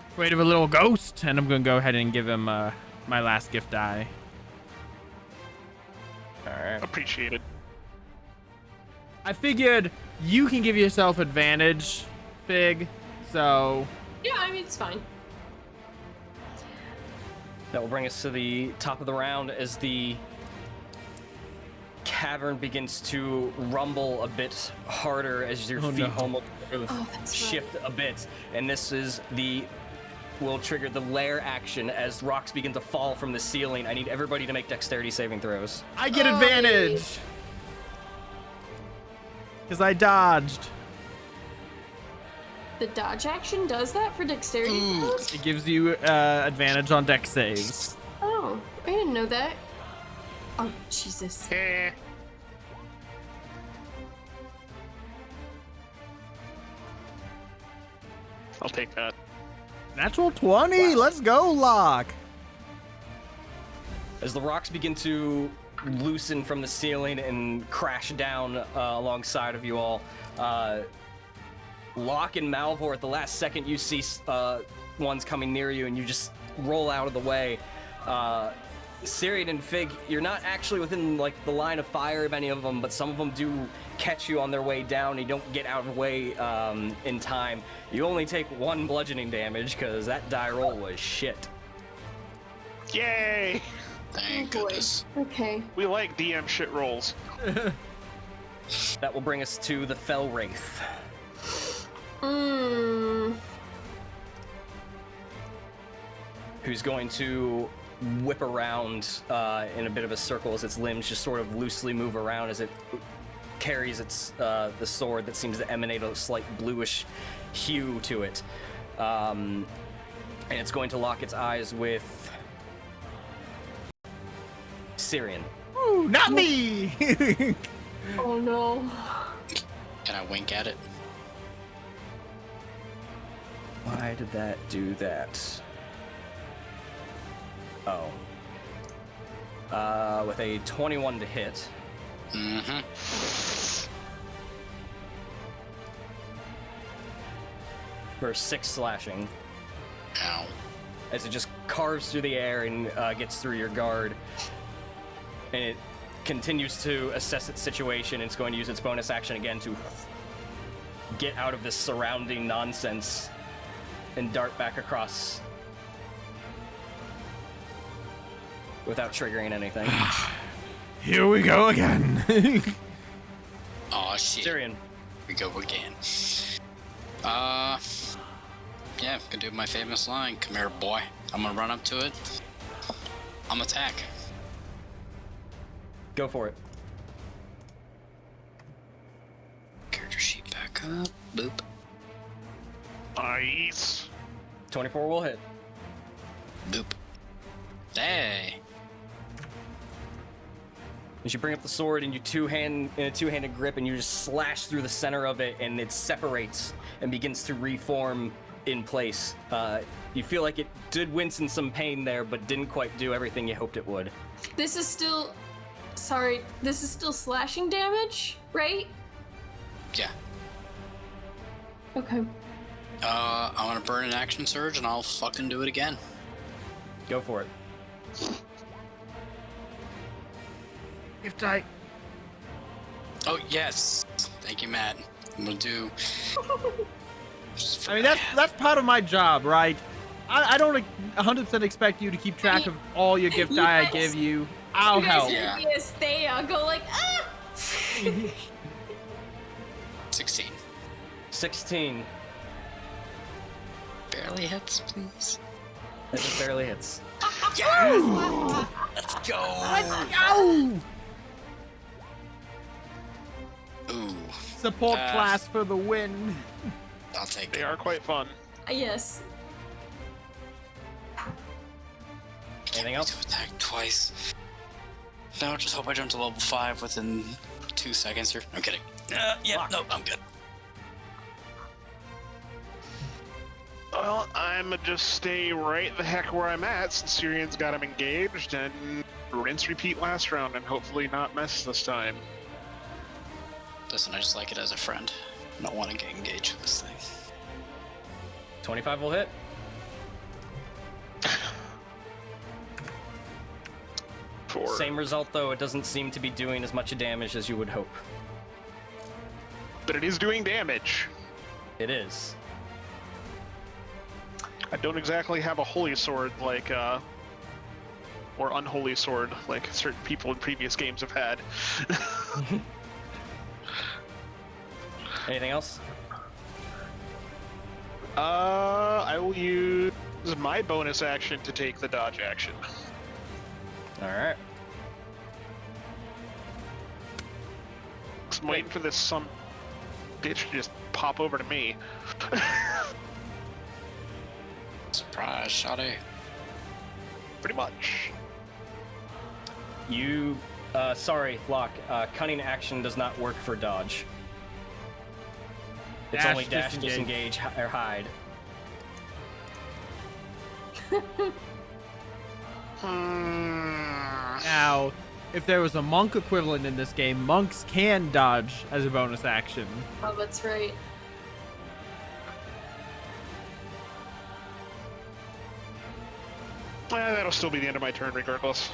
Afraid of a little ghost?" And I'm gonna go ahead and give him my last gift die. All right. Appreciated. I figured you can give yourself advantage, Fig. So Yeah, I mean, it's fine. That will bring us to the top of the round as the cavern begins to rumble a bit harder as your feet almost shift a bit. And this will trigger the lair action as rocks begin to fall from the ceiling. I need everybody to make dexterity saving throws. I get advantage because I dodged. The dodge action does that for dexterity throws? It gives you advantage on dex saves. Oh, I didn't know that. Oh, Jesus. I'll take that. Natural 20. Let's go, Locke. As the rocks begin to loosen from the ceiling and crash down alongside of you all, Locke and Malvhor, at the last second you see ones coming near you and you just roll out of the way. Cirion and Fig, you're not actually within like the line of fire of any of them, but some of them do catch you on their way down. You don't get out of the way in time. You only take 1 bludgeoning damage because that die roll was shit. Yay! Thank goodness. Okay. We like DM shit rolls. That will bring us to the Fell Wraith. Who's going to whip around in a bit of a circle as its limbs just sort of loosely move around as it carries its the sword that seems to emanate a slight bluish hue to it. And it's going to lock its eyes with Cirion. Ooh, not me! Oh no. Can I wink at it? Why did that do that? Oh. With a 21 to hit. Mm-hmm. For 6 slashing. Ow. As it just carves through the air and gets through your guard. And it continues to assess its situation. It's going to use its bonus action again to get out of this surrounding nonsense and dart back across without triggering anything. Here we go again. Aw, shit. Cirion. Here we go again. Yeah, gonna do my famous line. Come here, boy. I'm gonna run up to it. I'm gonna attack. Go for it. Character sheet back up. Boop. Nice. 24 will hit. Boop. Hey. As you bring up the sword and you in a two-handed grip and you just slash through the center of it and it separates and begins to reform in place. You feel like it did wince in some pain there, but didn't quite do everything you hoped it would. This is still... Sorry, this is still slashing damage, right? Yeah. Okay. I'm gonna burn an action surge and I'll fucking do it again. Go for it. If I... Oh, yes. Thank you, Matt. I'm gonna do... I mean, that's part of my job, right? I don't 100% expect you to keep track of all your gift die I give you. I'll You guys help. Yeah. give me a stay, I'll go like, ah! 16. 16. Barely hits, please. It just barely hits. Let's go. Go! Ooh, Support class for the win. I'll take They it. are quite fun. Yes. Anything else? To attack twice. No, just hope I jump to level 5 within 2 seconds here. I'm kidding. Yeah, Locke. no, I'm good. Well, I'm just stay right the heck where I'm at since Cirion's got him engaged, and rinse repeat last round and hopefully not miss this time. Listen, I just like it as a friend. I don't want to get engaged with this thing. 25 will hit. For Same result though, it doesn't seem to be doing as much damage as you would hope. But it is doing damage. It is. I don't exactly have a holy sword like, or unholy sword like certain people in previous games have had. Anything else? I will use my bonus action to take the dodge action. Alright. I'm waiting for this some bitch to just pop over to me. Surprise, Shotty. Pretty much. You, sorry, Locke, cunning action does not work for dodge. It's Dash, only dash, disengage. disengage, or hide. Now, if there was a monk equivalent in this game, monks can dodge as a bonus action. Oh, that's right. That'll still be the end of my turn regardless.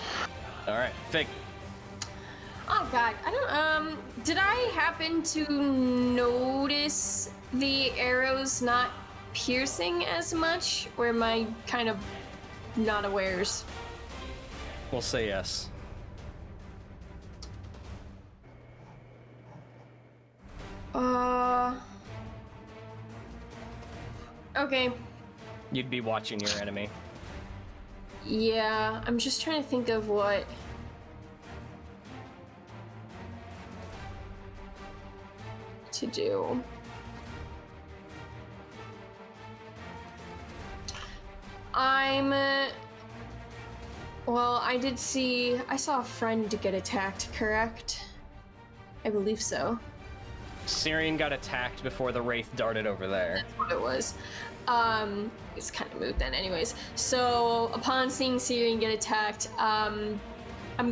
Alright, Fig. Oh god, I don't, did I happen to notice the arrows not piercing as much, or am I kind of not awares? We'll say yes. Okay. You'd be watching your enemy. Yeah, I'm just trying to think of what... to do. Well, I saw a friend get attacked, correct? I believe so. Cirion got attacked before the Wraith darted over there. That's what it was. It's kind of moved then anyways. So, upon seeing Cirion get attacked, I'm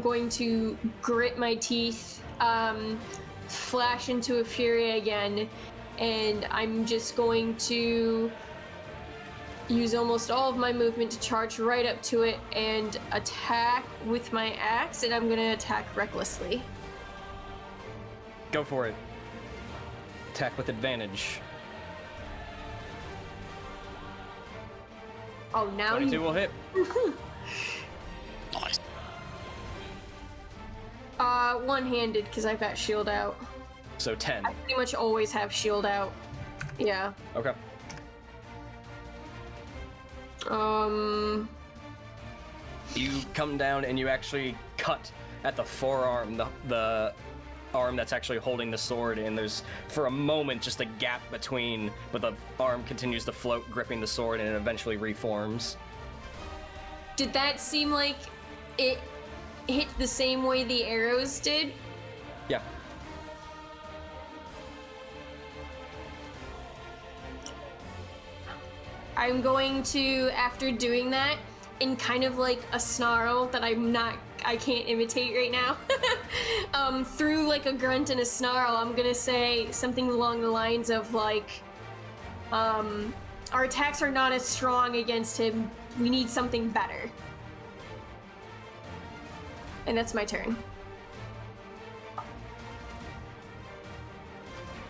going to grit my teeth, flash into a fury again, and I'm just going to use almost all of my movement to charge right up to it and attack with my axe, and I'm gonna attack recklessly. Go for it. Attack with advantage. Oh, now 22 you... will hit. Nice. One-handed, because I've got shield out. So 10. I pretty much always have shield out. Yeah. Okay. You come down and you actually cut at the forearm, the arm that's actually holding the sword, and there's, for a moment, just a gap between, but the arm continues to float, gripping the sword, and it eventually reforms. Did that seem like it hit the same way the arrows did? Yeah. I'm going to, after doing that, in kind of like a snarl that I can't imitate right now, through like a grunt and a snarl, I'm gonna say something along the lines of like, our attacks are not as strong against him, we need something better. And that's my turn.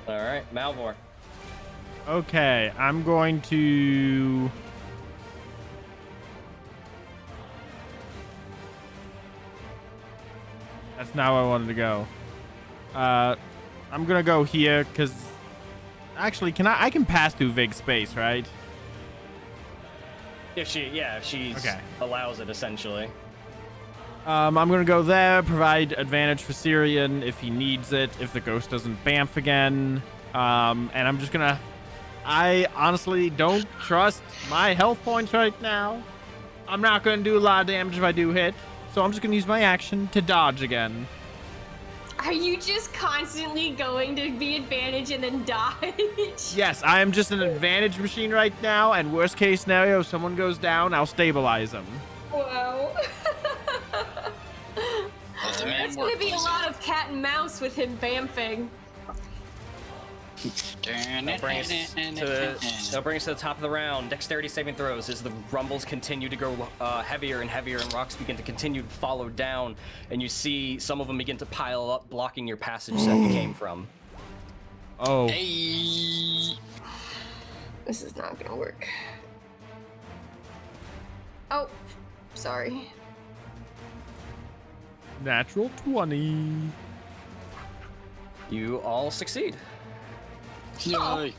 Alright, Malvhor. Okay, I'm going to... That's not where I wanted to go. I'm gonna go here because actually, I can pass through Vig's space, right? If she Okay. allows it, essentially. I'm gonna go there, provide advantage for Cirion if he needs it, if the ghost doesn't bamf again. And I'm just gonna. I honestly don't trust my health points right now. I'm not gonna do a lot of damage if I do hit, so I'm just gonna use my action to dodge again. Are you just constantly going to be advantage and then dodge? Yes, I am just an advantage machine right now, and worst case scenario, if someone goes down, I'll stabilize them. Wow. Let the man It's work, gonna be a please. lot of cat and mouse with him bamfing. That'll bring us to the top of the round. Dexterity saving throws as the rumbles continue to grow heavier and heavier, and rocks begin to continue to follow down, and you see some of them begin to pile up, blocking your passage that you came from. Oh. Hey. This is not gonna work. Oh, sorry. Natural 20. You all succeed. Yay.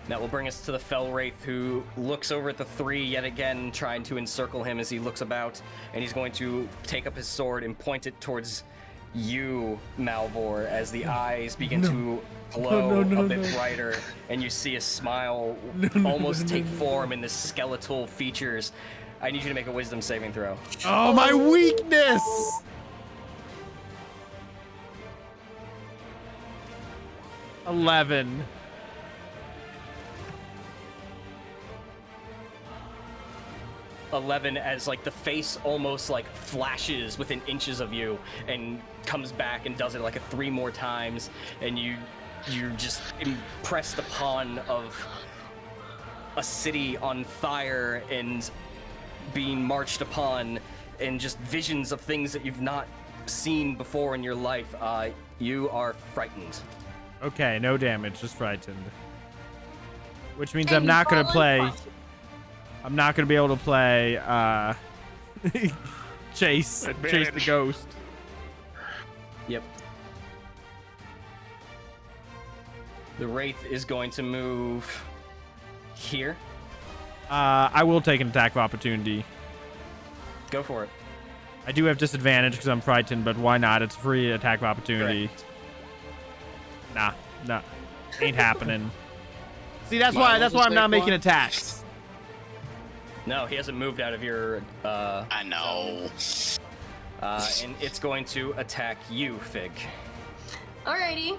That will bring us to the Fell Wraith, who looks over at the three yet again, trying to encircle him as he looks about, and he's going to take up his sword and point it towards you, Malvhor, as the eyes begin to glow a bit brighter, and you see a smile almost take form in the skeletal features. I need you to make a wisdom saving throw. Oh, my weakness! 11. As like the face almost like flashes within inches of you and comes back and does it like 3 more times, and you're just impressed upon of a city on fire and being marched upon, and just visions of things that you've not seen before in your life. You are frightened. Okay, no damage, just frightened. Which means And I'm not gonna fall play. unconscious. I'm not gonna be able to play chase the Advantage. ghost. Yep. The Wraith is going to move here. I will take an attack of opportunity. Go for it. I do have disadvantage because I'm frightened, but why not? It's a free attack of opportunity. Correct. Nah, ain't happening. See, that's Might why as I'm well not take making one. attacks. No, he hasn't moved out of your. I know. And it's going to attack you, Fig, Alrighty.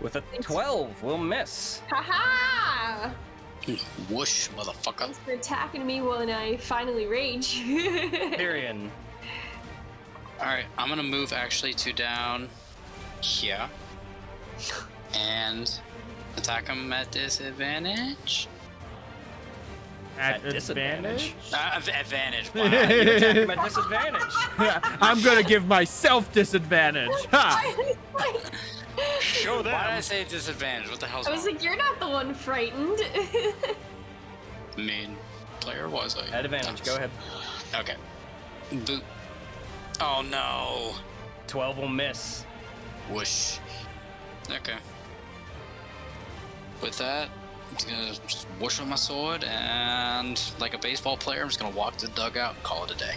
with a 12. We'll miss. Haha! Whoosh, motherfucker. Thanks for attacking me when I finally rage. Cirion. Alright, I'm gonna move actually to down here. And attack him at disadvantage. At disadvantage? Advantage. You Wow. attack him at disadvantage. I'm gonna give myself disadvantage. Ha! Show Why did I them. say disadvantage? What the hell's I was wrong? like, you're not the one frightened. Main player was I? At advantage. Go ahead. Okay. Boop. Oh no. 12 will miss. Whoosh. Okay. With that, I'm just gonna just whoosh with my sword, and like a baseball player, I'm just gonna walk to the dugout and call it a day.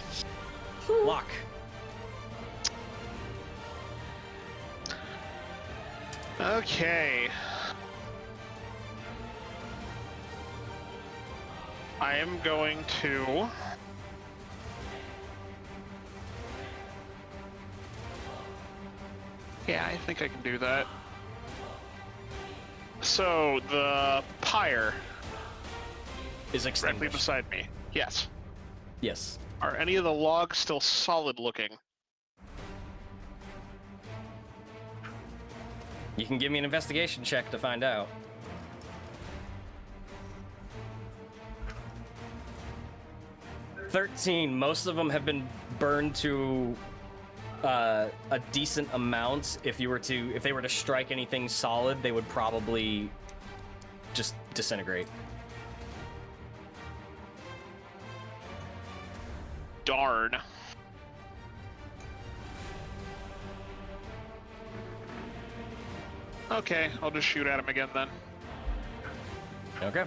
Locke. Okay. I am going to. Yeah, I think I can do that. So the pyre Is directly extinguished. beside me. Yes. Yes. Are any of the logs still solid looking? You can give me an investigation check to find out. $13. Most of them have been burned to a decent amount. If they were to strike anything solid, they would probably just disintegrate. Darn. Okay, I'll just shoot at him again then. Okay.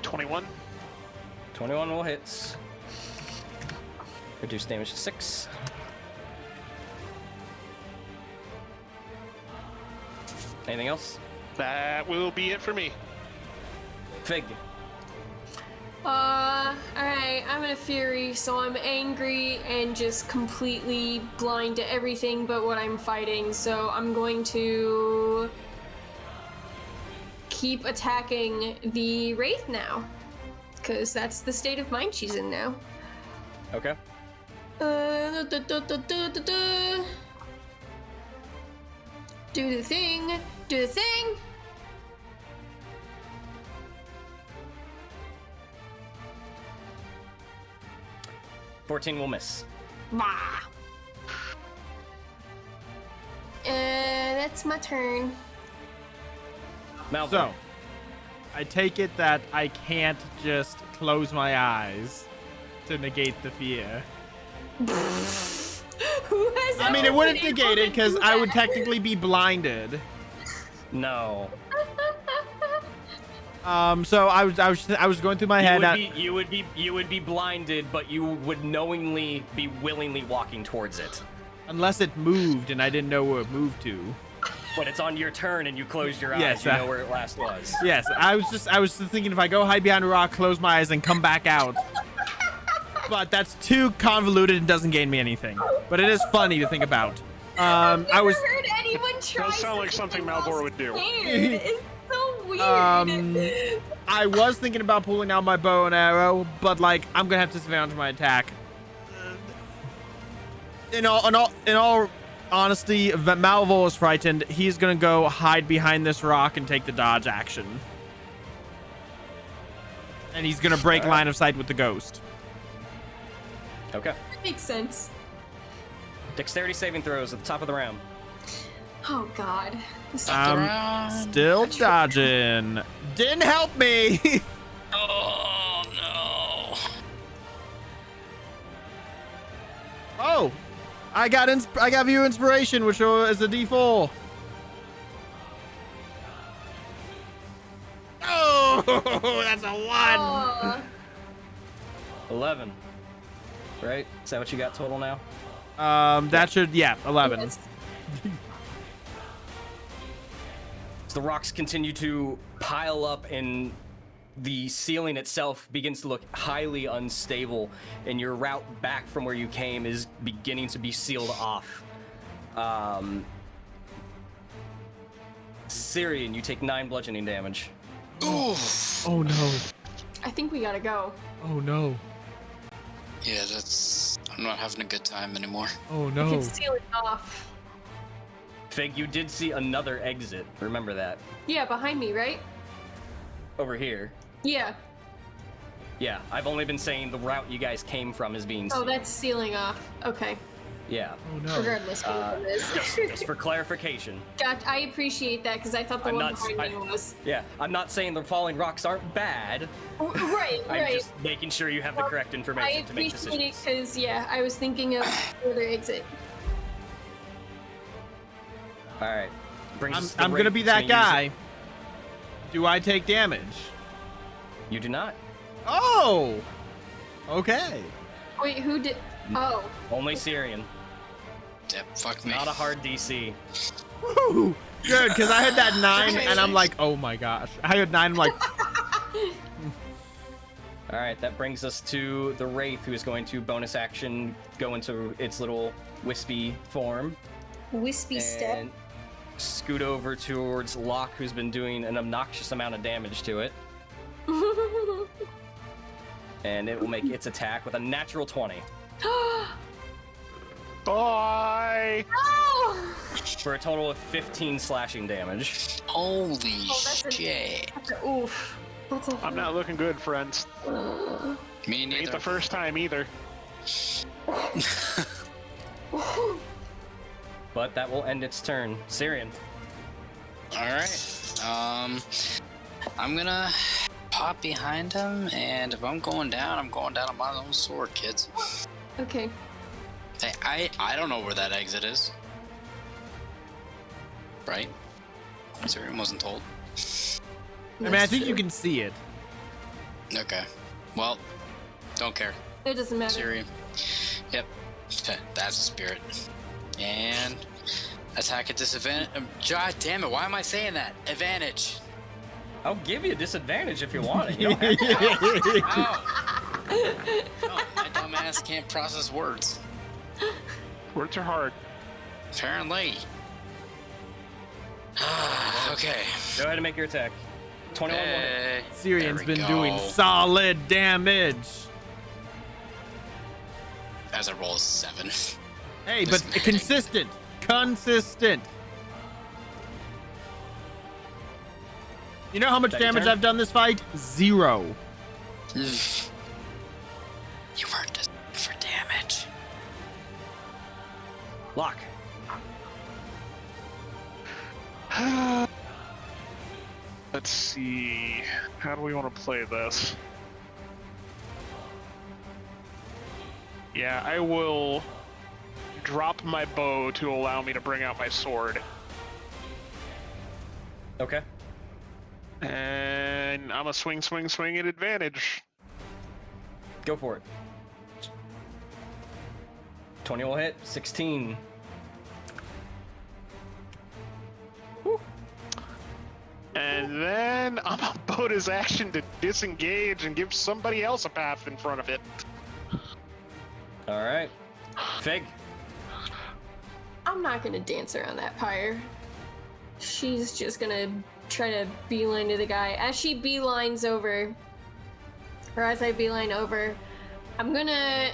$21. 21 will hit. Reduce damage to 6. Anything else? That will be it for me. Fig. Alright, I'm in a fury, so I'm angry and just completely blind to everything but what I'm fighting, so I'm going to keep attacking the Wraith now. Because that's the state of mind she's in now. Okay. Do the thing. Do the thing. $14 will miss. Bah. That's my turn. Malvhor. So, I take it that I can't just close my eyes to negate the fear. Who has I mean, it wouldn't negate it because I would technically be blinded. No. So I was going through my head. You would be blinded, but you would knowingly be willingly walking towards it. Unless it moved and I didn't know where it moved to. But it's on your turn and you closed your eyes. Yes, You know where it last was. Yes, I was just thinking if I go hide behind a rock, close my eyes, and come back out. But that's too convoluted and doesn't gain me anything. But it is funny to think about. I've never I was heard anyone try. Does sound like something Malvhor would do. Scared. It's so weird. I was thinking about pulling out my bow and arrow, but like I'm gonna have to disadvantage my attack. In all honesty, if Malvhor is frightened, he's gonna go hide behind this rock and take the dodge action. And he's gonna break line of sight with the ghost. Okay. That makes sense. Dexterity saving throws at the top of the round. Oh God. Still dodging. Didn't help me. Oh no. Oh, I got view inspiration, which is a D4. Oh, that's a 1. Oh. 11. Right? Is that what you got total now? That should 11. Yes. The rocks continue to pile up and the ceiling itself begins to look highly unstable, and your route back from where you came is beginning to be sealed off. Cirion, you take 9 bludgeoning damage. Oof. Oh no. I think we gotta go. Oh no. Yeah, I'm not having a good time anymore. Oh We no. can seal it off. Fig, you did see another exit. Remember that. Yeah, behind me, right? Over here. Yeah. Yeah, I've only been saying the route you guys came from is being Oh, sealed. that's sealing off. Okay. Yeah. Oh no. Regardless of what it is. Just for clarification. I appreciate that because I thought the I'm one not- behind me was. Yeah, I'm not saying the falling rocks aren't bad. Right, I'm right. just making sure you have the correct I information to make appreciate it decisions. because, yeah, I was thinking of further exit. All right. Brings us to the I'm gonna Wraith. be It's that use guy. Do I take damage? it. You do not. Oh. Okay. Wait, who did? Oh. Only Cirion. Yep, fuck me. Not a hard DC. Woo! Good, because I had that 9 and I'm like, oh my gosh. I had 9. I'm like, All right, that brings us to the Wraith, who is going to bonus action go into its little wispy form Wispy step. and scoot over towards Locke, who's been doing an obnoxious amount of damage to it. And it will make its attack with a natural 20 Bye. Oh! for a total of 15 slashing damage. Holy that's a- shit. Oof. That's a. I'm not looking good, friends. Me Ain't neither. the first time either. But that will end its turn. Cirion. Alright. I'm gonna pop behind him, and if I'm going down on my own sword, kids. Okay. Hey, I don't know where that exit is. Right? Cirion wasn't told. I mean, I think you can see it. Okay. Well, don't care. It doesn't matter. Cirion. Yep. That's the spirit. And attack at disadvantage. God damn it, why am I saying that? Advantage. I'll give you a disadvantage if you want it. You don't have to. Oh. No, my dumb ass can't process words. Words are hard. Apparently. Okay. Go ahead and make your attack. 21 will hit. Hey, Cirion's there we been doing go. solid damage. As I roll a 7. Hey, but This- consistent. Consistent. You know how much That your damage turn? I've done this fight? 0. You weren't designed for damage. Locke. Let's see. How do we want to play this? Yeah, I will drop my bow to allow me to bring out my sword. Okay. And I'm a swing at advantage. Go for it. 20 will hit. 16. And then I'm a bonus action to disengage and give somebody else a path in front of it. All right. Fig. I'm not gonna dance around that pyre. She's just gonna try to beeline to the guy. As she beelines over, or as I beeline over, I'm gonna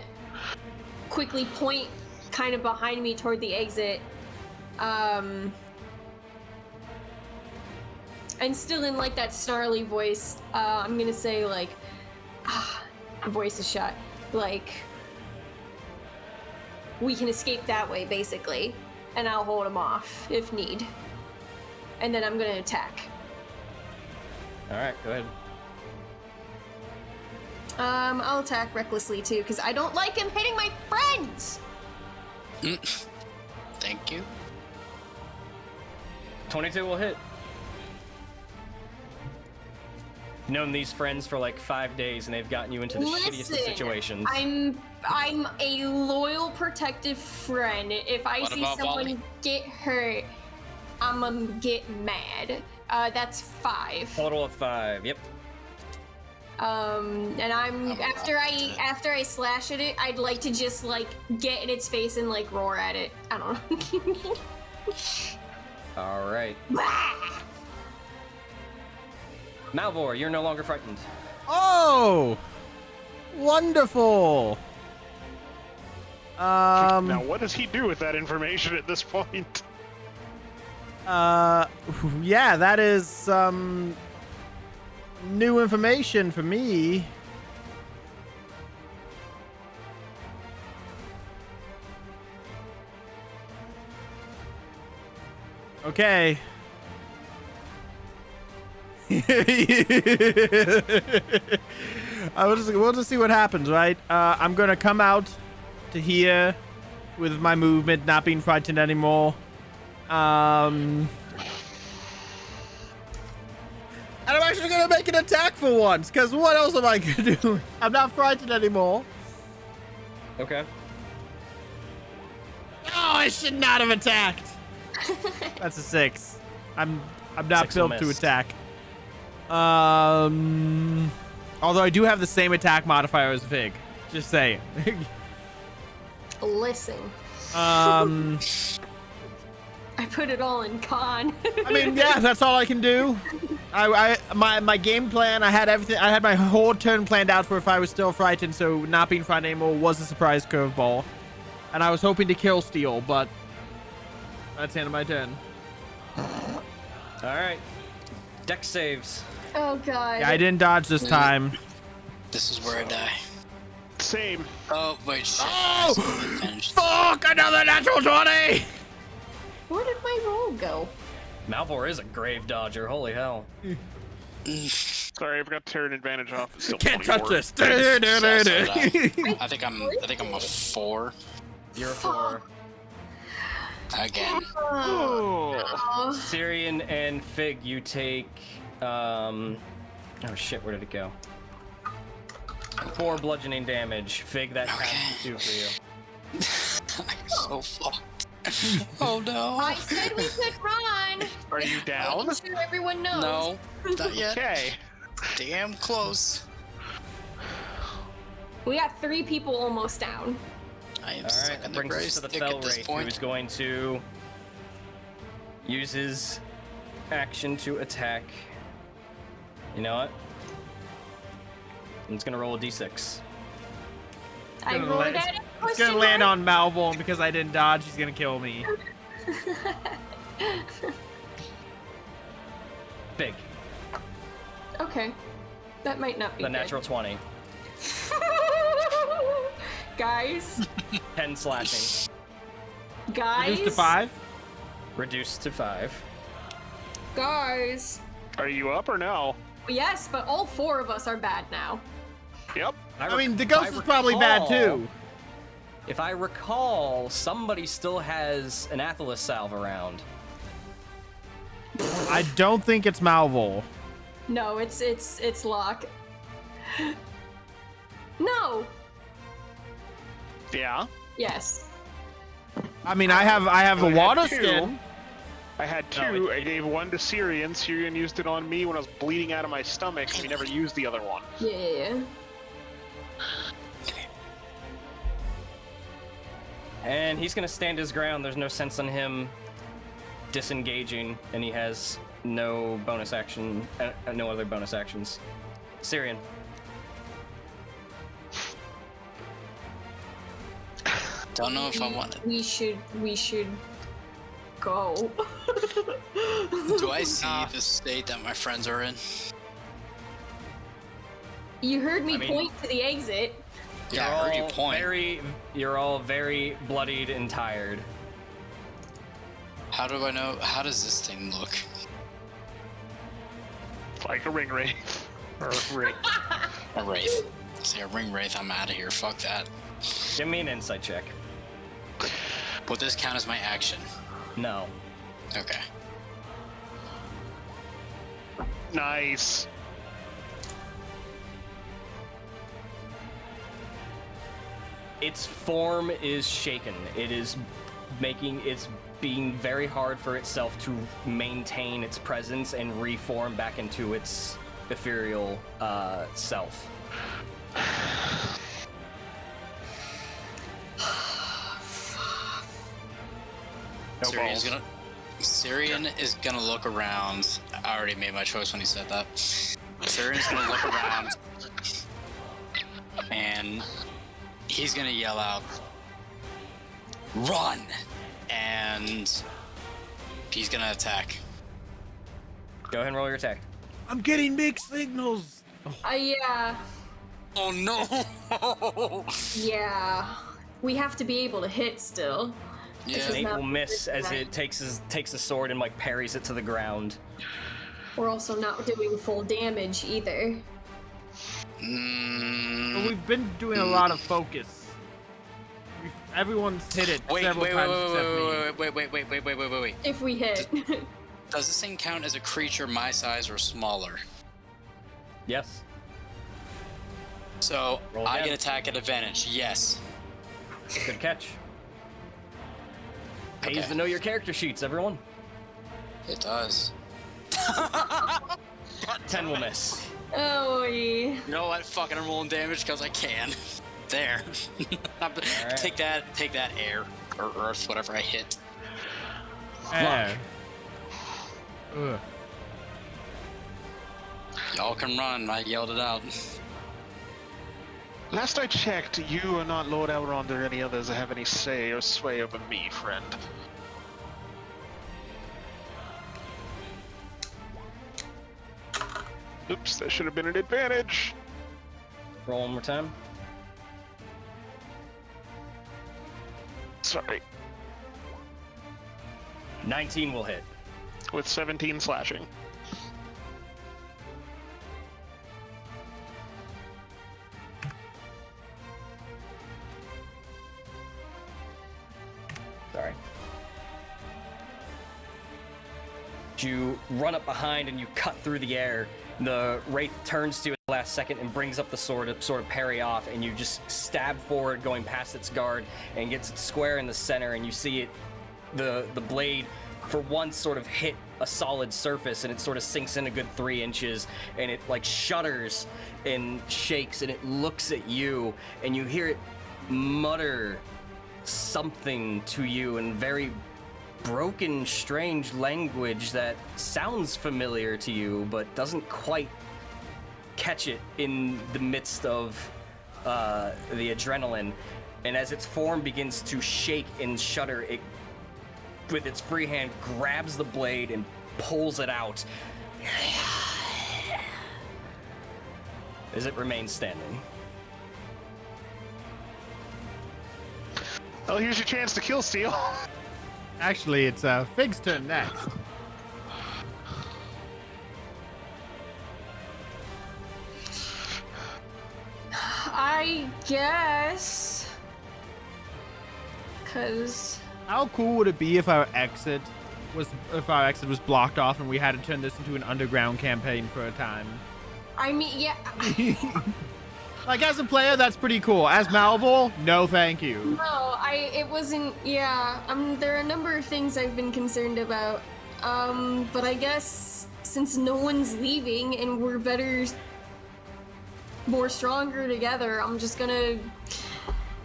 quickly point kind of behind me toward the exit. And still in like that snarly voice, I'm gonna say like, voice is shot. Like, we can escape that way, basically, and I'll hold him off if need. And then I'm gonna attack. All right, go ahead. I'll attack recklessly too, because I don't like him hitting my friends. Thank you. 22 will hit. Known these friends for like 5 days, and they've gotten you into the shittiest of situations. I'm a loyal, protective friend. If I What see about someone Volley? get hurt, I'm gonna get mad. That's 5. Total of 5. Yep. And I'm after I slash at it, I'd like to just like get in its face and like roar at it. I don't know. All right. Malvhor, you're no longer frightened. Oh! Wonderful! Now, what does he do with that information at this point? Yeah, that is some new information for me. Okay. We'll just see what happens, right? I'm gonna come out to here with my movement, not being frightened anymore. And I'm actually gonna make an attack for once, because what else am I gonna do? I'm not frightened anymore. Okay. Oh, I should not have attacked. That's a 6. I'm not 6 will built to miss. attack. Although I do have the same attack modifier as Vig. Just saying. Listen, I I put it all in con. mean, yeah, that's all I can do. My game plan, I had everything. I had my whole turn planned out for if I was still frightened. So not being frightened anymore was a surprise curveball, and I was hoping to kill Steel, but that's the end of my turn. All right. Dex saves. Oh god. Yeah, I didn't dodge this time. This is where I die. Same. Oh, wait, shit. Oh! Finished. Fuck! Another natural 20. Where did my roll go? Malvhor is a grave dodger. Holy hell. Sorry, I forgot to turn advantage off. It's still Can't 24. touch this. So did I think I'm a 4. You're 4. Again. Oh. Cirion and Fig, you take. Oh shit, where did it go? 4 bludgeoning damage. Fig, that passes 2 for you. I'm so fucked. Oh no. I said we could run. Are you down? I'm sure everyone knows. No, not yet. Okay. Damn close. We got 3 people almost down. I am All stuck right, in that the brings us gray to the stick Fell at this Wraith, point. who's going to use his action to attack. You know what? I'm just gonna roll a d6. I Gonna rolled land- at it. It's Question gonna land mark? on Malvhor, and because I didn't dodge, he's gonna kill me. Big. Okay. That might not be The good. natural 20. Guys. 10 slashing. Guys. Reduced to 5. Reduced to 5. Guys. Are you up or no? Yes, but all 4 of us are bad now. Yep. I mean, the ghost is probably bad too. If I recall, somebody still has an Athelis salve around. I don't think it's Malvhor. No, it's Locke. No. Yeah. Yes. I mean, I have a I had water 2. skin. I had No, 2. I gave 1 to Cirion. Cirion used it on me when I was bleeding out of my stomach, and we never used the other one. Yeah. And he's gonna stand his ground. There's no sense in him disengaging, and he has no bonus action, no other bonus actions. Cirion. Don't know if I want it. We should go. Do I see the state that my friends are in? You heard me I mean- point to the exit. Yeah, I heard you all point. You're all very bloodied and tired. How do I know? How does this thing look? Like a ring wraith. Or a ring. A wraith. See a ring wraith, I'm out of here. Fuck that. Give me an insight check. Would this count as my action? No. Okay. Nice. Its form is shaken. It is it's being very hard for itself to maintain its presence and reform back into its ethereal self. No balls. Cirion is gonna look around. I already made my choice when he said that. Cirion's gonna look around and he's gonna yell out, "Run!" And he's gonna attack. Go ahead and roll your attack. I'm getting mixed signals. Yeah. Oh no! Yeah. We have to be able to hit still. Yeah. Nate not will miss as right. it takes the sword and like parries it to the ground. We're also not doing full damage either. But we've been doing a lot of focus. Everyone's hit it several times except me. Wait. If we hit. Does this thing count as a creature my size or smaller? Yes. So Roll I again. get attack at advantage. Yes. Good catch. Pays Okay. to know your character sheets, everyone. It does. 10 will miss. Oh, You know what? Fucking I'm rolling damage because I can. There. Alright. Take that air or earth, whatever I hit. Eh. Ugh. Y'all can run. I yelled it out. Last I checked, you are not Lord Elrond or any others that have any say or sway over me, friend. Oops, that should have been an advantage. Roll one more time. Sorry. 19 will hit. With 17 slashing. You run up behind and you cut through the air. The Wraith turns to you at the last second and brings up the sword to sort of parry off, and you just stab forward, going past its guard, and gets it square in the center, and you see it, the blade, for once sort of hit a solid surface, and it sort of sinks in a good 3 inches, and it like shudders and shakes, and it looks at you, and you hear it mutter something to you in very broken, strange language that sounds familiar to you, but doesn't quite catch it in the midst of the adrenaline. And as its form begins to shake and shudder, it, with its free hand, grabs the blade and pulls it out as it remains standing. Well, here's your chance to kill Steel. Actually, it's Fig's turn next. I guess. Cause How cool would it be if our exit was blocked off and we had to turn this into an underground campaign for a time? I mean, yeah. Like, as a player, that's pretty cool. As Malvhor, no thank you. No, it wasn't. Yeah, there are a number of things I've been concerned about. But I guess since no one's leaving and we're better, more stronger together, I'm just gonna.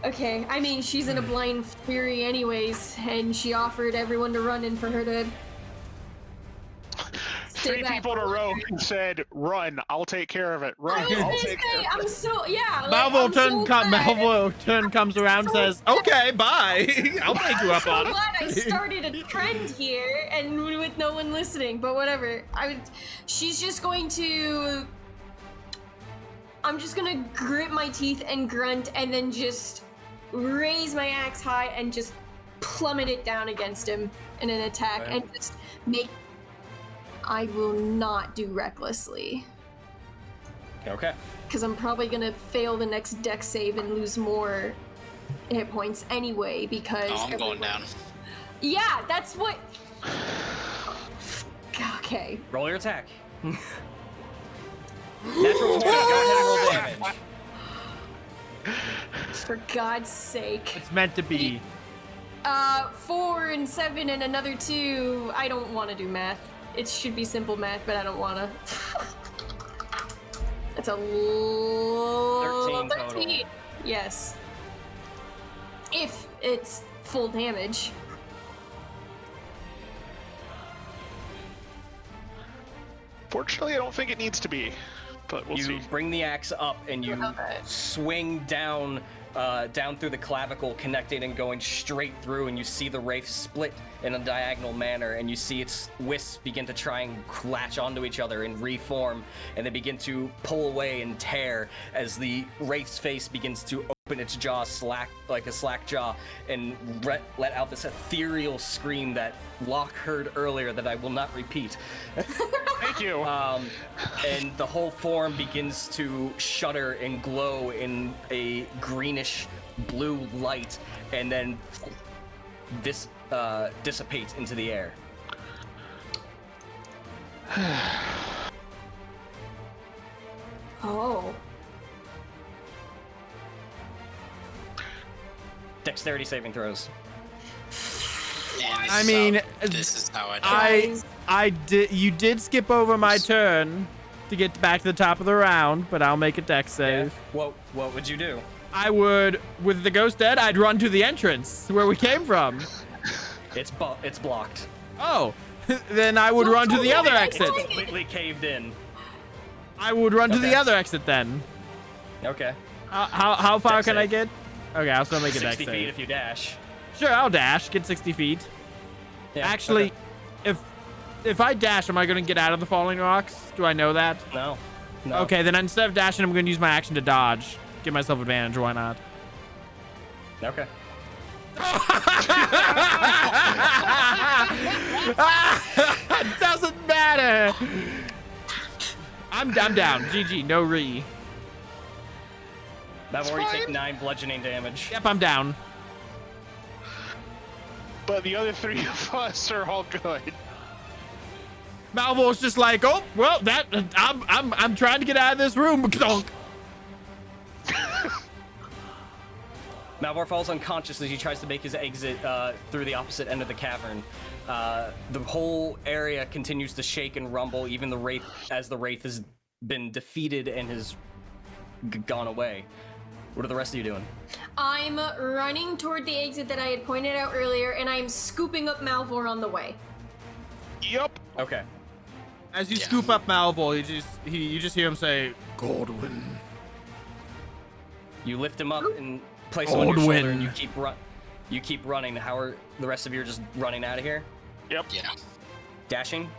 Okay, I mean, she's in a blind fury anyways, and she offered everyone to run in for her to. 3 people in a row said, "Run! I'll take care of it. Run! I was I'll gonna take care say, of it." I'm so yeah. Malvhor turn comes around and says, "Okay, bye. I'll take you up on I'm it." glad I started a trend here, and with no one listening. But whatever. She's just going to. I'm just gonna grit my teeth and grunt, and then just raise my axe high and just plummet it down against him in an attack, Okay. and just make. I will not do recklessly. Okay. Because I'm probably gonna fail the next dex save and lose more hit points anyway, because... Oh, I'm going down. Yeah, that's what... Okay. Roll your attack. Natural 20, go ahead and roll damage. For God's sake. It's meant to be. 4 and 7 and another 2. I don't want to do math. It should be simple math, but I don't want to. It's a 13 total. 13. Yes. If it's full damage. Fortunately, I don't think it needs to be, but we'll You see. bring the axe up and you Okay. swing down through the clavicle, connecting and going straight through, and you see the wraith split in a diagonal manner, and you see its wisps begin to try and latch onto each other and reform, and they begin to pull away and tear as the wraith's face begins to open its jaw like a slack jaw and let out this ethereal scream that Locke heard earlier that I will not repeat. Thank you. And the whole form begins to shudder and glow in a greenish blue light, and then this dissipates into the air. Oh. Dexterity saving throws. And I mean, this is how I do it. You did skip over my turn to get back to the top of the round, but I'll make a dex save. What would you do? I would, with the ghost dead, I'd run to the entrance where we came from. It's blocked. Oh, then I would run to the other exit. It's completely caved in. I would run to Okay. the other exit then. Okay. How far Dex can I save. get? Okay, I'll still make a dex 60 feet save. if you dash. Sure, I'll dash. Get 60 feet. Yeah, Actually, if I dash, am I going to get out of the falling rocks? Do I know that? okay. No. Okay, then instead of dashing, I'm going to use my action to dodge. Give myself advantage. Why not? Okay. It doesn't matter. I'm down. GG. No re. Malvhor, you take 9 bludgeoning damage. Yep, I'm down. But the other 3 of us are all good. Malvhor's just like, oh well, that I'm trying to get out of this room. Malvhor falls unconscious as he tries to make his exit through the opposite end of the cavern. The whole area continues to shake and rumble, even the wraith, as the wraith has been defeated and has gone away. What are the rest of you doing? I'm running toward the exit that I had pointed out earlier, and I'm scooping up Malvhor on the way. Yup. Okay. As you scoop up Malvhor, you just hear him say, Godwin. You lift him up and place him on your Godwin. shoulder, and you keep running. How are the rest of you just running out of here? Yep. Yeah. Dashing?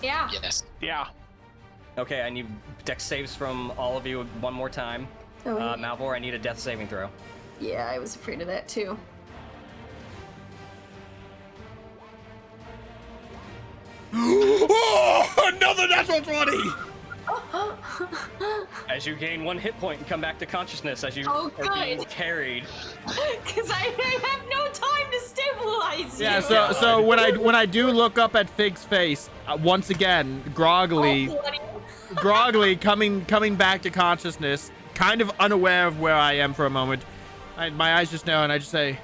Yeah. Yes. Yeah. Okay, I need dex saves from all of you one more time. Oh, yeah. Malvhor, I need a death saving throw. Yeah, I was afraid of that too. Oh, another natural 20! As you gain 1 hit point and come back to consciousness as you are being good. carried. Because I have no time to stabilize Yeah, you. so when I do look up at Fig's face, once again, groggily coming back to consciousness, kind of unaware of where I am for a moment. My eyes just narrow and I just say,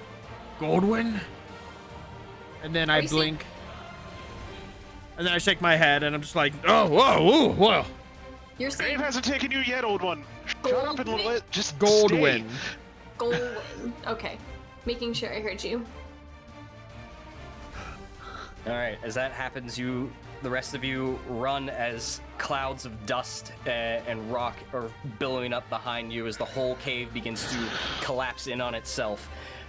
Godwin? And then I blink. And then I shake my head and I'm just like, oh, whoa, whoa. You're saying Dave hasn't taken you yet, old one. Shut up and just Goldwyn. stay. Goldwyn. Okay. Making sure I heard you. Alright, as that happens, the rest of you run as clouds of dust and rock are billowing up behind you as the whole cave begins to collapse in on itself.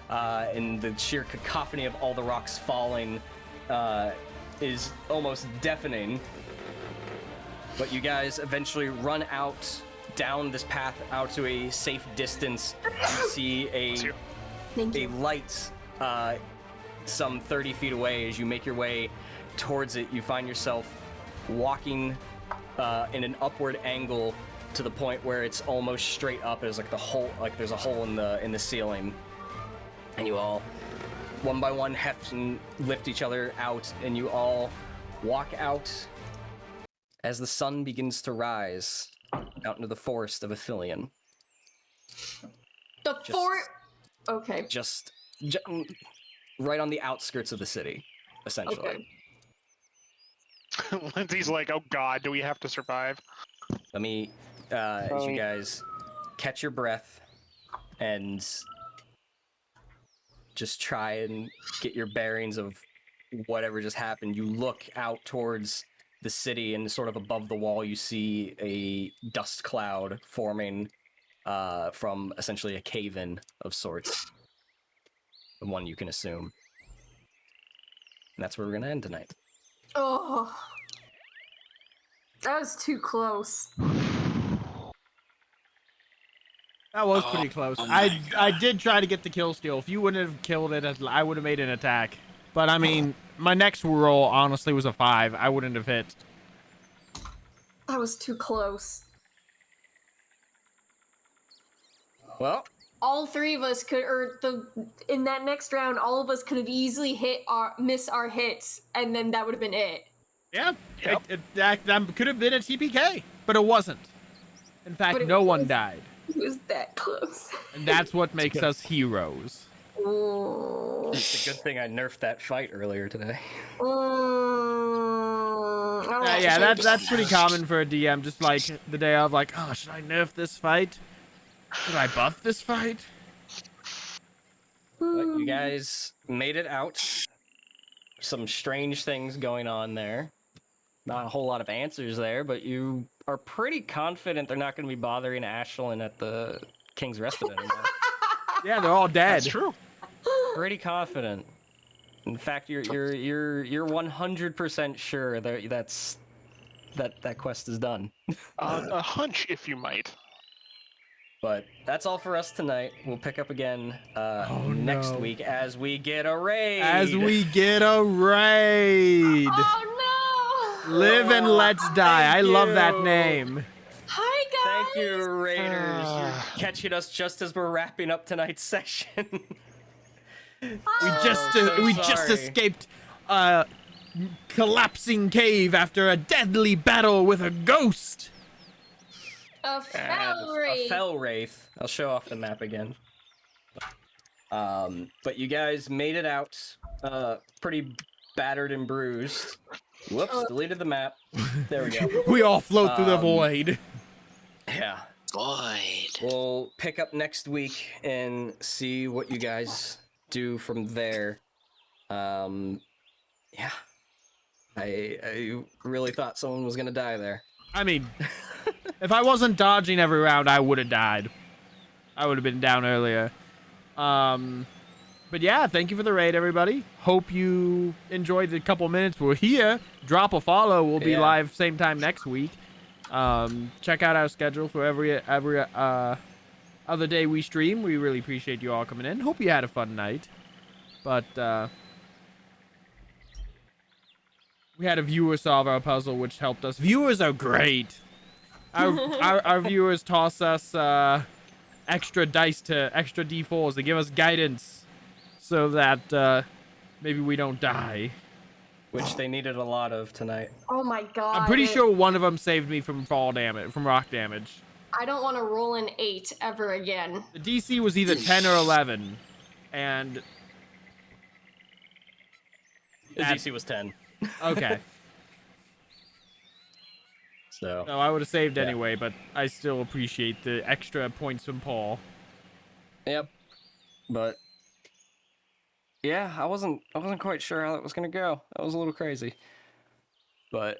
And the sheer cacophony of all the rocks falling is almost deafening. But you guys eventually run out down this path out to a safe distance. You see a light some 30 feet away. As you make your way towards it, you find yourself walking in an upward angle to the point where it's almost straight up. There's there's a hole in the ceiling, and you all one by one heft and lift each other out, and you all walk out as the sun begins to rise out into the forest of Aphelion. Okay. Just right on the outskirts of the city, essentially. Okay. Lindsay's like, oh god, do we have to survive? Let me, as you guys catch your breath and just try and get your bearings of whatever just happened. You look out towards the city, and sort of above the wall, you see a dust cloud forming from essentially a cave-in of sorts. The one you can assume. And that's where we're going to end tonight. Oh. That was too close. That was pretty close. I did try to get the kill steal. If you wouldn't have killed it, I would have made an attack. But I mean, my next roll honestly was a 5. I wouldn't have hit. That was too close. Well, all three of us could, in that next round, all of us could have easily miss our hits, and then that would have been it. Yeah, Yep. that could have been a TPK, but it wasn't. In fact, no one died. It was that close. And that's what makes us heroes. Oh. it's a good thing I nerfed that fight earlier today. Yeah, that's pretty common for a DM. Just like the day of, like, oh, should I nerf this fight? Should I buff this fight? But you guys made it out. Some strange things going on there. Not a whole lot of answers there, but you are pretty confident they're not going to be bothering Ashlyn at the King's Rest anymore. Yeah, they're all dead. That's true. Pretty confident. In fact, you're 100% sure that quest is done. A hunch, if you might. But that's all for us tonight. We'll pick up again next week as we get a raid. As we get a raid. Oh no! Live and let's die. I love that name. Hi guys. Thank you, Raiders. You're catching us just as we're wrapping up tonight's session. We just so we just sorry. escaped collapsing cave after a deadly battle with a ghost. A fell wraith. A fell wraith. I'll show off the map again. But you guys made it out, pretty battered and bruised. Whoops, deleted the map. There we go. We all float through the void. Yeah. Void. We'll pick up next week and see what you guys do from there. Yeah. I really thought someone was gonna die there. I mean, if I wasn't dodging every round, I would have died. I would have been down earlier. But yeah, thank you for the raid, everybody. Hope you enjoyed the couple minutes we're here. Drop a follow. We'll be live same time next week. Check out our schedule for every other day we stream. We really appreciate you all coming in. Hope you had a fun night. But we had a viewer solve our puzzle, which helped us. Viewers are great. Our viewers toss us extra dice extra d4s to give us guidance so that maybe we don't die. Which they needed a lot of tonight. Oh my god. I'm pretty sure one of them saved me from fall damage, from rock damage. I don't want to roll an 8 ever again. The DC was either 10 or 11, and The DC was 10. Okay. So I would have saved anyway, but I still appreciate the extra points from Paul. Yep. But yeah, I wasn't quite sure how that was gonna go. That was a little crazy. But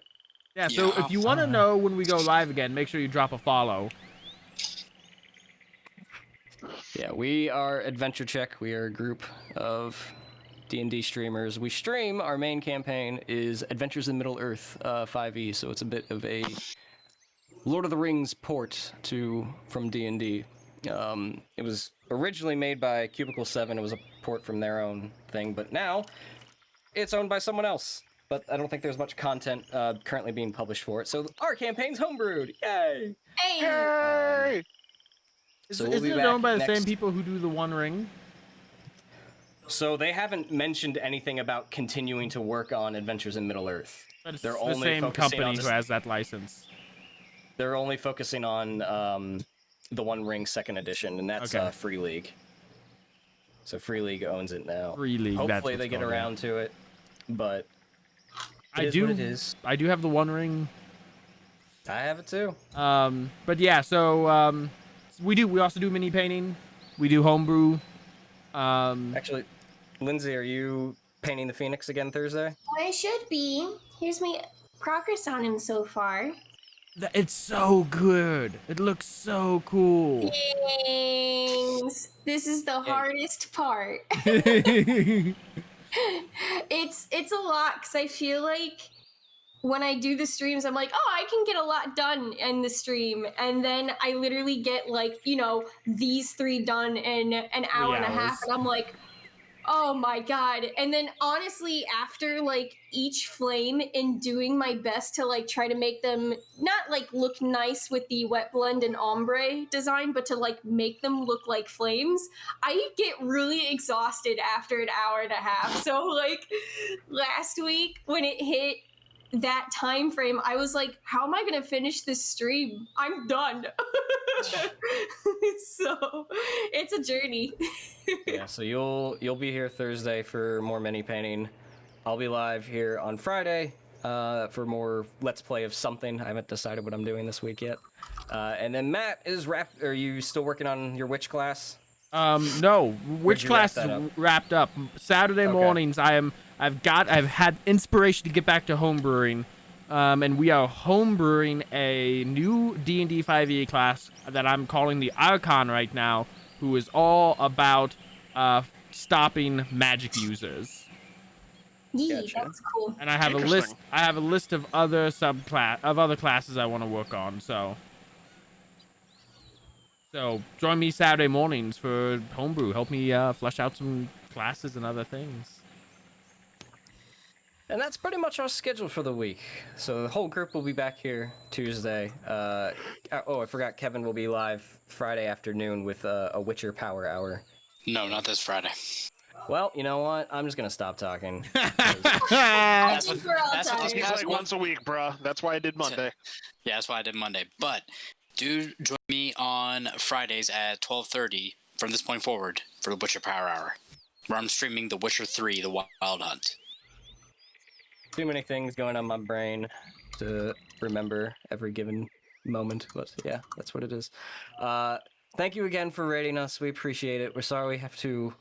yeah, so if you want to know when we go live again, make sure you drop a follow. yeah, we are AdventureCheck. We are a group of D&D streamers. We stream. Our main campaign is Adventures in Middle-earth 5e, so it's a bit of a Lord of the Rings port from D&D. It was originally made by Cubicle 7. It was a port from their own thing, but now it's owned by someone else. But I don't think there's much content currently being published for it. So our campaign's homebrewed. Yay! Hey! Yay! So we'll Isn't be it back owned by the next- same people who do the One Ring? So they haven't mentioned anything about continuing to work on Adventures in Middle-earth. But it's They're the only same focusing on company just- who has that license. They're only focusing on the One Ring Second Edition, and that's Okay. Free League. So Free League owns it now. Free League, that's Hopefully what's they get called, around to it, but I it is do. what it is. I do have the One Ring. I have it too. But yeah, so we also do mini painting. We do homebrew. Actually, Lindsay, are you painting the Phoenix again Thursday? I should be. Here's my progress on him so far. It's so good. It looks so cool. Thanks. This is the hardest part. It's a lot because I feel like when I do the streams, I'm like, oh, I can get a lot done in the stream, and then I literally get like, these 3 done in an hour and a half, and I'm like, oh my god. And then honestly, after like each flame and doing my best to like try to make them not like look nice with the wet blend and ombre design, but to like make them look like flames, I get really exhausted after an hour and a half. So like last week when it hit that time frame, I was like, how am I gonna finish this stream? I'm done. So it's a journey. Yeah, so you'll be here Thursday for more mini painting. I'll be live here on Friday for more Let's Play of something. I haven't decided what I'm doing this week yet. And then Matt is Are you still working on your witch class? No, which you wrap class that is up? wrapped up? Saturday Okay. mornings, I've had inspiration to get back to homebrewing, and we are homebrewing a new D&D 5e class that I'm calling the Archon right now, who is all about stopping magic users. Yeah, Gotcha. that's cool. And I have a list. Interesting. I have a list of other other classes I want to work on. So join me Saturday mornings for homebrew. Help me flesh out some classes and other things. And that's pretty much our schedule for the week. So the whole group will be back here Tuesday. I forgot Kevin will be live Friday afternoon with a Witcher Power Hour. No, not this Friday. Well, you know what? I'm just gonna stop talking. I think we're all that's what tired. this He's past like one- once a week, bruh. That's why I did Monday. Yeah, that's why I did Monday. But do join me on Fridays at 12:30 from this point forward for the Witcher Power Hour, where I'm streaming The Witcher 3: The Wild Hunt. Too many things going on in my brain to remember every given moment, but yeah, that's what it is. Thank you again for rating us. We appreciate it. We're sorry we have to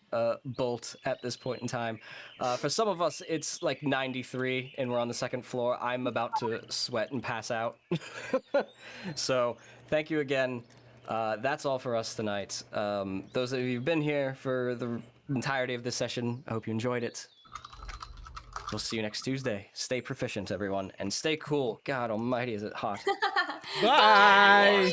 bolt at this point in time. For some of us, it's like 93 and we're on the second floor. I'm about to sweat and pass out. So thank you again. That's all for us tonight. Those of you who've been here for the entirety of this session, I hope you enjoyed it. We'll see you next Tuesday. Stay proficient, everyone, and stay cool. God almighty, is it hot. Bye. Bye.